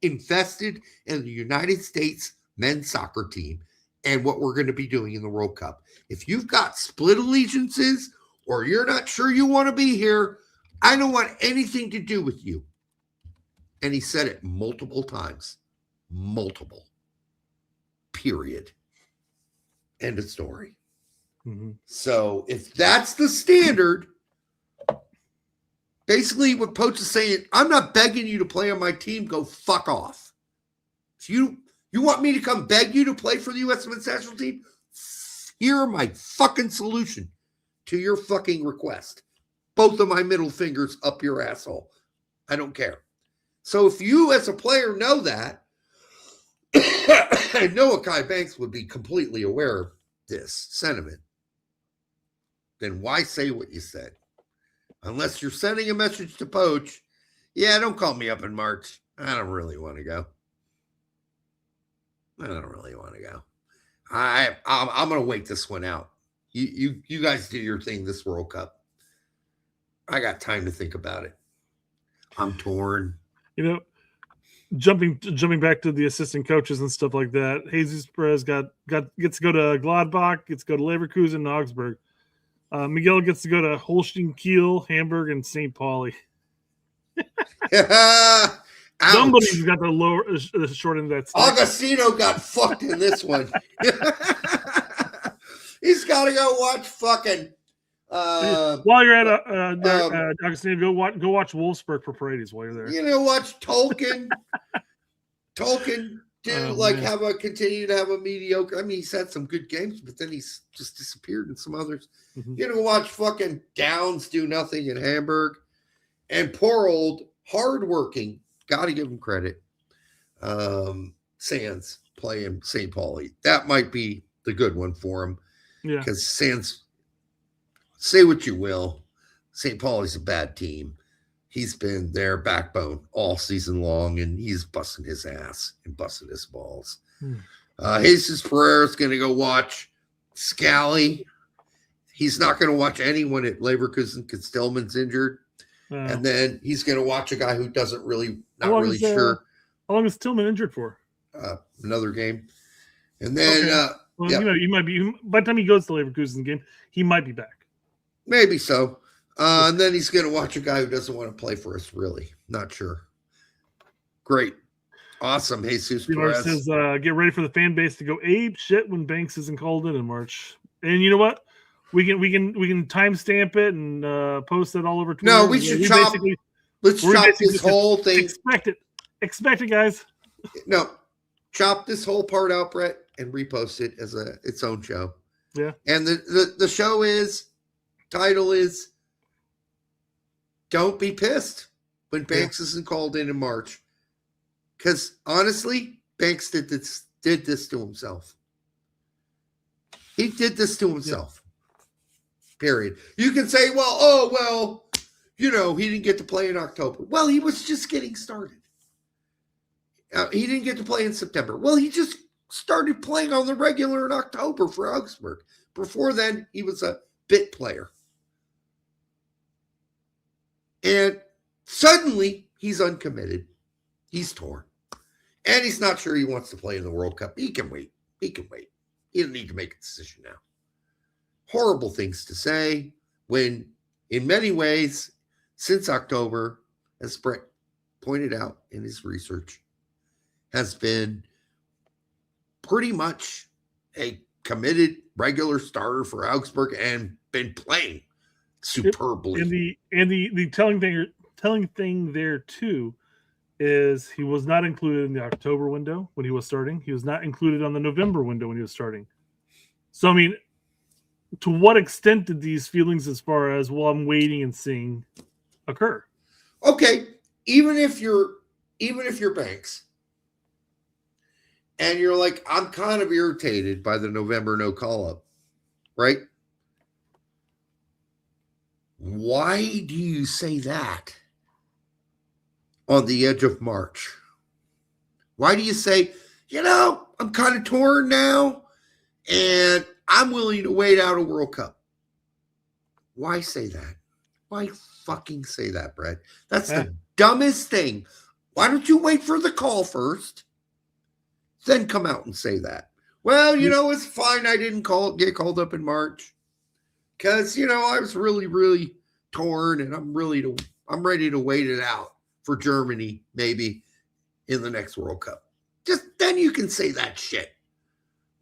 invested in the United States men's soccer team and what we're going to be doing in the World Cup. If you've got split allegiances or you're not sure you want to be here, I don't want anything to do with you. And he said it multiple times. Multiple. Period. End of story. Mm-hmm. So if that's the standard, basically what Poach is saying, I'm not begging you to play on my team. Go fuck off. If you want me to come beg you to play for the USMNT national team? Here my fucking solution to your fucking request. Both of my middle fingers up your asshole. I don't care. So if you as a player know that, and Noahkai Banks would be completely aware of this sentiment, then why say what you said? Unless you're sending a message to Poach, yeah, don't call me up in March. I don't really want to go. I don't really want to go. I'm going to wait this one out. You guys do your thing this World Cup. I got time to think about it. I'm torn. jumping back to the assistant coaches and stuff like that. Jesus Perez gets to go to Gladbach, gets to go to Leverkusen and Augsburg. Miguel gets to go to Holstein Kiel, Hamburg, and St. Pauli. Somebody's got the short end of that stick. Augustino got fucked in this one. He's got to go watch fucking. While you're at Augustino, go watch Wolfsburg for Paredes while you're there. You know, watch Tolkien. Tolkien continue to have a mediocre. I mean, he's had some good games, but then he's just disappeared in some others. Mm-hmm. You know, watch fucking Downs do nothing in Hamburg, and poor old hardworking. Got to give him credit. Sands playing St. Pauli. That might be the good one for him. Yeah, because Sands. Say what you will, St. Pauli's a bad team. He's been their backbone all season long, and he's busting his ass and busting his balls. Jesus Pereira's going to go watch Scally. He's not going to watch anyone at Leverkusen because Stillman's injured. And then he's going to watch a guy who doesn't really, not really sure. How long is Tillman injured for? Another game. And then, he might be, by the time he goes to the Leverkusen game, he might be back. Maybe so. And then he's going to watch a guy who doesn't want to play for us, really. Not sure. Great. Awesome. Jesus Perez says, get ready for the fan base to go ape shit when Banks isn't called in March. And you know what? We can timestamp it and post it all over Twitter. No, we should chop. Let's chop this whole thing. Expect it, guys. No, chop this whole part out, Brett, and repost it as its own show. Yeah. And the show title is "Don't Be Pissed When Banks isn't called in March," because honestly, Banks did this to himself. He did this to himself. Period. You can say, well, he didn't get to play in October. Well, he was just getting started. He didn't get to play in September. Well, he just started playing on the regular in October for Augsburg. Before then, he was a bit player. And suddenly, he's uncommitted. He's torn. And he's not sure he wants to play in the World Cup. He can wait. He doesn't need to make a decision now. Horrible things to say when, in many ways, since October, as Brett pointed out in his research, has been pretty much a committed regular starter for Augsburg and been playing superbly. And the telling thing there too is he was not included in the October window when he was starting. He was not included on the November window when he was starting. So I mean, to what extent did these feelings as far as, well, I'm waiting and seeing occur? Okay, even if you're Banks and you're like, I'm kind of irritated by the November no call up, right? Why do you say that on the edge of March? Why do you say, I'm kind of torn now and I'm willing to wait out a World Cup? Why say that? Why fucking say that, Brett? That's the dumbest thing. Why don't you wait for the call first, then come out and say that? Well, it's fine. I didn't get called up in March because, I was really, really torn and I'm ready to wait it out for Germany, maybe in the next World Cup. Just then you can say that shit.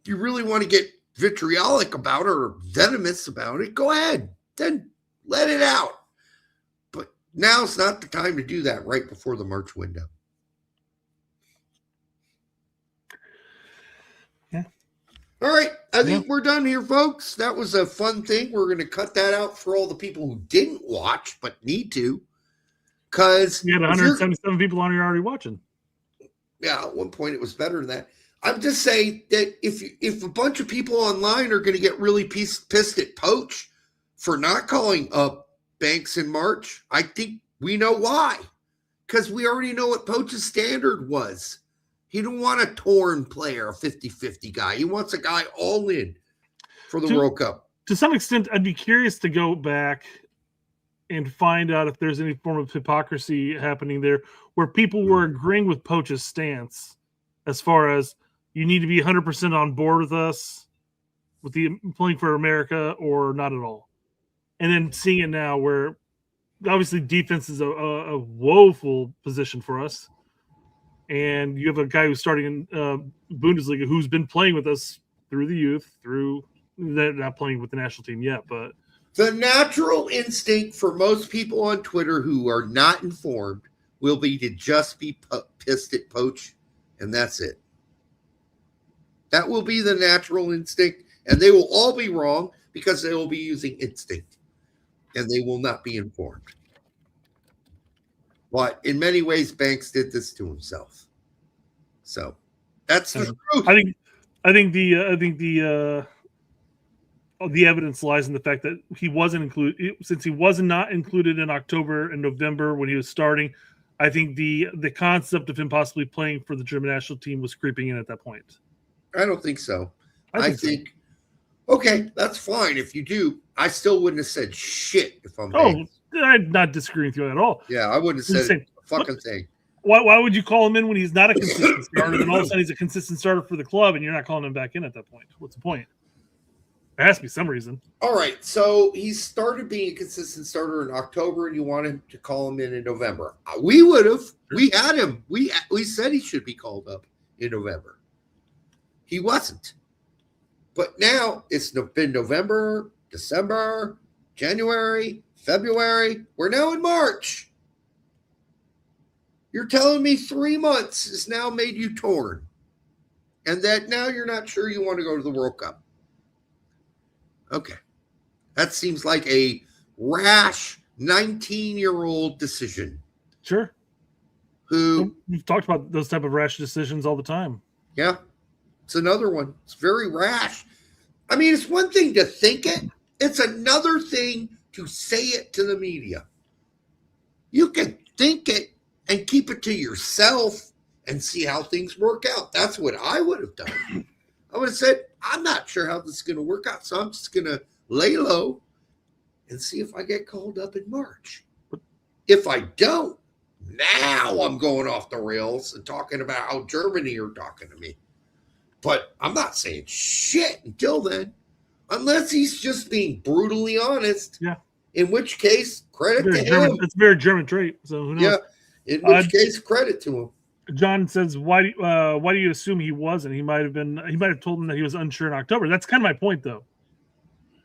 If you really want to get vitriolic about it or venomous about it, go ahead. Then let it out. But now's not the time to do that right before the March window. Yeah. All right. I think we're done here, folks. That was a fun thing. We're going to cut that out for all the people who didn't watch but need to. Because you had 177 people on here already watching. Yeah, at one point it was better than that. I'm just saying that if a bunch of people online are going to get really pissed at Poach for not calling up Banks in March, I think we know why. Because we already know what Poach's standard was. He didn't want a torn player, a 50-50 guy. He wants a guy all in for the World Cup. To some extent, I'd be curious to go back and find out if there's any form of hypocrisy happening there, where people were agreeing with Poach's stance as far as you need to be 100% on board with us with the playing for America or not at all. And then seeing it now where obviously defense is a woeful position for us. And you have a guy who's starting in Bundesliga who's been playing with us through the youth, through not playing with the national team yet, but the natural instinct for most people on Twitter who are not informed will be to just be pissed at Poach, and that's it. That will be the natural instinct, and they will all be wrong because they will be using instinct, and they will not be informed. But in many ways, Banks did this to himself. So that's the truth. I think the evidence lies in the fact that he wasn't included, since he was not included in October and November when he was starting. I think the concept of him possibly playing for the German national team was creeping in at that point. I don't think so. I think okay, that's fine if you do. I still wouldn't have said shit if I'm Banks. I'm not disagreeing with you at all. Yeah, I wouldn't have said a fucking thing. Why would you call him in when he's not a consistent starter? Then all of a sudden he's a consistent starter for the club, and you're not calling him back in at that point. What's the point? There has to be some reason. All right, so he started being a consistent starter in October, and you want him to call him in November. We would have. We had him. We said he should be called up in November. He wasn't. But now it's been November, December, January, February. We're now in March. You're telling me 3 months has now made you torn, and that now you're not sure you want to go to the World Cup. Okay. That seems like a rash 19-year-old decision. Sure. We've talked about those type of rash decisions all the time. Yeah. It's another one. It's very rash. I mean, it's one thing to think it. It's another thing to say it to the media. You can think it and keep it to yourself and see how things work out. That's what I would have done. I would have said, I'm not sure how this is going to work out, so I'm just going to lay low and see if I get called up in March. If I don't, now I'm going off the rails and talking about how Germany are talking to me. But I'm not saying shit until then, unless he's just being brutally honest. Yeah. In which case, credit to him. It's a very German trait. So who knows? Yeah. In which case, credit to him. John says, "Why do you assume he wasn't? He might have told him that he was unsure in October." That's kind of my point, though.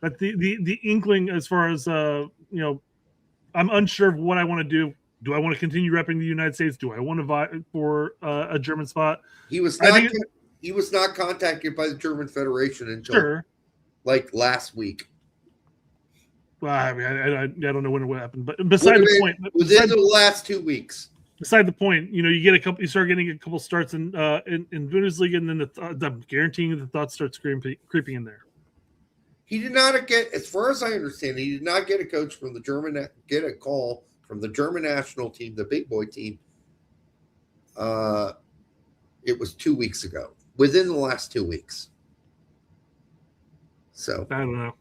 That the inkling, as far as I'm unsure of what I want to do. Do I want to continue repping the United States? Do I want to vie for a German spot? He was not contacted by the German Federation until like last week. Well, I mean, I don't know when it would happen, but beside the point, within the last 2 weeks. Beside the point, you start getting a couple starts in Bundesliga, and then I'm guaranteeing the thought starts creeping in there. He did not get, as far as I understand, he did not get a call from the German national team, the big boy team. It was 2 weeks ago, within the last 2 weeks. So I don't know.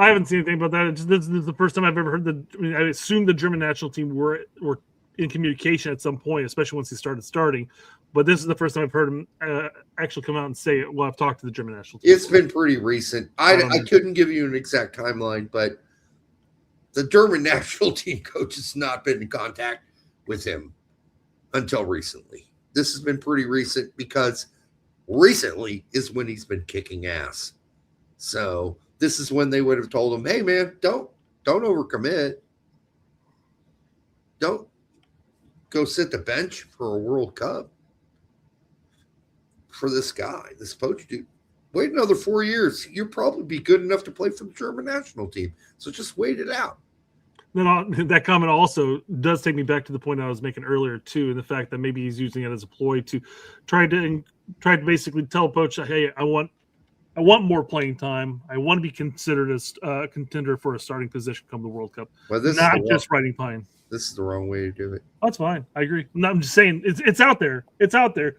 I haven't seen anything about that. This is the first time I've ever heard I assume the German national team were in communication at some point, especially once he started starting. But this is the first time I've heard him actually come out and say, well, I've talked to the German national team. It's been pretty recent. I couldn't give you an exact timeline, but the German national team coach has not been in contact with him until recently. This has been pretty recent because recently is when he's been kicking ass. So this is when they would have told him, hey, man, don't overcommit. Don't go sit the bench for a World Cup for this guy, this Poach dude. Wait another 4 years. You'll probably be good enough to play for the German national team. So just wait it out. Then that comment also does take me back to the point I was making earlier, too, and the fact that maybe he's using it as a ploy to try to basically tell Poach, hey, I want more playing time. I want to be considered as a contender for a starting position come the World Cup. Well, this not is just riding pine. This is the wrong way to do it. That's fine. I agree. I'm just saying it's out there. It's out there.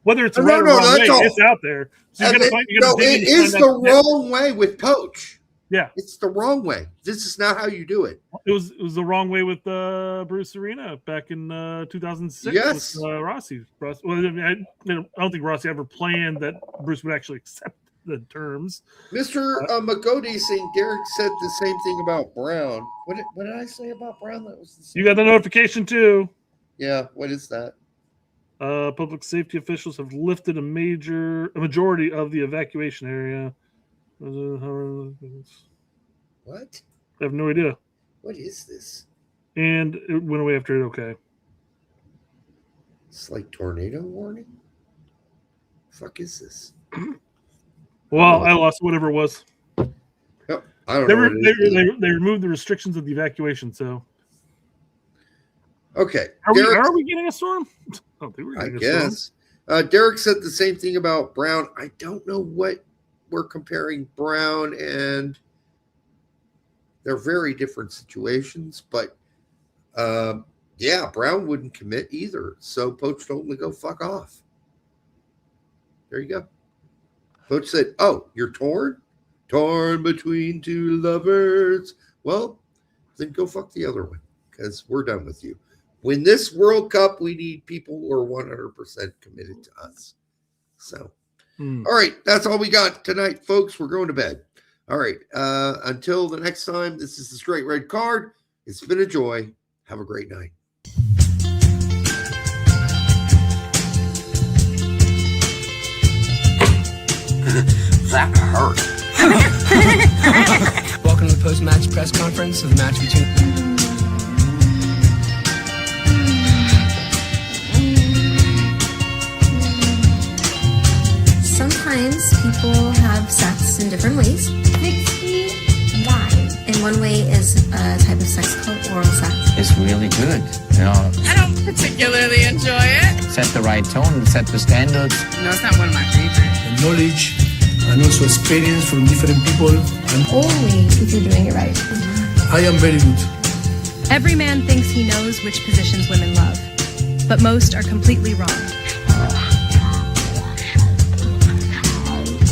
Whether it's the right or wrong way, it's out there. So it is the wrong way with Poach. Yeah, it's the wrong way. This is not how you do it. It was the wrong way with Bruce Arena back in 2006. Yes, with Rossi. Well, I don't think Rossi ever planned that Bruce would actually accept the terms. Mr. Magodi saying Derek said the same thing about Brown. What did I say about Brown? That was the same. You got the notification too. Yeah, what is that? Public safety officials have lifted a majority of the evacuation area. What? I have no idea. What is this? And it went away after it. Okay. It's like tornado warning. Fuck is this? Well, I lost whatever it was. Yep, I don't know. They removed the restrictions of the evacuation. So. Okay. Are we getting a storm? Oh, I guess. Derek said the same thing about Brown. I don't know what we're comparing Brown and they're very different situations, but yeah, Brown wouldn't commit either. So Poach told him to go fuck off. There you go. Poach said, "Oh, you're torn? Torn between two lovers. Well, then go fuck the other one because we're done with you. Win this World Cup, we need people who are 100% committed to us." So, all right, that's all we got tonight, folks. We're going to bed. All right, until the next time, this is the Straight Red Card. It's been a joy. Have a great night. That hurt. Welcome to the post-match press conference of the match between... Sometimes people have sex in different ways. 69. And one way is a type of sex called oral sex. It's really good. You know, I don't particularly enjoy it. set the right tone, set the standards. No, it's not one of my favorites. And knowledge and also experience from different people. And Only if you're doing it right. I am very good. Every man thinks he knows which positions women love, but most are completely wrong.